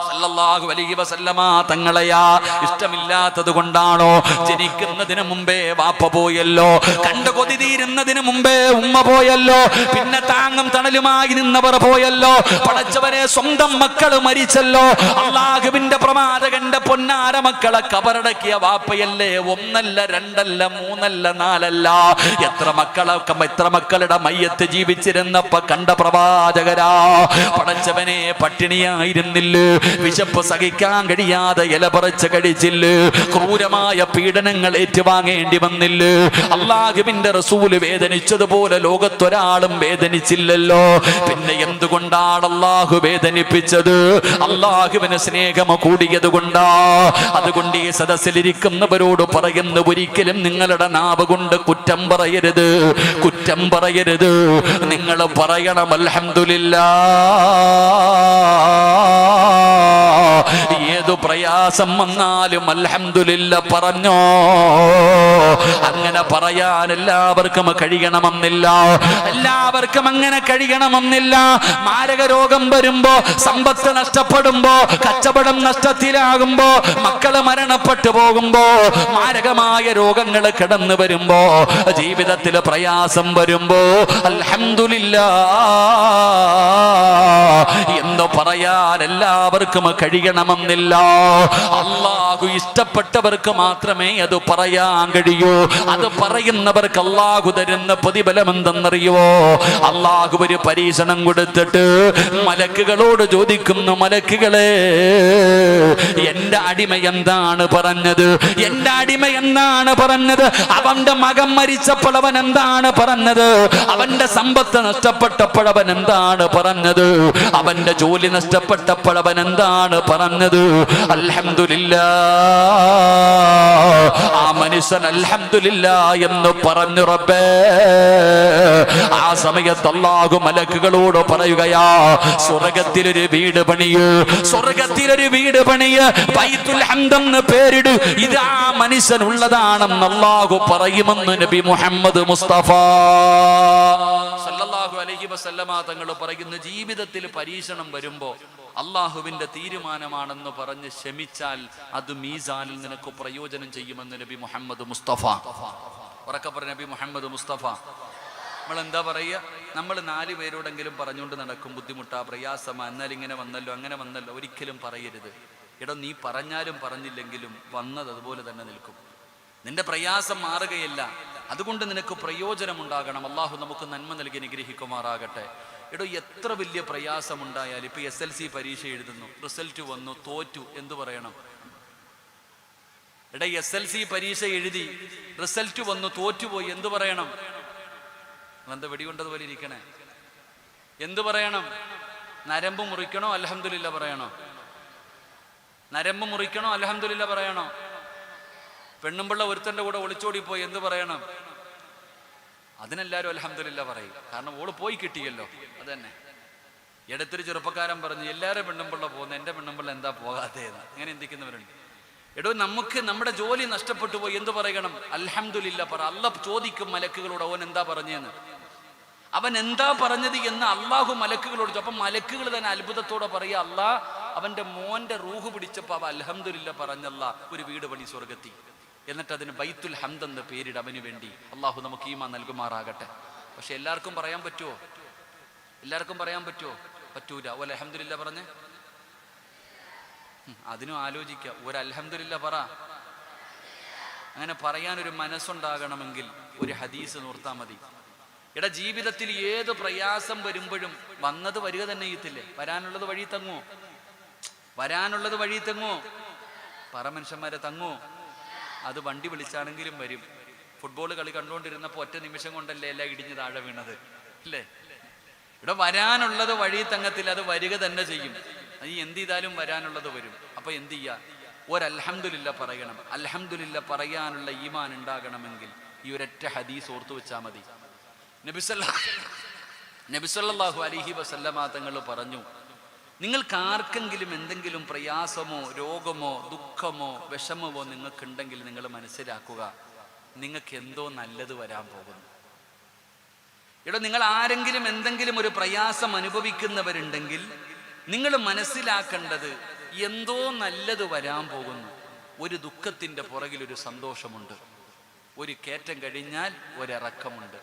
സല്ലല്ലാഹു അലൈഹി വസല്ലമ തങ്ങളെയാ ഇഷ്ടമില്ലാത്തത് കൊണ്ടാണോ? ജനിക്കുന്നതിന് മുമ്പേ വാപ്പ പോയല്ലോ, കണ്ടു കൊതി തീരുന്നതിന് മുമ്പേ ഉമ്മ പോയല്ലോ, പിന്നെ താങ്ങും തണലുമായി നിന്നവർ പോയല്ലോ, പടച്ചവരെ സ്വന്തം മക്കൾ മരിച്ചല്ലോ. അല്ലാഹുവിന്റെ പ്രവാചകന്റെ പൊന്നാര മക്കളെ കബറടക്കിയ വാപ്പയല്ലേ? ഒന്നല്ല, രണ്ടല്ല, മൂന്നല്ല, നാലല്ല, എത്ര മക്കളുടെ മയ്യത്ത് ജീവിച്ചിരുന്നപ്പോ കണ്ട പ്രവാചകരാ. പടച്ചവനെ പട്ടിണിയായിരുന്നില്ലേ? വിശപ്പ് സഹിക്കാൻ കഴിയാതെ ഇല പറിച്ച് കഴിച്ചില്ലേ? ക്രൂരമായ പീഡനങ്ങൾ ഏറ്റുവാങ്ങേണ്ടി വന്നില്ലേ? അല്ലാഹുവിന്റെ റസൂല് വേദനിച്ചതുപോലെ ലോകത്തൊരാളും വേദനിച്ചില്ലല്ലോ. പിന്നെ എന്തുകൊണ്ടാണ് അല്ലാഹു വേദനിപ്പിച്ചത്? അല്ലാഹുവിന് സ്നേഹം കൂടിയത് കൊണ്ടാ. അതുകൊണ്ട് ഈ സദസ്സിലിരിക്കുന്നവരോട് പറയുന്നു, ഒരിക്കലും നിങ്ങളുടെ നാവ് കൊണ്ട് കുറ്റം പറയരുത്, കുറ്റം പറയരുത്. നിങ്ങൾ പറയണം അൽഹംദുലില്ലാഹ്. ഏതു പ്രയാസം വന്നാലും അൽഹംദുലില്ലാഹ് പറഞ്ഞോ. അങ്ങനെ പറയാൻ എല്ലാവർക്കും കഴിയണമെന്നില്ല, എല്ലാവർക്കും അങ്ങനെ കഴിയണമെന്നില്ല. മാരക രോഗം വരുമ്പോ, സമ്പത്ത് നഷ്ടപ്പെടുമ്പോ, കച്ചവടം നഷ്ടത്തിലാകുമ്പോ, മക്കള് മരണപ്പെട്ടു പോകുമ്പോ, മാരകമായ രോഗങ്ങൾ കിടന്നു വരുമ്പോ, ജീവിതത്തിൽ പ്രയാസം വരുമ്പോ അൽഹംദുലില്ലാഹ് എന്ന് പറയാൻ എല്ലാവർക്കും കഴിയണമെന്നില്ല. അല്ലാഹു ഇഷ്ടപ്പെട്ടവർക്ക് മാത്രമേ അത് പറയാൻ കഴിയൂ. അത് പറയുന്നവർക്ക് അല്ലാഹു തരുന്ന പ്രതിഫലം എന്തെന്നറിയോ? അല്ലാഹു ഒരു പരീക്ഷണം കൊടുത്തിട്ട് മലക്കുകളോട് ചോദിക്കുന്നു, മലക്കുകളെ, എന്റെ അടിമ എന്താണ് പറഞ്ഞത്? എന്റെ അടിമ എന്താണ് പറഞ്ഞത്? അവന്റെ മകൻ മരിച്ചപ്പോൾ അവൻ എന്താണ് പറഞ്ഞത്? അവന്റെ സമ്പത്ത് നഷ്ടപ്പെട്ടപ്പോൾ അവൻ എന്താണ് പറഞ്ഞത്? അവന്റെ ജോലി നഷ്ടപ്പെട്ടപ്പോൾ അവൻ എന്താണ് പറഞ്ഞത്? അൽഹംദുലില്ലാഹ്. ആ മനുഷ്യൻ അൽഹംദുലില്ലാഹ് എന്ന് പറഞ്ഞു റബ്ബേ. ആ സമയത്ത് അല്ലാഹു മലക്കുകളോട് പറയുകയാ, സ്വർഗ്ഗത്തിലൊരു വീട് പണിയ്, സ്വർഗ്ഗത്തിലൊരു വീട് പണിയ്, ബൈത്തുൽ ഹംദ് എന്ന് പേരിട്. ഇത് ആ മനുഷ്യൻ ഉള്ളതാണെന്ന് അല്ലാഹു പറയുമെന്ന് നബി മുഹമ്മദ് മുസ്തഫ സല്ലല്ലാഹു അലൈഹി വസല്ലമ തങ്ങൾ പറയുന്നു, ജീവിതത്തിൽ പരീക്ഷണം വരുമ്പോ അള്ളാഹുവിന്റെ തീരുമാനമാണെന്ന് പറഞ്ഞ് ക്ഷമിച്ചാൽ അത് മീസാനിൽ നിനക്ക് പ്രയോജനം ചെയ്യുമെന്ന് നബി മുഹമ്മദ് മുസ്തഫ. ഉറക്കെ പറഞ്ഞ നബി മുഹമ്മദ് മുസ്തഫ. നമ്മൾ എന്താ പറയുക? നമ്മൾ 4 പേരോടെങ്കിലും പറഞ്ഞുകൊണ്ട് നടക്കും, ബുദ്ധിമുട്ടാ, പ്രയാസമാ, എന്നാൽ ഇങ്ങനെ വന്നല്ലോ, അങ്ങനെ വന്നല്ലോ. ഒരിക്കലും പറയരുത്. എടോ, നീ പറഞ്ഞാലും പറഞ്ഞില്ലെങ്കിലും വന്നത് അതുപോലെ തന്നെ നിൽക്കും. നിന്റെ പ്രയാസം മാറുകയില്ല. അതുകൊണ്ട് നിനക്ക് പ്രയോജനമുണ്ടാകണം. അള്ളാഹു നമുക്ക് നന്മ നൽകി അനുഗ്രഹിക്കുമാറാകട്ടെ. എടോ, എത്ര വലിയ പ്രയാസമുണ്ടായാലും, ഇപ്പൊ SLC പരീക്ഷ എഴുതുന്നു, റിസൾട്ട് വന്നു, തോറ്റു, എന്തു പറയണം? എടാ, SLC പരീക്ഷ എഴുതി, റിസൾട്ട് വന്നു, തോറ്റുപോയി, എന്തു പറയണം? എന്താ വെടികൊണ്ടതുപോലെ ഇരിക്കണേ? എന്തു പറയണം? നരമ്പ് മുറിക്കണോ അൽഹംദുലില്ലാഹ് പറയണോ? നരമ്പ് മുറിക്കണോ അൽഹംദുലില്ലാഹ് പറയണോ? പെണ്ണുമ്പിള്ള ഒരുത്തന്റെ കൂടെ ഒളിച്ചോടിപ്പോയി, എന്ത് പറയണം? അതിനെല്ലാവരും അൽഹംദുലില്ലാഹ് പറയും. കാരണം ഓള് പോയി കിട്ടിയല്ലോ. അത് തന്നെ. ഇടത്തൊരു ചെറുപ്പക്കാരൻ പറഞ്ഞു, എല്ലാവരും പെണ്ണുമ്പിള്ള പോകുന്നു, എൻ്റെ പെണ്ണുമ്പിള്ള എന്താ പോകാത്തതെന്ന്. അങ്ങനെ ചിന്തിക്കുന്നവരുണ്ട്. എടോ, നമുക്ക് നമ്മുടെ ജോലി നഷ്ടപ്പെട്ടു പോയി, എന്ത് പറയണം? അൽഹംദുലില്ലാഹ് പറ. അല്ലാഹ് ചോദിക്കും മലക്കുകളോട്, അവൻ എന്താ പറഞ്ഞതെന്ന്. അവൻ എന്താ പറഞ്ഞത് എന്ന് അള്ളാഹു മലക്കുകളോട്. അപ്പം മലക്കുകൾ തന്നെ അത്ഭുതത്തോടെ പറയുക, അല്ലാഹ് അവന്റെ മോന്റെ റൂഹ് പിടിച്ചപ്പോൾ അവ അൽഹംദുലില്ലാഹ് പറഞ്ഞല്ല, ഒരു വീട് പണി സ്വർഗത്തി. എന്നിട്ട് അതിന് ബൈത്തുൽ ഹംദ് എന്ന് പേരിട അവന് വേണ്ടി. അള്ളാഹു നമുക്ക് ഈമാൻ നൽകുമാറാകട്ടെ. പക്ഷെ എല്ലാവർക്കും പറയാൻ പറ്റുമോ? എല്ലാവർക്കും പറയാൻ പറ്റുമോ? പറ്റൂല. ഒരു അൽഹംദുലില്ലാഹ് പറഞ്ഞേ, അതിനും ആലോചിക്കുക. ഒരു അൽഹംദുലില്ലാഹ് പറ. അങ്ങനെ പറയാനൊരു മനസ്സുണ്ടാകണമെങ്കിൽ ഒരു ഹദീസ് നോർത്താ മതി. എടാ, ജീവിതത്തിൽ ഏത് പ്രയാസം വരുമ്പോഴും വന്നത് വരിക തന്നെ ചെയ്യത്തില്ലേ? വരാനുള്ളത് വഴി തങ്ങോ? വരാനുള്ളത് വഴി തങ്ങോ? പറ മനുഷ്യന്മാരെ, തങ്ങോ? അത് വണ്ടി വിളിച്ചാണെങ്കിലും വരും. ഫുട്ബോൾ കളി കണ്ടുകൊണ്ടിരുന്നപ്പോൾ ഒറ്റ നിമിഷം കൊണ്ടല്ലേ എല്ലാം ഇടിഞ്ഞ് താഴെ വീണത് അല്ലേ? ഇവിടെ വരാനുള്ളത് വഴി തങ്ങത്തിൽ, അത് വരിക തന്നെ ചെയ്യും. ഈ എന്ത് ചെയ്താലും വരാനുള്ളത് വരും. അപ്പൊ എന്ത് ചെയ്യാ? ഒരൽഹംദുലില്ലാ പറയണം. അൽഹംദുലില്ലാ പറയാനുള്ള ഈമാൻ ഉണ്ടാകണമെങ്കിൽ ഈ ഒരൊറ്റ ഹദീസ് ഓർത്തു വെച്ചാൽ മതി. നബി സല്ലല്ലാഹു അലൈഹി വസല്ലമ തങ്ങൾ പറഞ്ഞു, നിങ്ങൾക്ക് ആർക്കെങ്കിലും എന്തെങ്കിലും പ്രയാസമോ രോഗമോ ദുഃഖമോ വിഷമമോ നിങ്ങൾക്കുണ്ടെങ്കിൽ നിങ്ങൾ മനസ്സിലാക്കുക, നിങ്ങൾക്ക് എന്തോ നല്ലത് വരാൻ പോകുന്നു. ഇവിടെ നിങ്ങൾ ആരെങ്കിലും എന്തെങ്കിലും ഒരു പ്രയാസം അനുഭവിക്കുന്നവരുണ്ടെങ്കിൽ നിങ്ങൾ മനസ്സിലാക്കേണ്ടത് എന്തോ നല്ലത് വരാൻ പോകുന്നു. ഒരു ദുഃഖത്തിന്റെ പുറകിൽ ഒരു സന്തോഷമുണ്ട്, ഒരു കയറ്റം കഴിഞ്ഞാൽ ഒരിറക്കമുണ്ട്.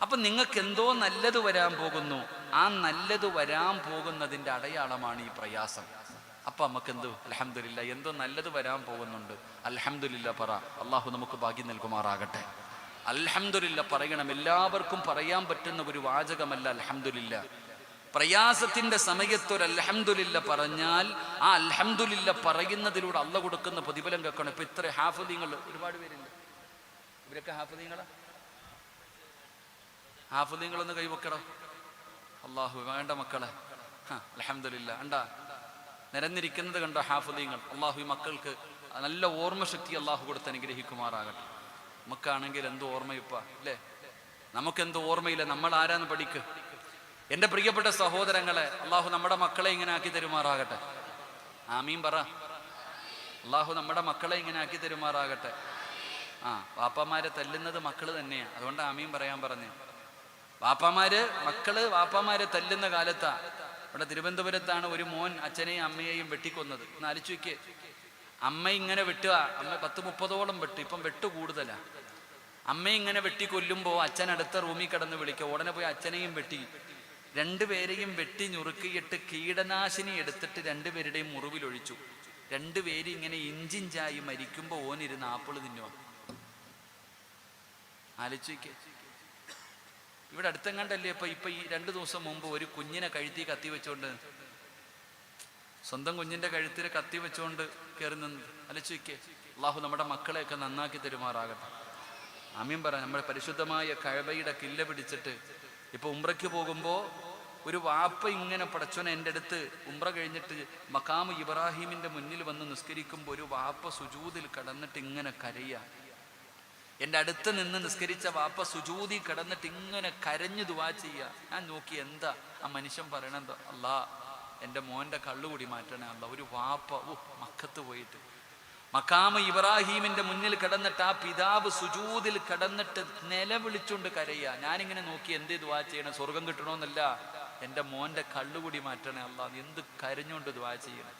അപ്പൊ നിങ്ങൾക്ക് എന്തോ നല്ലത് വരാൻ പോകുന്നു. ആ നല്ലത് വരാൻ പോകുന്നതിന്റെ അടയാളമാണ് ഈ പ്രയാസം. അപ്പൊ നമുക്ക് എന്ത് അൽഹംദുലില്ലാ, എന്തോ നല്ലത് വരാൻ പോകുന്നുണ്ട്, അൽഹംദുലില്ലാ പറ. അള്ളാഹു നമുക്ക് ഭാഗ്യം നൽകുമാറാകട്ടെ. അൽഹംദുലില്ലാ പറയണം. എല്ലാവർക്കും പറയാൻ പറ്റുന്ന ഒരു വാചകമല്ല അൽഹംദുലില്ലാ. പ്രയാസത്തിന്റെ സമയത്ത് ഒരു അൽഹംദുലില്ലാ പറഞ്ഞാൽ ആ അൽഹംദുലില്ലാ പറയുന്നതിലൂടെ അള്ളാഹ് കൊടുക്കുന്ന പ്രതിഫലം കേൾക്കണം. ഇപ്പൊ ഇത്ര ഹാഫിദീങ്ങൾ ഒരുപാട് പേരുണ്ട്. ഇവരൊക്കെ ഹാഫിദീങ്ങളാ? ഹാഫിദീങ്ങളൊന്ന് കൈവക്കണം. അള്ളാഹു വേണ്ട മക്കളെ. അൽഹംദുലില്ലാ കണ്ടാ നിരന്നിരിക്കുന്നത് കണ്ടോ ഹാഫിദീങ്ങൾ. അള്ളാഹു ഈ മക്കൾക്ക് നല്ല ഓർമ്മശക്തി അള്ളാഹു കൊടുത്ത് അനുഗ്രഹിക്കുമാറാകട്ടെ. നമുക്കാണെങ്കിൽ എന്തോ ഓർമ്മയിപ്പ അല്ലേ? നമുക്കെന്തോ ഓർമ്മയില്ല. നമ്മൾ ആരാന്ന് പഠിക്ക്. എൻ്റെ പ്രിയപ്പെട്ട സഹോദരങ്ങളെ, അള്ളാഹു നമ്മുടെ മക്കളെ ഇങ്ങനെ ആക്കി തരുമാറാകട്ടെ. ആമീൻ പറ. അള്ളാഹു നമ്മുടെ മക്കളെ ഇങ്ങനെ ആക്കി തരുമാറാകട്ടെ. വാപ്പാമാരെ തല്ലുന്നത് മക്കള് തന്നെയാണ്. അതുകൊണ്ട് ആമീൻ പറയാൻ പറഞ്ഞു. വാപ്പാമാരെ തല്ലുന്ന കാലത്താ. ഇവിടെ തിരുവനന്തപുരത്താണ് ഒരു മോൻ അച്ഛനെയും അമ്മയെയും വെട്ടിക്കൊന്നത്. ഒന്ന് ആലോചിച്ച് നോക്കിയേ. അമ്മ ഇങ്ങനെ വെട്ടുക, അമ്മ 10-30ഓളം വെട്ടു, ഇപ്പം വെട്ടു കൂടുതലാ. അമ്മ ഇങ്ങനെ വെട്ടിക്കൊല്ലുമ്പോൾ അച്ഛൻ അടുത്ത റൂമിൽ കിടന്ന് വിളിക്കുക. ഉടനെ പോയി അച്ഛനെയും വെട്ടി. രണ്ടുപേരെയും വെട്ടി ഞുറുക്കിയിട്ട് കീടനാശിനി എടുത്തിട്ട് രണ്ടുപേരുടെയും മുറിവിലൊഴിച്ചു. രണ്ടുപേരും ഇങ്ങനെ ഇഞ്ചിഞ്ചായി മരിക്കുമ്പോൾ ഓനിരുന്ന് ആപ്പിള് തിന്നുക. ആലോചിക്ക്. ഇവിടെ അടുത്തെങ്ങാണ്ടല്ലേ ഇപ്പൊ ഈ 2 ദിവസം മുമ്പ് ഒരു കുഞ്ഞിനെ കഴുത്തി കത്തി വെച്ചോണ്ട്, സ്വന്തം കുഞ്ഞിന്റെ കഴുത്തിനെ കത്തി വെച്ചുകൊണ്ട് കയറി നിന്ന്. ആലോചിക്ക്. അള്ളാഹു നമ്മുടെ മക്കളെയൊക്കെ നന്നാക്കി തരുമാറാകട്ടെ. ആമീൻ പറ. നമ്മുടെ പരിശുദ്ധമായ കഅബയുടെ കില്ല പിടിച്ചിട്ട് ഇപ്പൊ ഉംറയ്ക്ക് പോകുമ്പോ ഒരു വാപ്പ ഇങ്ങനെ പടച്ചോനെ എൻ്റെ അടുത്ത് ഉംറ കഴിഞ്ഞിട്ട് മഖാമ് ഇബ്രാഹിമിന്റെ മുന്നിൽ വന്ന് നിസ്കരിക്കുമ്പോൾ ഒരു വാപ്പ സുജൂദിൽ കിടന്നിട്ട് ഇങ്ങനെ കരയുക. എൻ്റെ അടുത്ത് നിന്ന് നിസ്കരിച്ച വാപ്പ സുജൂദി കിടന്നിട്ട് ഇങ്ങനെ കരഞ്ഞു ദുആ ചെയ്യുക. ഞാൻ നോക്കി എന്താ ആ മനുഷ്യൻ പറയണെന്തോ, അല്ലാ എൻ്റെ മോൻ്റെ കള്ളുകൂടി മാറ്റണേ അല്ലാ. ഒരു വാപ്പ മക്കത്ത് പോയിട്ട് മഖാമ് ഇബ്രാഹിമിന്റെ മുന്നിൽ കിടന്നിട്ട് ആ പിതാവ് സുജൂദിൽ കിടന്നിട്ട് നിലവിളിച്ചുകൊണ്ട് കരയുക. ഞാനിങ്ങനെ നോക്കി എന്തേ ദുആ ചെയ്യണം, സ്വർഗം കിട്ടണമെന്നല്ല, എൻ്റെ മോൻ്റെ കള്ളുകൂടി മാറ്റണേ അല്ലാ. എന്ത് കരഞ്ഞുകൊണ്ട് ദുആ ചെയ്യണം.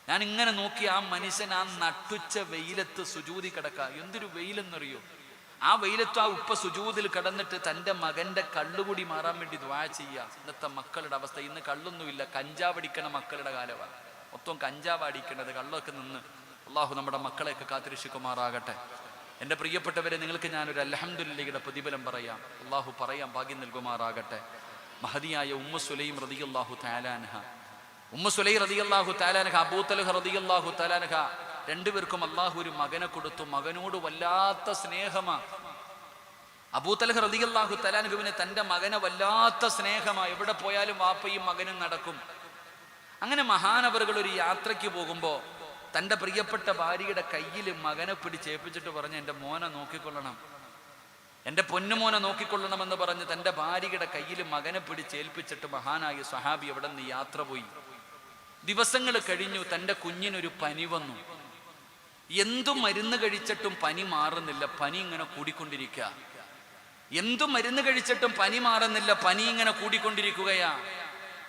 ഞാൻ ഇങ്ങനെ നോക്കി ആ മനുഷ്യൻ ആ നട്ടുച്ച വെയിലത്ത് സുജൂദി കിടക്കുക. എന്തൊരു വെയിലെന്നറിയോ? ആ വെയിലത്ത് ആ ഉപ്പ സുജൂദിൽ കിടന്നിട്ട് തൻ്റെ മകൻ്റെ കള്ളുകൂടി മാറാൻ വേണ്ടി ദുആ ചെയ്യുക. ഇന്നത്തെ മക്കളുടെ അവസ്ഥ, ഇന്ന് കള്ളൊന്നുമില്ല, കഞ്ചാവ് അടിക്കണ മക്കളുടെ കാലമാണ്. മൊത്തം കഞ്ചാവ് അടിക്കണത്, കള്ളൊക്കെ നിന്ന്. അള്ളാഹു നമ്മുടെ മക്കളെയൊക്കെ കാത്തിരക്ഷിക്കുമാറാകട്ടെ. എൻ്റെ പ്രിയപ്പെട്ടവരെ, നിങ്ങൾക്ക് ഞാനൊരു അൽഹംദുലില്ലയുടെ പ്രതിഫലം പറയാം. അള്ളാഹു പറയാൻ ഭാഗ്യം നൽകുമാറാകട്ടെ. മഹദിയായ ഉമ്മു സുലൈം റളിയല്ലാഹു തആല അൻഹ, ഉമ്മു സുലൈം റളിയല്ലാഹു തആല അൻഹ, അബൂ തൽഹ റളിയല്ലാഹു തആല അൻഹ, രണ്ടുപേർക്കും അള്ളാഹു ഒരു മകനെ കൊടുത്തു. മകനോട് വല്ലാത്ത സ്നേഹമാ. അബൂ തൽഹ റളിയല്ലാഹു തആല അൻഹുവിന് തൻ്റെ മകനെ വല്ലാത്ത സ്നേഹമാ. എവിടെ പോയാലും വാപ്പയും മകനും നടക്കും. അങ്ങനെ മഹാനവറുകൾ ഒരു യാത്രയ്ക്ക് പോകുമ്പോൾ തൻ്റെ പ്രിയപ്പെട്ട ഭാര്യയുടെ കയ്യിൽ മകനെ പിടിച്ചേൽപ്പിച്ചിട്ട് പറഞ്ഞ്, എൻ്റെ മോനെ നോക്കിക്കൊള്ളണം, എൻ്റെ പൊന്നുമോനെ നോക്കിക്കൊള്ളണമെന്ന് പറഞ്ഞ് തൻ്റെ ഭാര്യയുടെ കയ്യിൽ മകനെ പിടിച്ചേൽപ്പിച്ചിട്ട് മഹാനായ സ്വഹാബി അവിടെ നിന്ന് യാത്ര പോയി. ദിവസങ്ങൾ കഴിഞ്ഞു. തൻ്റെ കുഞ്ഞിനൊരു പനി വന്നു. എന്തു മരുന്ന് കഴിച്ചിട്ടും പനി മാറുന്നില്ല. പനി ഇങ്ങനെ കൂടിക്കൊണ്ടിരിക്കുക. എന്തു മരുന്ന് കഴിച്ചിട്ടും പനി മാറുന്നില്ല. പനി ഇങ്ങനെ കൂടിക്കൊണ്ടിരിക്കുകയാ.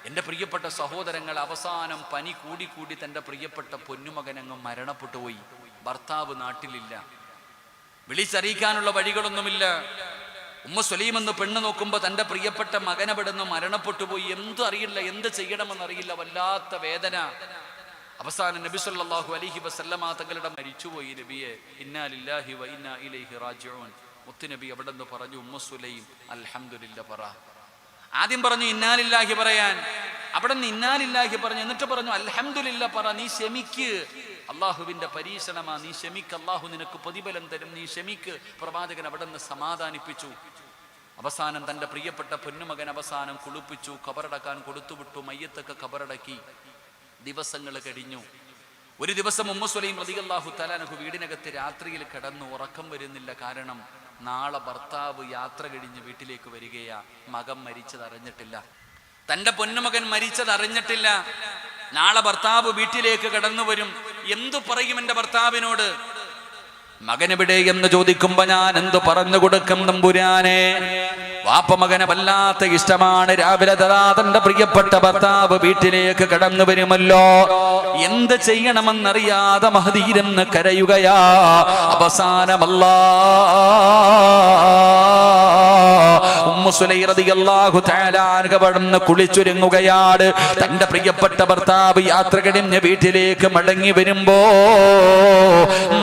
എൻ്റെ പ്രിയപ്പെട്ട സഹോദരങ്ങൾ, അവസാനം പനി കൂടി തൻ്റെ പ്രിയപ്പെട്ട പൊന്നുമകനങ്ങ് മരണപ്പെട്ടു പോയി. ഭർത്താവ് നാട്ടിലില്ല. വിളിച്ചറിയിക്കാനുള്ള വഴികളൊന്നുമില്ല. ഉമ്മ സുലൈം എന്ന് പെണ്ണ് നോക്കുമ്പോൾ തൻ്റെ പ്രിയപ്പെട്ട മകനവിടുന്ന് മരണപ്പെട്ടു പോയി. എന്തും അറിയില്ല, എന്ത് ചെയ്യണമെന്നറിയില്ല. വല്ലാത്ത വേദന. അവസാനം നബി സല്ലല്ലാഹു അലൈഹി വസല്ലമ തങ്ങളുടെ മരിച്ചുപോയി. നബിയെ, ഇന്നാ ലില്ലാഹി വ ഇന്നാ ഇലൈഹി റാജിഊൻ. മുത്തുനബി അവിടെ നിന്ന് പറഞ്ഞു, ഉമ്മ സുലൈം അൽഹംദുലില്ലാ പറ. ആദ്യം പറഞ്ഞു ഇന്നാ ലില്ലാഹി പറയാൻ. അവിടെ നിന്ന് ഇന്നാ ലില്ലാഹി പറഞ്ഞു. എന്നിട്ട് പറഞ്ഞു അൽഹംദുലില്ലാ പറ. നീ ക്ഷമിക്ക്, അള്ളാഹുവിന്റെ പരീക്ഷണമാ, നീ ക്ഷമിക്ക്, അള്ളാഹു നിനക്ക് പ്രതിഫലം തരും, നീ ക്ഷമിക്ക്. പ്രവാചകൻ അവിടെ നിന്ന് സമാധാനിപ്പിച്ചു. അവസാനം തൻ്റെ പ്രിയപ്പെട്ട പൊന്നുമകൻ അവസാനം കുളിപ്പിച്ചു, ഖബറടക്കാൻ കൊടുത്തുവിട്ടു. മയ്യത്തൊക്കെ ഖബറടക്കി. ദിവസങ്ങൾ കഴിഞ്ഞു. ഒരു ദിവസം ഉമ്മു സുലൈം റളിയല്ലാഹു തആല അൻഹു വീടിനകത്ത് രാത്രിയിൽ കിടന്നു. ഉറക്കം വരുന്നില്ല. കാരണം നാളെ ഭർത്താവ് യാത്ര കഴിഞ്ഞ് വീട്ടിലേക്ക് വരികയാ. മകൻ മരിച്ചത് അറിഞ്ഞിട്ടില്ല. തൻ്റെ പൊന്നുമകൻ മരിച്ചത് അറിഞ്ഞിട്ടില്ല. നാളെ ഭർത്താവ് വീട്ടിലേക്ക് കടന്നു വരും. എന്തു പറയും എൻ്റെ ഭർത്താവിനോട്? മകനെവിടെ എന്ന് ചോദിക്കുമ്പോ ഞാൻ എന്തു പറഞ്ഞു കൊടുക്കും തമ്പുരാനെ? വാപ്പ മകനെ വല്ലാത്ത ഇഷ്ടമാണ്. രാവിലെ തന്റെ പ്രിയപ്പെട്ട ഭർത്താവ് വീട്ടിലേക്ക് കടന്നു വരുമല്ലോ. എന്ത് ചെയ്യണമെന്നറിയാതെ മഹദിയിരുന്ന് കരയുകയാ. അവസാനമല്ലാ ഉമ്മു സുലൈം റളിയല്ലാഹു തആല അൻഹ അവിടുന്ന് കുളിച്ചൊരുങ്ങുകയാണ്. തന്റെ പ്രിയപ്പെട്ട ഭർത്താവ് യാത്ര കഴിഞ്ഞ് വീട്ടിലേക്ക് മടങ്ങി വരുമ്പോ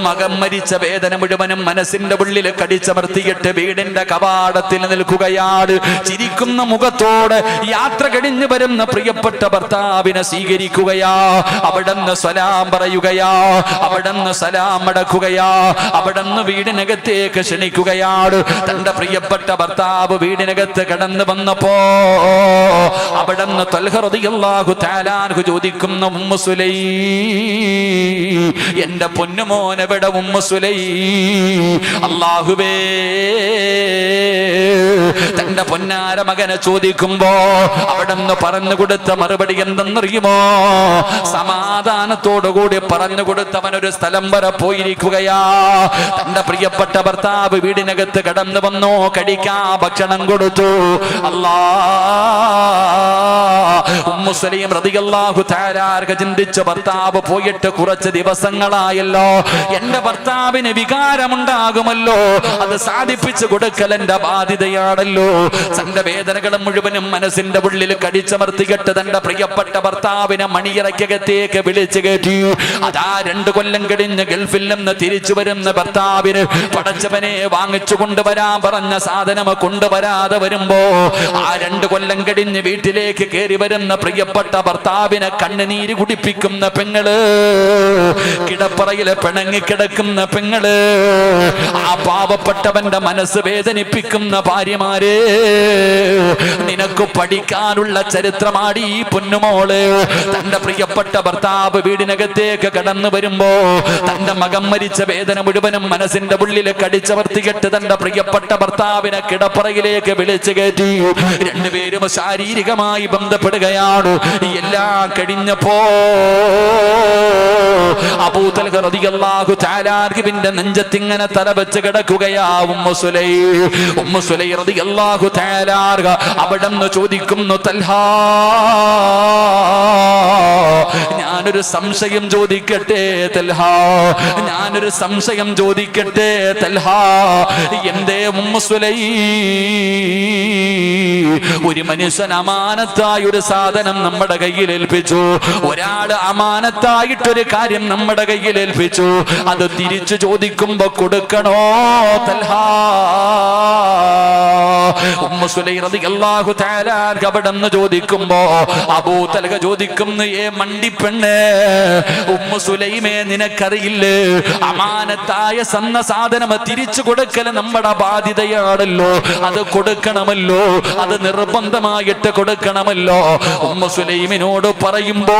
മകൻ മരിച്ച വേദന മുഴുവനും മനസ്സിന്റെ ഉള്ളിൽ കടിച്ചമർത്തിയിട്ട് വീടിന്റെ കവാടത്തിൽ നിൽക്കുകയാണ്. ചിരിക്കുന്ന മുഖത്തോടെ യാത്ര കഴിഞ്ഞു വരുന്ന പ്രിയപ്പെട്ട ഭർത്താവിനെ സ്വീകരിക്കുകയാ. അവിടുന്ന് സലാം പറയുകയാ, അവിടുന്ന് സലാം മടക്കുകയാ, അവിടുന്ന് വീടിനകത്തേക്ക് ക്ഷണിക്കുകയാണ്. തന്റെ പ്രിയപ്പെട്ട ഭർത്താവ് വീടിനകത്ത് കടന്നു വന്നപ്പോ അവിടുന്ന് തൽഹ റളിയല്ലാഹു തആല അൻഹു ചോദിക്കുന്ന ഉമ്മു സുലൈം, എന്റെ പൊന്നുമോൻ എവിടെ? ഉമ്മു സുലൈം, അല്ലാഹുവേ, തന്റെ പൊന്നാര മകനെ ചോദിക്കുമ്പോ അവിടുന്ന് പറഞ്ഞു കൊടുത്ത മറുപടി എന്തെന്നറിയുമോ? സമാധാനത്തോടുകൂടി പറഞ്ഞു കൊടുത്തവൻ ഒരു സ്ഥലം വരെ പോയിരിക്കുകയാ. തന്റെ പ്രിയപ്പെട്ട ഭർത്താവ് വീടിനകത്ത് കടന്നു വന്നോ, കഴിക്കാ ഭക്ഷണം കൊടുത്തു. ഉമ്മു സുലൈം റളിയല്ലാഹു തആല ചിന്തിച്ചു, ഭർത്താവ് പോയിട്ട് കുറച്ച് ദിവസങ്ങളായല്ലോ, എന്റെ ഭർത്താവിന് വികാരമുണ്ടാകുമല്ലോ, അത് സാധിപ്പിച്ചു കൊടുക്കൽ എന്റെ ബാധ്യതയാണല്ലോ. തന്റെ വേദനകളും മുഴുവനും മനസ്സിന്റെ ഉള്ളിൽ കടിച്ചമർത്തിയിട്ട് തന്റെ പ്രിയപ്പെട്ട ഭർത്താവിനെ മണിയറയ്ക്കകത്തേക്ക് വിളിച്ചു കയറ്റി. അതാ 2 കൊല്ലം കഴിഞ്ഞ് ഗൾഫിൽ നിന്ന് തിരിച്ചു വരുന്ന ഭർത്താവിന് പടച്ചവനെ വാങ്ങിച്ചു കൊണ്ടുവരാൻ പറഞ്ഞ സാധനം കൊണ്ടുവരാതെ വരുമ്പോ ആ 2 കൊല്ലം കഴിഞ്ഞ് വീട്ടിലേക്ക് കയറി വരുന്ന പ്രിയപ്പെട്ട ഭർത്താവിനെ കണ്ണുനീര് കുടിപ്പിക്കുന്ന പെങ്ങള്, കിടപ്പറയിലെ പിണങ്ങിക്കിടക്കുന്ന പെങ്ങള്, ആ പാവപ്പെട്ടവന്റെ മനസ്സ് വേദനിപ്പിക്കുന്ന ഭാര്യമാരെ, നിനക്ക് പഠിക്കാനുള്ള ചരിത്രമാടി ഈ പൊന്നുമോള്. തന്റെ പ്രിയപ്പെട്ട ഭർത്താവ് വീടിനകത്തേക്ക് കടന്നു വരുമ്പോ തന്റെ മകൻ മരിച്ച വേദന മുഴുവനും മനസ്സിന്റെ ഉള്ളിൽ കടിച്ചമർത്തിയിട്ട് തന്റെ പ്രിയപ്പെട്ട ഭർത്താവിനെ കിടപ്പറയിലേക്ക് വിളിച്ചു കയറ്റി. 2 പേരും ശാരീരികമായി ബന്ധപ്പെടുകയാണ്. എല്ലാം കഴിഞ്ഞപ്പോ അബൂ തൽഹ റളിയല്ലാഹു തആല അൻഹുവിന്റെ നെഞ്ചത്തിങ്ങനെ തലവെച്ച് കിടക്കുകയാ ഉമ്മു സുലൈം. ഉമ്മു സുലൈം റളിയല്ലാഹു തആല അവിടുന്ന് ചോദിക്കുന്നു, തൽഹ, ഞാനൊരു സംശയം ചോദിക്കട്ടെ തൽഹ, ഞാനൊരു സംശയം ചോദിക്കട്ടെ തൽഹ. എന്തേ ഉമ്മു സുലൈം? ഒരു മനുഷ്യൻ അമാനത്തായ ഒരു സാധനം നമ്മുടെ കയ്യിൽ ഏൽപ്പിച്ചു. ഒരാൾ അമാനത്തായിട്ടൊരു കാര്യം നമ്മുടെ കയ്യിൽ ഏൽപ്പിച്ചു. അത് തിരിച്ചു ചോദിക്കുമ്പോ കൊടുക്കണോ തൽഹ? ഉമ്മു സുലൈം റളിയല്ലാഹു തആല അവിടുന്ന് ചോദിക്കുമ്പോ അബൂ തൽഹ ചോദിക്കുന്നു, ഏ മണ്ടിപ്പെണ്ണ്, ഉമ്മു സുലൈമേ, നിനക്കറിയില്ലേ അമാനത്തായ സന്ന സാധനം തിരിച്ചു കൊടുക്കൽ നമ്മുടെ ബാധ്യതയാണല്ലോ, അത് കൊടുക്കണമല്ലോ, അത് നിർബന്ധമായിട്ട് കൊടുക്കണമല്ലോ. ഉമ്മു സുലൈമിനോട് പറയുമ്പോ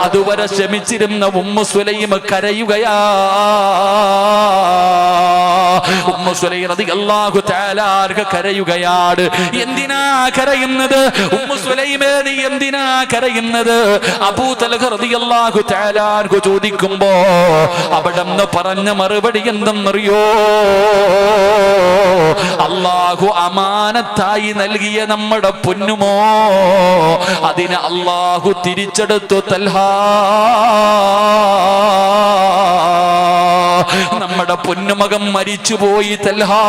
അതുവരെ ക്ഷമിച്ചിരുന്ന ഉമ്മു സുലൈം കരയുകയാ. ഉമ്മു സുലൈം റളിയല്ലാഹു തആല കരയുകയാണ്. എന്തിനാ കരയുന്നത് ഉമ്മു സുലൈമേ? നീ എന്തിനാ കരയുന്നത്? അബൂ തൽഹ റളിയല്ലാഹു തആല ചോദിക്കുമ്പോ അവിടുന്ന് പറഞ്ഞ മറുപടി എന്തെന്നറിയോ? അല്ലാഹു അമാനത്തായി നൽകിയ നമ്മുടെ പൊന്നുമോ, അതിനെ അല്ലാഹു തിരിച്ചെടുത്തു തൽഹ. നമ്മുടെ പൊന്നുമകൻ മരിച്ചുപോയി തൽഹാ.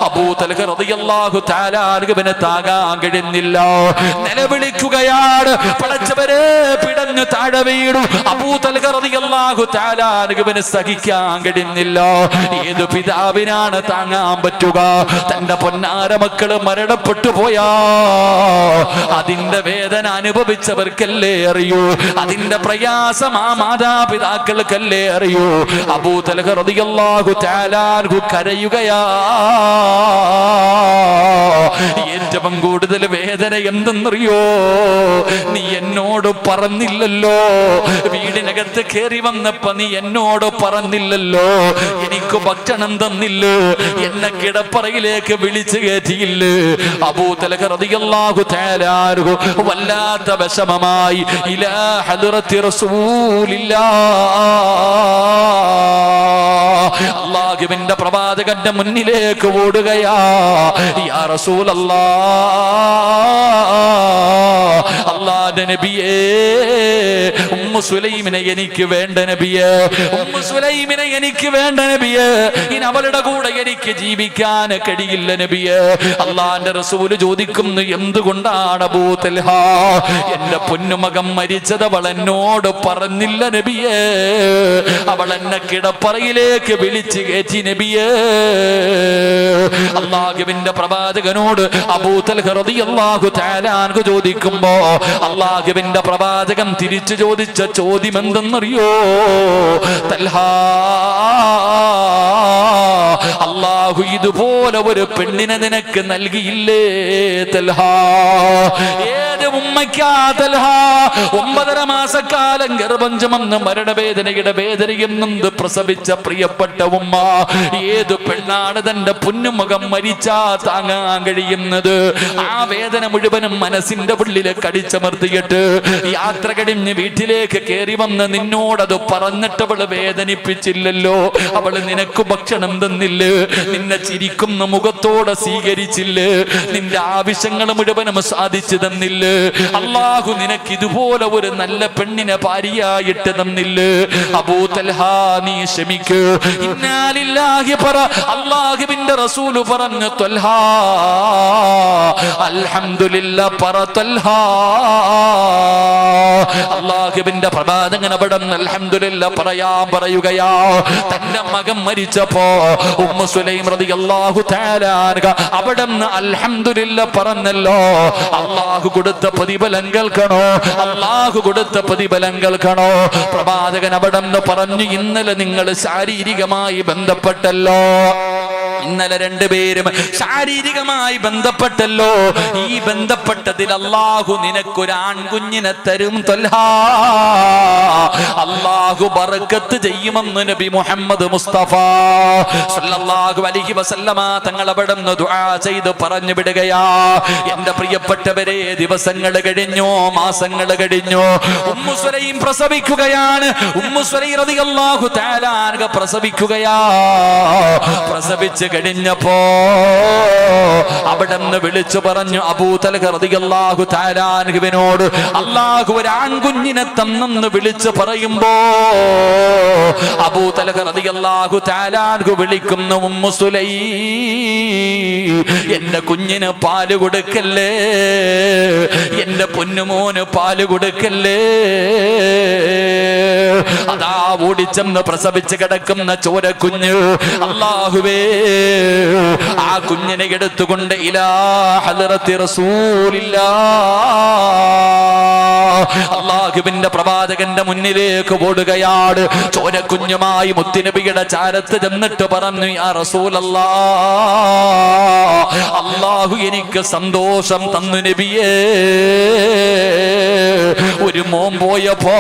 അബൂ തൽഹ റളിയല്ലാഹു തആല അൻഹുവിനെ താങ്ങാൻ കഴിയുന്നില്ല. നിലവിളിക്കുകയാണ്, പടച്ചവരെ പിടഞ്ഞു താഴെ വീണു. അബൂ തൽഹ റളിയല്ലാഹു തആല അൻഹുവിനെ സഹിക്കാൻ കഴിയുന്നില്ല. ഏത് പിതാവിനാണ് താങ്ങാൻ പറ്റുക? തന്റെ പൊന്നാര മക്കള് മരണപ്പെട്ടു പോയാ അതിന്റെ വേദന അനുഭവിച്ചവർക്കല്ലേ അറിയൂ, അതിന്റെ പ്രയാസം ആ മാതാപിതാക്കൾക്കല്ലേ അറിയൂ. അബൂ തൽഹ റളിയല്ലാഹു തആല അൻഹു കരയുകയാ. ഏറ്റവും കൂടുതൽ വേദന എന്തെന്നറിയോ? നീ എന്നോട് പറഞ്ഞില്ലല്ലോ, വീടിനകത്ത് കയറി വന്നപ്പോ നീ എന്നോട് പറഞ്ഞില്ലല്ലോ, എനിക്ക് ഭക്ഷണം തന്നില്ലോ, എന്നെ കിടപ്പറയിലേക്ക് വിളിച്ചു കയറ്റിയില്ലേ. അബൂ തൽഹ റളിയല്ലാഹു തആല അൻഹു വല്ലാത്ത വിഷമമായി ഇലാ ഹദ്റത്തി റസൂലില്ലാഹ്, അല്ലാഹുവിന്റെ പ്രവാചകന്റെ മുന്നിലേക്ക് ഓടുകയാ. യാ റസൂലല്ലാഹ്, അല്ലാഹുവിന്റെ നബിയേ, ഉമ്മു സുലൈമിനെ എനിക്ക് വേണ്ട നബിയേ, ഉമ്മു സുലൈമിനെ എനിക്ക് വേണ്ട നബിയേ, ഇനി അവളുടെ കൂടെ എനിക്ക് ജീവിക്കാൻ കഴിയില്ല നബിയേ. അല്ലാഹുവിന്റെ റസൂൽ ചോദിക്കുന്നു, എന്തുകൊണ്ടാണ് അബൂ തൽഹ എന്റെ പൊന്നുമകൻ മരിച്ചത് അവൾ എന്നോട് പറഞ്ഞില്ല നബിയേ, അവൾ എന്നെ കിടപ്പറയിലേക്ക് വിളിച്ചു കയറ്റി നബിയേ. അല്ലാഹുവിന്റെ പ്രവാചകനോട് അബൂ തൽഹ റളിയല്ലാഹു തആല അൻഹു ചോദിക്കുമ്പോ അല്ലാഹുവിന്റെ പ്രവാചകൻ തിരിച്ചു ചോദിച്ച ചോദ്യം എന്തെന്നറിയോ? തൽഹ, അല്ലാഹു ഇതുപോലെ ഒരു പെണ്ണിനെ നിനക്ക് നൽകിയില്ലേ തൽഹ? ഏത് ഉമ്മയ്ക്കാ തൽഹ 9.5 മാസക്കാലം ഗർഭം ചുമന്ന് മരണവേദനയുടെ വേദനയും നൊന്ത് പ്രസവിച്ച പ്രിയപ്പെട്ട ഉമ്മ? ഏത് പെണ്ണാണ് തന്റെ പൊന്നുമകൻ മരിച്ചാ താങ്ങാൻ കഴിയുന്നത്? ആ വേദന മുഴുവനും മനസ്സിന്റെ ഉള്ളിലെ കടിച്ചമർത്തിയിട്ട് യാത്ര കഴിഞ്ഞ് വീട്ടിലേക്ക് കയറി വന്ന് നിന്നോടത് പറഞ്ഞിട്ട് അവള് വേദനിപ്പിച്ചില്ലല്ലോ, അവള് നിനക്ക് ഭക്ഷണം തന്നില്ലേ, നിന്നെ ചിരിക്കുന്ന മുഖത്തോടെ സ്വീകരിച്ചില്ലേ, നിന്റെ ആവശ്യങ്ങൾ മുഴുവനും സാധിച്ചു തന്നില്ലേ, അല്ലാഹു നിനക്ക് ഇതുപോലെ ഒരു നല്ല പെണ്ണിനെ ഭാര്യയായിട്ട് തന്നില്ലേ? അബൂ തൽഹ, നീ ക്ഷമിക്ക്. ഇന്നാ ലില്ലാഹി പറ. അല്ലാഹുവിന്റെ റസൂല് പറഞ്ഞു, തൽഹ അൽഹംദുലില്ലാഹ് പറ തൽഹ. അല്ലാഹുവിന്റെ പ്രവാചകൻ അവിടെ അൽഹംദുലില്ലാഹ് പറയുകയാ. തന്റെ മകൻ മരിച്ചപ്പോ ഉമ്മു സുലൈം റളിയല്ലാഹു തആല അൻഹ അവിടെ അൽഹംദുലില്ലാഹ് പറഞ്ഞല്ലോ. അല്ലാഹു കൊടുത്ത പ്രതിഫലം കേൾക്കണോ? അല്ലാഹു കൊടുത്ത പ്രതിഫലം കേൾക്കണോ? പ്രവാചകൻ അവിടെ പറഞ്ഞു, ഇന്നലെ നിങ്ങൾ ശാരീരികമായി ബന്ധപ്പെട്ടല്ലോ, ഇന്നലെ രണ്ടുപേരും ശാരീരികമായി ബന്ധപ്പെട്ടല്ലോ. ഈ ബന്ധപ്പെട്ടതിൽ അല്ലാഹു നിനക്കൊരു ആൺകുഞ്ഞിനെ തരും തൽഹ. അല്ലാഹു ബർക്കത്ത് ചെയ്യുമെന്ന് നബി മുഹമ്മദ് മുസ്തഫ സല്ലല്ലാഹു അലൈഹി വസല്ലമ തങ്ങൾ അവിടെ നിന്ന് ദുആ ചെയ്ത് പറഞ്ഞു വിടുകയാ. എന്റെ പ്രിയപ്പെട്ടവരെ, ദിവസങ്ങൾ കഴിഞ്ഞു, മാസങ്ങൾ കഴിഞ്ഞു. Ummu Sulaim പ്രസവിക്കുകയാണ്. ഉമ്മു സുലൈം റളിയല്ലാഹു തആല അൻഹ പ്രസവിക്കുകയാ. പ്രസവിച്ച് കഴിഞ്ഞപ്പോ അവിടെ നിന്ന് വിളിച്ചു പറഞ്ഞു അബൂ തൽഹ റളിയല്ലാഹു തആല അൻഹുവിനോട് അല്ലാഹു ഒരു ആൺകുഞ്ഞിനെ തന്നെന്ന് വിളിച്ചു പറയുമ്പോ അബൂ തൽഹ റളിയല്ലാഹു തആല അൻഹു വിളിക്കുന്നു, ഉമ്മു സുലൈം, എന്റെ കുഞ്ഞിന് പാല് കൊടുക്കല്ലേ, എന്റെ പൊന്നുമോന് പാല് കൊടുക്കല്ലേ. അതാ ഓടിച്ചെന്ന് പ്രസവിച്ച് കിടക്കുന്ന ചോരക്കുഞ്ഞ്, അല്ലാഹുവേ, ആ കുഞ്ഞിനെ എടുത്തുകൊണ്ട് ഇലാ ഹദ്റത്തി റസൂലില്ലാഹ്, അല്ലാഹുവിന്റെ പ്രവാചകന്റെ മുന്നിലേക്ക് ഓടുകയാണ്. ചോരക്കുഞ്ഞുമായി മുത്തുനബിയുടെ ചാരത്ത് ചെന്നിട്ട് പറഞ്ഞു, യാ റസൂലല്ലാഹ്, അല്ലാഹു എനിക്ക് സന്തോഷം തന്നു നബിയേ. ഒരു മോൻ പോയപ്പോ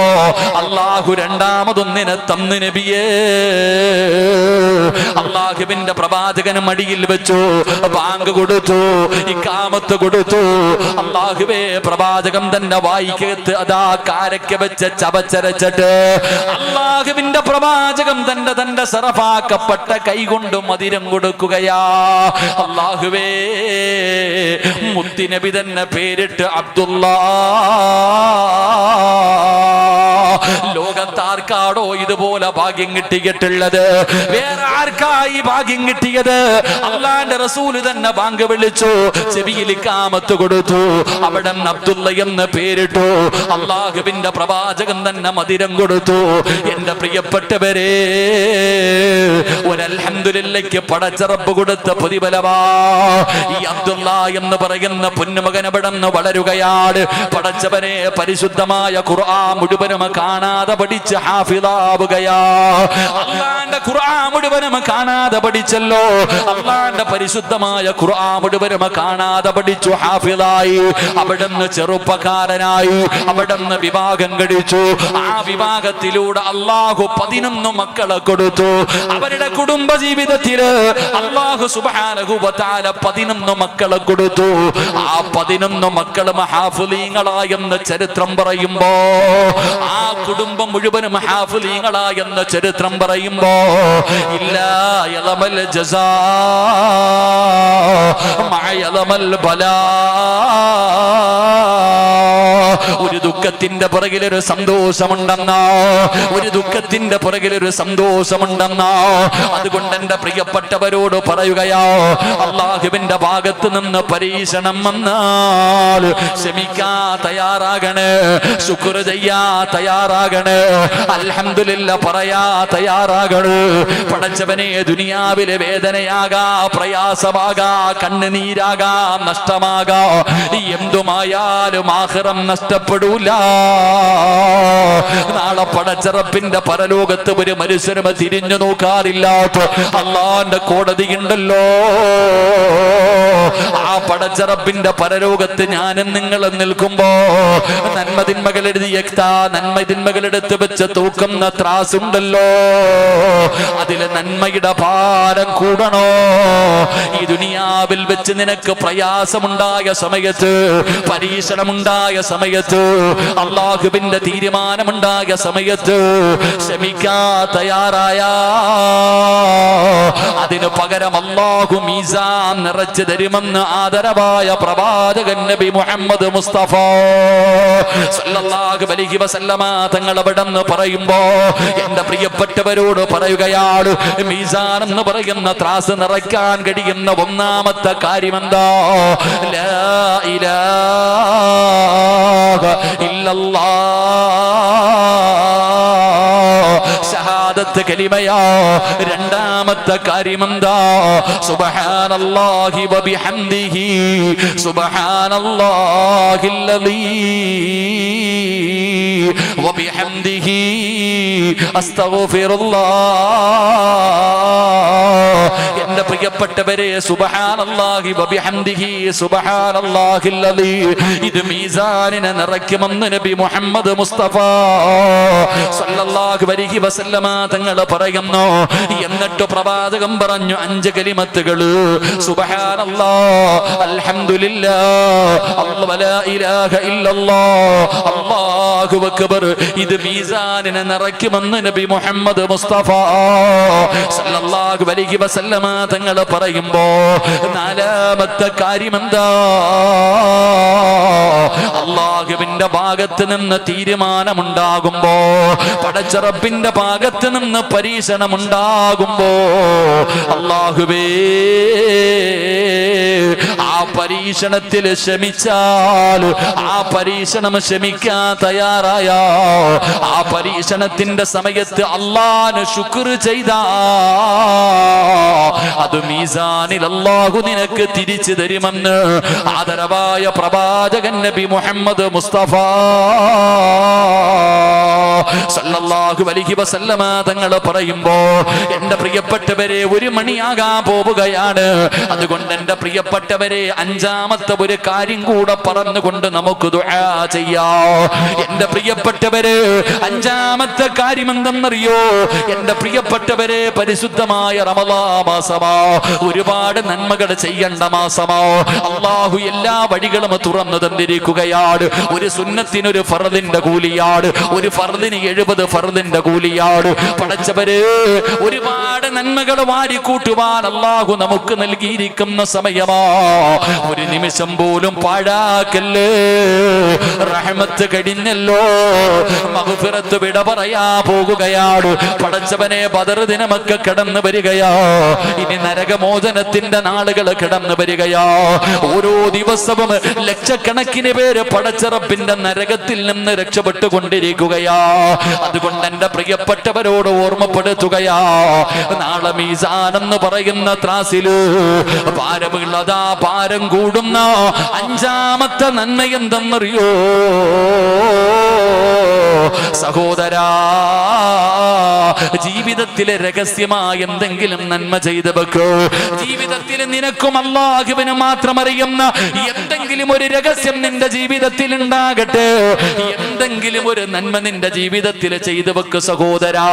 അല്ലാഹു രണ്ടാമതൊന്നിനെ തന്നു നബിയേ. അള്ളാഹുവിന്റെ പ്രവാചകന് മടിയിൽ വെച്ചു, ബാങ്ക് കൊടുത്തു, ഇഖാമത്ത് കൊടുത്തു. അള്ളാഹുവേ, പ്രവാചകം തന്നെ വായിക്കത്ത് അതാ കാരക്ക വെച്ച് ചവച്ചരച്ചിട്ട് അള്ളാഹുവിന്റെ പ്രവാചകം തന്റെ സറഫാക്കപ്പെട്ട കൈകൊണ്ട് മധുരം കൊടുക്കുകയാ. അള്ളാഹുവേ, മുത്തുനബി തന്നെ പേരിട്ട് അബ്ദുല്ലാ. ലോകത്താർക്കാടോ ഇതുപോലെ ഭാഗ്യം കിട്ടിയിട്ടുള്ളത്? വേറെ ആർക്കായി ഭാഗ്യം കിട്ടിയത്? അള്ളാന്റെ റസൂല് തന്നെ ബാങ്ക് വിളിച്ചു, ചെവിയിൽ ഇഖാമത്ത് കൊടുത്തു, അവിടെ അബ്ദുള്ള എന്ന് പേരിട്ടു. അള്ളാഹുവിന്റെ പ്രവാചകൻ തന്നെ മധുരം കൊടുത്തു. എന്റെ പ്രിയപ്പെട്ടവരെ, ഒരു അൽഹംദുലില്ലയ്ക്ക് പടച്ച റബ്ബ് കൊടുത്ത പ്രതിഫലമാ. ഈ അബ്ദുള്ള എന്ന് പറയുന്ന പൊന്നുമകൻ അവിടെ നിന്ന് വളരുകയാണ്. പടച്ചവനെ, പരിശുദ്ധമായ ഖുർആൻ മുഴുവനും കാണാതെ പഠിച്ച് ഹാഫിളാവുകയാ. അള്ളാന്റെ ഖുർആൻ മുഴുവനും കാണാതെ പഠിച്ചല്ലോ. അള്ളാന്റെ പരിശുദ്ധമായ ഖുർആൻ മുഴുവനും കാണാതെ പഠിച്ചു, ഹാഫിളായി. അവിടുന്ന് ചെറുപ്പക്കാരനായി, അവിടുന്ന് വിവാഹം കഴിച്ചു. ആ വിവാഹത്തിലൂടെ അള്ളാഹു 11 മക്കളെ കൊടുത്തു. അവരുടെ കുടുംബ ജീവിതത്തില് അള്ളാഹു സുബ്ഹാനഹു വ തആല 11 മക്കളെ കൊടുത്തു. ആ 11 മക്കളും ഹാഫിളീങ്ങളായെന്ന ചരിത്രം പറയുമ്പോ, ആ കുടുംബം മുഴുവനും ഹാഫിളീങ്ങളായെന്ന ചരിത്രം പറയുമ്പോ, ഇല്ലാ യലമൽ ജസാ മഅയലമൽ ബലാ. ഒരു ദുഃഖത്തിന്റെ പുറകിലൊരു സന്തോഷമുണ്ടെന്നോ, ഒരു ദുഃഖത്തിന്റെ പുറകിലൊരു സന്തോഷമുണ്ടെന്നോ. അതുകൊണ്ട് എന്റെ പ്രിയപ്പെട്ടവരോട് പറയുകയോ, അള്ളാഹുവിന്റെ ഭാഗത്ത് നിന്ന് പരീക്ഷണം വന്നാൽ ക്ഷമിക്കാ തയ്യാറാകണേ, ശുക്ർ ചെയ്യാ തയ്യാറാകണേ, അൽഹംദുലില്ലാ പറയാ തയ്യാറാകണേ. പടച്ചവനെ, ദുനിയാവിലെ വേദനയാകാ, പ്രയാസമാകാ, കണ്ണുനീരാകാ, നഷ്ടമാകാ, എന്തുമായാലും ആഖിറം നഷ്ടപ്പെടൂല. നാളെ പടച്ചറപ്പിന്റെ പരലോകത്ത് ഒരു മനുഷ്യനും തിരിഞ്ഞു നോക്കാറില്ലാത്ത അള്ളാന്റെ കോടതിയുണ്ടല്ലോ. ആ പടച്ചറപ്പിന്റെ പരലോകത്ത് ഞാനും നിങ്ങളും നിൽക്കുമ്പോ, നന്മതിന്മകൾ എഴുതി നന്മതിന്മകൾ എടുത്ത് വെച്ച് തൂക്കുന്ന ത്രാസുണ്ടല്ലോ, അതിലെ നന്മയുടെ ഭാരം കൂടണോ? ഈ ദുനിയാവിൽ വെച്ച് നിനക്ക് പ്രയാസമുണ്ടായ സമയത്ത്, പരീക്ഷണമുണ്ടായ സമയത്ത്, അള്ളാഹുവിന്റെ തീരുമാനമുണ്ടായ സമയത്ത് ക്ഷമിക്കാ തയ്യാറായ, അതിനു പകരം അള്ളാഹു മീസാൻ നിറച്ചു തരുമെന്ന് ആദരവായ പ്രവാചകൻ നബി മുഹമ്മദ് മുസ്തഫ സല്ലല്ലാഹു അലൈഹി വസല്ലമ തങ്ങൾ അവിടെന്ന് പറയുമ്പോ, എന്റെ പ്രിയപ്പെട്ടവരോട് പറയുകയാണ്, മീസാൻ എന്ന് പറയുന്ന ത്രാസ് നിറയ്ക്കാൻ കഴിയുന്ന ഒന്നാമത്തെ കാര്യമെന്താ? ലാ ഇലാഹ ഇല്ലല്ലാഹ്, ഷഹാദത്ത് കലിമയാ. രണ്ടാമത്തെ കാര്യമെന്താ? സുബ്ഹാനല്ലാഹി വബിഹംദിഹി സുബ്ഹാനല്ലാഹില്ലദീ വബിഹംദിഹി അസ്തഗ്ഫിറുല്ലാഹ്. എന്റെ പ്രിയപ്പെട്ടവരെ, സുബ്ഹാനല്ലാഹി വബിഹംദിഹി സുബ്ഹാനല്ലാഹില്ലദീ, ഇത് മീസാനിനെ നിറയ്ക്കുമെന്ന് നബി മുഹമ്മദ് മുസ്തഫ സല്ലല്ലാഹു അലൈഹി വസല്ലമ തങ്ങൾ പറയുന്നു. എന്നിട്ട് പ്രവാചകൻ പറഞ്ഞു 5 കലിമത്തുകൾ: സുബ്ഹാനല്ലാഹ്, അൽഹംദുലില്ലാഹ്, അല്ലാഹു ലാ ഇലാഹ ഇല്ലല്ലാഹ്, അല്ലാഹു അക്ബർ. ഇത് മീസാനിനെ നിറയ്ക്കുമെന്ന് നബി മുഹമ്മദ് മുസ്തഫ സല്ലല്ലാഹു അലൈഹി വസല്ലമ തങ്ങൾ പറയുമ്പോ, നാലാമത്തെ കാര്യമെന്താ? അള്ളാഹുവിന്റെ ഭാഗത്ത് നിന്ന് തീരുമാനമുണ്ടാകുമ്പോ, പടച്ചറപ്പിന്റെ ഭാഗത്ത് നിന്ന് പരീക്ഷണമുണ്ടാകുമ്പോ, അള്ളാഹുവേ, ആ പരീക്ഷണത്തിൽ ക്ഷമിച്ചാൽ, ആ പരീക്ഷണം ക്ഷമിക്കാൻ തയ്യാറായ, ആ പരീക്ഷണത്തിന്റെ സമയത്ത് അള്ളാഹുവിന് ശുക്ർ ചെയ്താ, അത് മീസാനിൽ അല്ലാഹു നിനക്ക് തിരിച്ചു തരുമെന്ന് ആദരവായ പ്രവാചകൻ നബി മുഹമ്മദ് മുസ്തഫ സല്ലല്ലാഹു അലൈഹി വസല്ലമ തങ്ങൾ പറയുമ്പോ, എന്റെ പ്രിയപ്പെട്ടവരെ, 1 മണിയാകാൻ പോവുകയാണ്. അതുകൊണ്ട് എന്റെ പ്രിയപ്പെട്ടവരെ, പ്രിയപ്പെട്ടവരെ, അഞ്ചാമത്തെ ഒരു കാര്യം കൂടെ പറഞ്ഞുകൊണ്ട് നമുക്ക് ദുആ ചെയ്യാം. എന്റെ പ്രിയപ്പെട്ടവരെ, അഞ്ചാമത്തെ കാര്യം എന്തെന്നറിയോ? എന്റെ പ്രിയപ്പെട്ടവരെ, പരിശുദ്ധമായ റമളാൻ മാസമാ, ഒരുപാട് നന്മകൾ ചെയ്യേണ്ട മാസമാ. അല്ലാഹു എല്ലാ വഴികളും തുറന്നു തന്നിരിക്കുകയാണ്. ഒരു സുന്നത്തിനൊരു ഫർദിന്റെ കൂലിയാണ്, ഒരു ഫർദിന് 70 ഫർദിന്റെ കൂലിയാണ്. പടച്ചവരെ, ഒരുപാട് നന്മകൾ വാരിക്കൂട്ടുവാൻ അല്ലാഹു നമുക്ക് നൽകിയിരിക്കുന്ന സമയമാ. ഒരു നിമിഷം പോലും പാഴാക്കല്ലേ. റഹ്മത്ത് കഴിഞ്ഞല്ലോ, മഗ്ഫിറത്ത് വിട പറയാ പോകുകയാണ്. പടച്ചവനെ, ബദർ ദിനമൊക്കെ കടന്നു വരികയാ. ഇനി നരകമോചനത്തിന്റെ നാളുകൾ കടന്നു വരികയാ. ഓരോ ദിവസവും ലക്ഷക്കണക്കിന് പേര് പടച്ചറപ്പിന്റെ നരകത്തിൽ നിന്ന് രക്ഷപ്പെട്ടുകൊണ്ടിരിക്കുകയാ. അതുകൊണ്ട് എന്റെ പ്രിയപ്പെട്ടവരോട് ഓർമ്മപ്പെടുത്തുകയാ, നാളെ മീസാൻ എന്ന് പറയുന്ന ത്രാസില് ഭാരമുള്ളതാ, ഭാരം കൂടുന്ന അഞ്ചാമത്തെ നന്മ എന്തെന്നറിയോ സഹോദരാ? ജീവിതത്തിലെ രഹസ്യമായ എന്തെങ്കിലും നന്മ ചെയ്തു വെക്കൂ. ജീവിതത്തിൽ നിനക്കും അല്ലാഹുവിന് മാത്രം അറിയുന്ന എന്തെങ്കിലും ഒരു രഹസ്യം നിന്റെ ജീവിതത്തിൽ ഉണ്ടാകട്ടെ. എന്തെങ്കിലും ഒരു നന്മ നിന്റെ ജീവിതത്തിൽ ചെയ്തു വെക്ക് സഹോദരാ.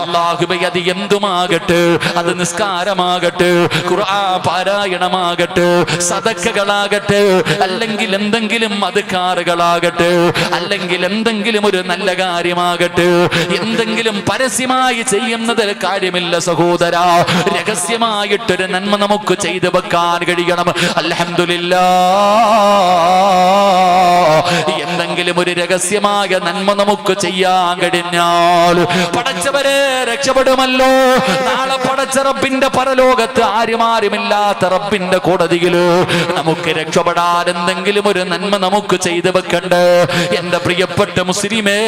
അല്ലാഹുവേ, അത് എന്തുമാകട്ടെ, അത് നിസ്കാരമാകട്ടെ, ഖുർആൻ പാരായണമാകട്ടെ, സദഖകളാകട്ടെ, അല്ലെങ്കിൽ എന്തെങ്കിലും അദ്കാറുകളാകട്ടെ, അല്ലെങ്കിൽ എന്തെങ്കിലും ഒരു നല്ല കാര്യമാകട്ടെ, എന്തെങ്കിലും പരസ്യമായി ചെയ്യുന്നതിൽ കാര്യമില്ല സഹോദരാ. രഹസ്യമായിട്ടൊരു നന്മ നമുക്ക് ചെയ്തു വെക്കാൻ കഴിയണം. അൽഹംദുലില്ലാഹ്, എന്തെങ്കിലും ഒരു രഹസ്യമായ നന്മ നമുക്ക് ചെയ്യാൻ കഴിഞ്ഞാൽ പടച്ചവരെ രക്ഷപ്പെടുമല്ലോ. നാളെ പടച്ച റബ്ബിന്റെ പരലോകത്ത് ആരുമാരുമില്ലാത്ത റബ്ബിന്റെ കോടതിയില് നമുക്ക് രക്ഷപ്പെടാൻ എന്തെങ്കിലും ഒരു നന്മ നമുക്ക് ചെയ്തു വെക്കണ്ടേ. എന്റെ പ്രിയപ്പെട്ട മുസ്ലിമേ,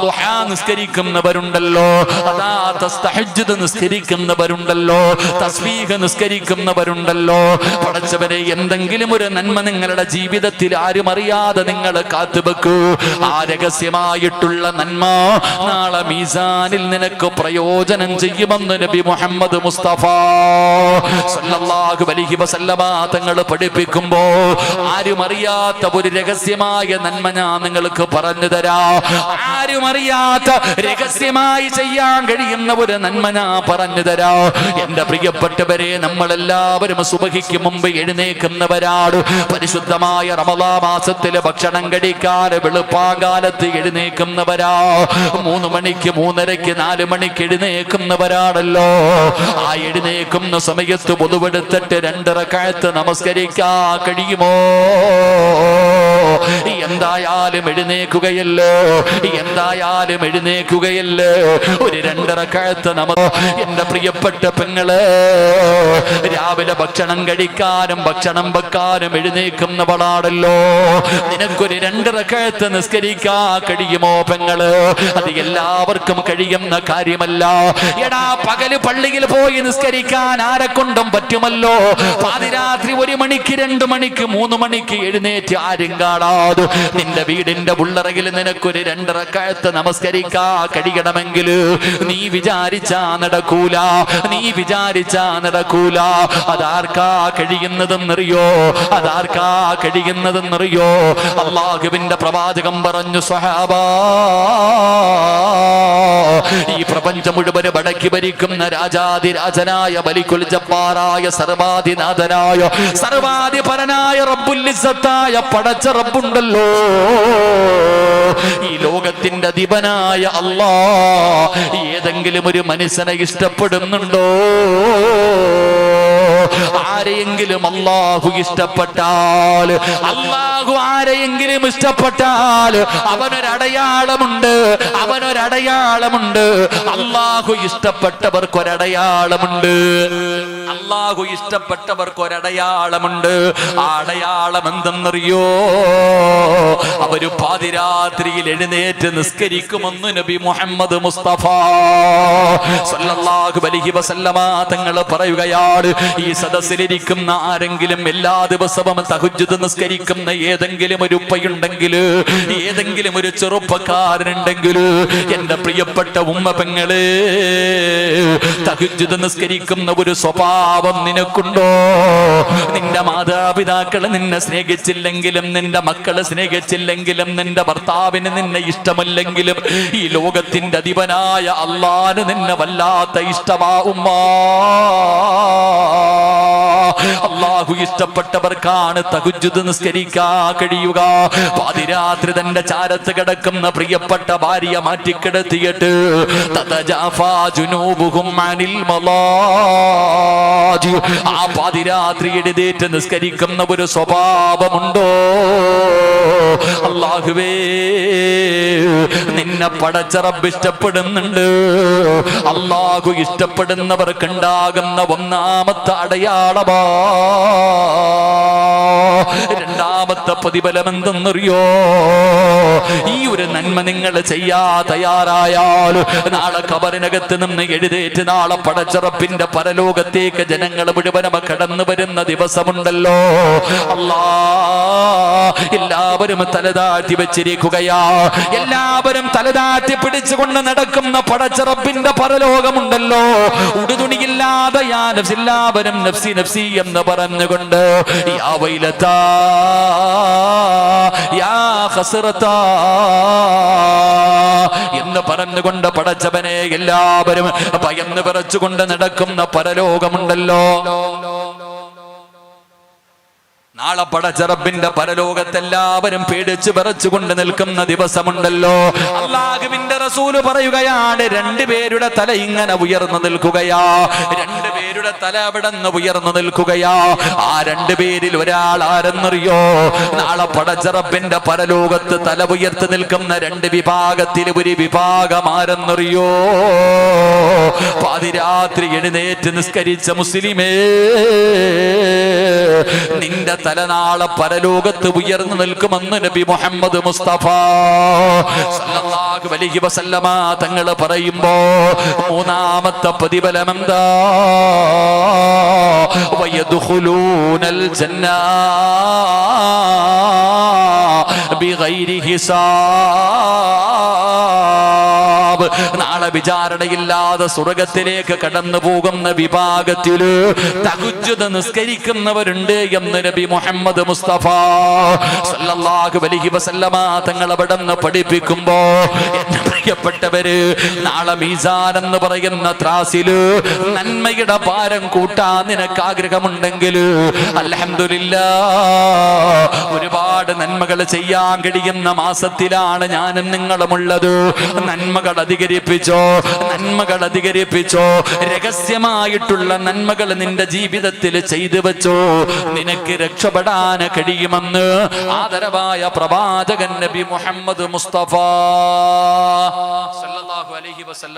ദുആ നിസ്കരിക്കുന്നവരുണ്ടല്ലോ, അതാ തസ്തഹജ്ജുദ് നിസ്കരിക്കുന്നവരുണ്ടല്ലോ, തസ്ബീഹ് നിസ്കരിക്കുന്നവരുണ്ടല്ലോ. പടച്ചവരെ, എന്തെങ്കിലും ഒരു നന്മ നിങ്ങളുടെ ജീവിതത്തിൽ ആരും അറിയാതെ നിങ്ങൾ കാത്തുവെക്കൂ. ആ രഹസ്യമായിട്ടുള്ള നന്മ നാളെ മീസാനിൽ നിനക്ക് പ്രയോജനം ചെയ്യുമെന്ന് നബി മുഹമ്മദ് മുസ്തഫ സല്ലല്ലാഹു അലൈഹി വസല്ലമ തങ്ങൾ പഠിപ്പിക്കുമ്പോ ആരും അറിയാത്ത ഒരു രഹസ്യമായ നന്മ ഞാൻ നിങ്ങൾക്ക് പറഞ്ഞു തരാം. ആരും അറിയാത്ത രഹസ്യമായി ചെയ്യാൻ കഴിയുന്ന ഒരു നന്മ ഞാൻ പറഞ്ഞു തരാം. എന്റെ പ്രിയപ്പെട്ടവരെ, നമ്മളെല്ലാവരും സുബഹിക്ക് മുമ്പ് എഴുന്നേക്കുന്നവരാണ്. പരിശുദ്ധമായ റമളാൻ മാസത്തില് ഭക്ഷണം കഴിക്കാൻ വെളുപ്പാങ്കാലത്ത് എഴുന്നേക്കുന്നവരാ. 3 മണിക്ക് 3:30 4 മണിക്ക് എഴുന്നേക്കുന്നവരാണല്ലോ. ആ എഴുന്നേക്കുന്ന സമയത്ത് വുളുവെടുത്തിട്ട് 2 റക്അത്ത് നമസ്കരിക്കാൻ കഴിയുമോ? എന്തായാലും എഴുന്നേക്കുകയല്ലോ, എന്തായാലും എഴുന്നേക്കുകയല്ലോ. ഒരു 2 റക്അത്ത് എന്റെ പ്രിയപ്പെട്ട പെങ്ങള്, രാവിലെ ഭക്ഷണം കഴിക്കാനും ഭക്ഷണം വെക്കാനും എഴുന്നേക്കുന്നവളാണല്ലോ. നിനക്കൊരു 2 റക്അത്ത് നിസ്കരിക്കാൻ കഴിയുമോ പെങ്ങള്? അത് എല്ലാവർക്കും കഴിയുന്ന കാര്യമല്ല. എടാ, പകല് പള്ളിയിൽ പോയി നിസ്കരിക്കാൻ ആരെക്കൊണ്ടും പറ്റുമല്ലോ. പാതിരാത്രി 1 മണിക്ക് 2 മണിക്ക് 3 മണിക്ക് എഴുന്നേറ്റ് ആരും കാണാതെ നിന്റെ വീടിന്റെ ഉള്ളറയിൽ നിനക്കൊരു 2 റക്അത്ത് നമസ്കരിക്കാൻ കഴിയണമെങ്കിൽ നീ വിചാരിച്ചാ നടക്കൂല, നീ വിചാരിച്ചാ നടക്കൂല. അതാർക്കാ കഴിയുന്നതെന്നറിയോ? അതാർക്കാ കഴിയുന്നതെന്നറിയോ? അല്ലാഹുവിന്റെ പ്രവാചകൻ പറഞ്ഞു, സ്വഹാബാ, ഈ പ്രപഞ്ചം മുഴുവൻ വടക്കി ഭരിക്കുന്ന രാജാതിരാജനായ മലിക്കുൽ ജബ്ബാറായ സർവാധിനാഥനായ സർവാധിപരനായ റബ്ബുൽ ഇസ്സത്തായ പടച്ച റബ്ബുണ്ടല്ലോ, ഈ ലോകത്തിന്റെ അധിപനായ അല്ലാഹ് ഏതെങ്കിലും ഒരു മനുഷ്യനെ ഇഷ്ടപ്പെടുന്നുണ്ടോ? ആരെയെങ്കിലും അല്ലാഹു ഇഷ്ടപ്പെട്ടാൽ, അല്ലാഹു ആരെയെങ്കിലും ഇഷ്ടപ്പെട്ടാൽ അവനൊരടയാളമുണ്ട്, അവനൊരടയാളമുണ്ട്. അല്ലാഹു ഇഷ്ടപ്പെട്ടവർക്കൊരടയാളമുണ്ട്, അല്ലാഹു ഇഷ്ടപ്പെട്ടവർക്കൊരടയാളമുണ്ട്. ആ അടയാളം എന്തെന്നറിയോ? അവര് പാതിരാത്രിയിൽ എഴുന്നേറ്റ് നിസ്കരിക്കുമെന്ന് നബി മുഹമ്മദ് മുസ്തഫ സല്ലല്ലാഹു അലൈഹി വസല്ലമ തങ്ങൾ പറയുകയാണ്. ഈ സദസ്സിലിരിക്കുന്ന ആരെങ്കിലും എല്ലാ ദിവസവും തഹജ്ജുദ് നിസ്കരിക്കുന്ന ഏതെങ്കിലും ഒരു ഉപ്പയുണ്ടെങ്കിൽ, ഏതെങ്കിലും ഒരു ചെറുപ്പക്കാരനുണ്ടെങ്കിൽ, എന്റെ പ്രിയപ്പെട്ട ഉമ്മ പെങ്ങള്, തഹജ്ജുദ് നിസ്കരിക്കുന്ന ഒരു സ്വഭാവം നിനക്കുണ്ടോ? നിന്റെ മാതാപിതാക്കള് നിന്നെ സ്നേഹിച്ചില്ലെങ്കിലും, നിന്റെ മക്കളെ സ്നേഹിച്ചില്ലെങ്കിലും, നിന്റെ ഭർത്താവിന് നിന്നെ ഇഷ്ടമല്ലെങ്കിലും, ഈ ലോകത്തിന്റെ അധിപനായ അല്ലാഹുവിന് നിന്നെ വല്ലാത്ത ഇഷ്ടമാ ഉമ്മ. അല്ലാഹു ഇഷ്ടപ്പെട്ടവർക്കാണ് തഹജ്ജുദ് നിസ്കരിക്കാൻ കഴിയുക. പാതിരാത്രി തന്റെ ചാരത്ത് കിടക്കുന്ന പ്രിയപ്പെട്ട ഭാര്യ മാറ്റിക്കിടത്തിയിട്ട് തതജാഫാ ജുനൂബുഹും അനിൽ മളാജി, ആ പാതിരാത്രി എഴുന്നേറ്റ് നിസ്കരിക്കുന്ന ഒരു സ്വഭാവമുണ്ടോ? അല്ലാഹുവേ, നിന്നെ പടച്ച റബ്ബ് ഇഷ്ടപ്പെടുന്നുണ്ട്. അല്ലാഹു ഇഷ്ടപ്പെടുന്നവർക്കുണ്ടാകുന്ന ഒന്നാമത്തെ അടയാളമാ. രണ്ടാമത്തെ പ്രതിഫലം എന്തെന്നറിയോ? ഈ ഒരു നന്മ നിങ്ങൾ ചെയ്യാ തയ്യാറായാൽ നാളെ ഖബറിനകത്ത് നിന്ന് എഴുന്നേറ്റ് നാളെ പടച്ച റബ്ബിന്റെ പരലോകത്തേക്ക് ജനങ്ങൾ മുഴുവനും കടന്നു വരുന്ന ദിവസമുണ്ടല്ലോ. അല്ലാ, എല്ലാവരും തലതാഴ്ത്തി വെച്ചിരിക്കുകയാ. എല്ലാവരും തലതാഴ്ത്തി പിടിച്ചുകൊണ്ട് നടക്കുന്ന പടച്ച റബ്ബിന്റെ പരലോകമുണ്ടല്ലോ. ഉടുതുണിയില്ലാതെ എല്ലാവരും നഫ്സി നഫ്സി എന്ന് പറഞ്ഞുകൊണ്ട് യാ വൈലതാ യാ ഖസ്റതാ എന്ന് പറഞ്ഞുകൊണ്ട് പടച്ചവനെ എല്ലാവരും ഭയന്ന് വിറച്ചുകൊണ്ട് നടക്കുന്ന പരലോകമുണ്ടല്ലോ. നാളെ പടച്ച റബ്ബിന്റെ പരലോകത്തെല്ലാവരും പേടിച്ച് വിറച്ചുകൊണ്ട് നിൽക്കുന്ന ദിവസമുണ്ടല്ലോ. അല്ലാഹുവിന്റെ റസൂല് പറയുകയാണ്, രണ്ടുപേരുടെ തല ഇങ്ങനെ ഉയർന്നു നിൽക്കുകയാ. രണ്ടുപേരുടെ തല അവിടെ നിന്ന് ഉയർന്നു നിൽക്കുകയാ. ആ രണ്ടുപേരിൽ ഒരാൾ ആരെന്നറിയോ? നാളെ പടച്ച റബ്ബിന്റെ പരലോകത്ത് തല ഉയർത്തി നിൽക്കുന്ന രണ്ട് വിഭാഗത്തിൽ ഒരു വിഭാഗം ആരെന്നറിയോ? പാതിരാത്രി എഴുന്നേറ്റ് നിസ്കരിച്ച മുസ്ലിമേ, നിന്റെ തലനാളെ പരലോകത്ത് ഉയർന്നു നിൽക്കുമെന്ന് നബി മുഹമ്മദ് മുസ്തഫ സല്ലല്ലാഹു അലൈഹി വസല്ലമ തങ്ങൾ പറയുമ്പോ മൂന്നാമത്തെ പ്രതിഫലം എന്താ? വയദ്ഖുലൂനൽ ജന്ന ബിഗൈരി ഹിസാബ്. നാളെ വിചാരണയില്ലാതെ സ്വർഗത്തിലേക്ക് കടന്നു പോകുന്ന വിഭാഗത്തില് തഹജ്ജുദ് നിസ്കരിക്കുന്നവരുണ്ട് എന്ന് നബി മുഹമ്മദ് മുസ്തഫ സല്ലല്ലാഹു അലൈഹി വസല്ലമ തങ്ങൾ അവിടെ നിന്ന് പഠിപ്പിക്കുമ്പോ, എന്റെ പ്രിയപ്പെട്ടവര്, നാളെ മീസാൻ എന്ന് പറയുന്ന ത്രാസില് നന്മയുടെ ഭാരം കൂട്ടാൻ നിനക്ക് ആഗ്രഹമുണ്ടെങ്കിൽ അൽഹംദുലില്ലാഹ്, ഒരുപാട് നന്മകൾ ചെയ്യാൻ കഴിയുന്ന മാസത്തിലാണ് ഞാനും നിങ്ങളുമുള്ളത്. നന്മകൾ അധികരിപ്പിച്ചോ, നന്മകൾ അധികരിപ്പിച്ചോ. രഹസ്യമായിട്ടുള്ള നന്മകൾ നിന്റെ ജീവിതത്തിൽ ചെയ്തു വെച്ചോ. നിനക്ക് രക്ഷപ്പെടാൻ കഴിയുമെന്ന് ആദരവായ പ്രവാചകൻ നബി മുഹമ്മദ് മുസ്തഫ സല്ലല്ലാഹു അലൈഹി വസല്ലം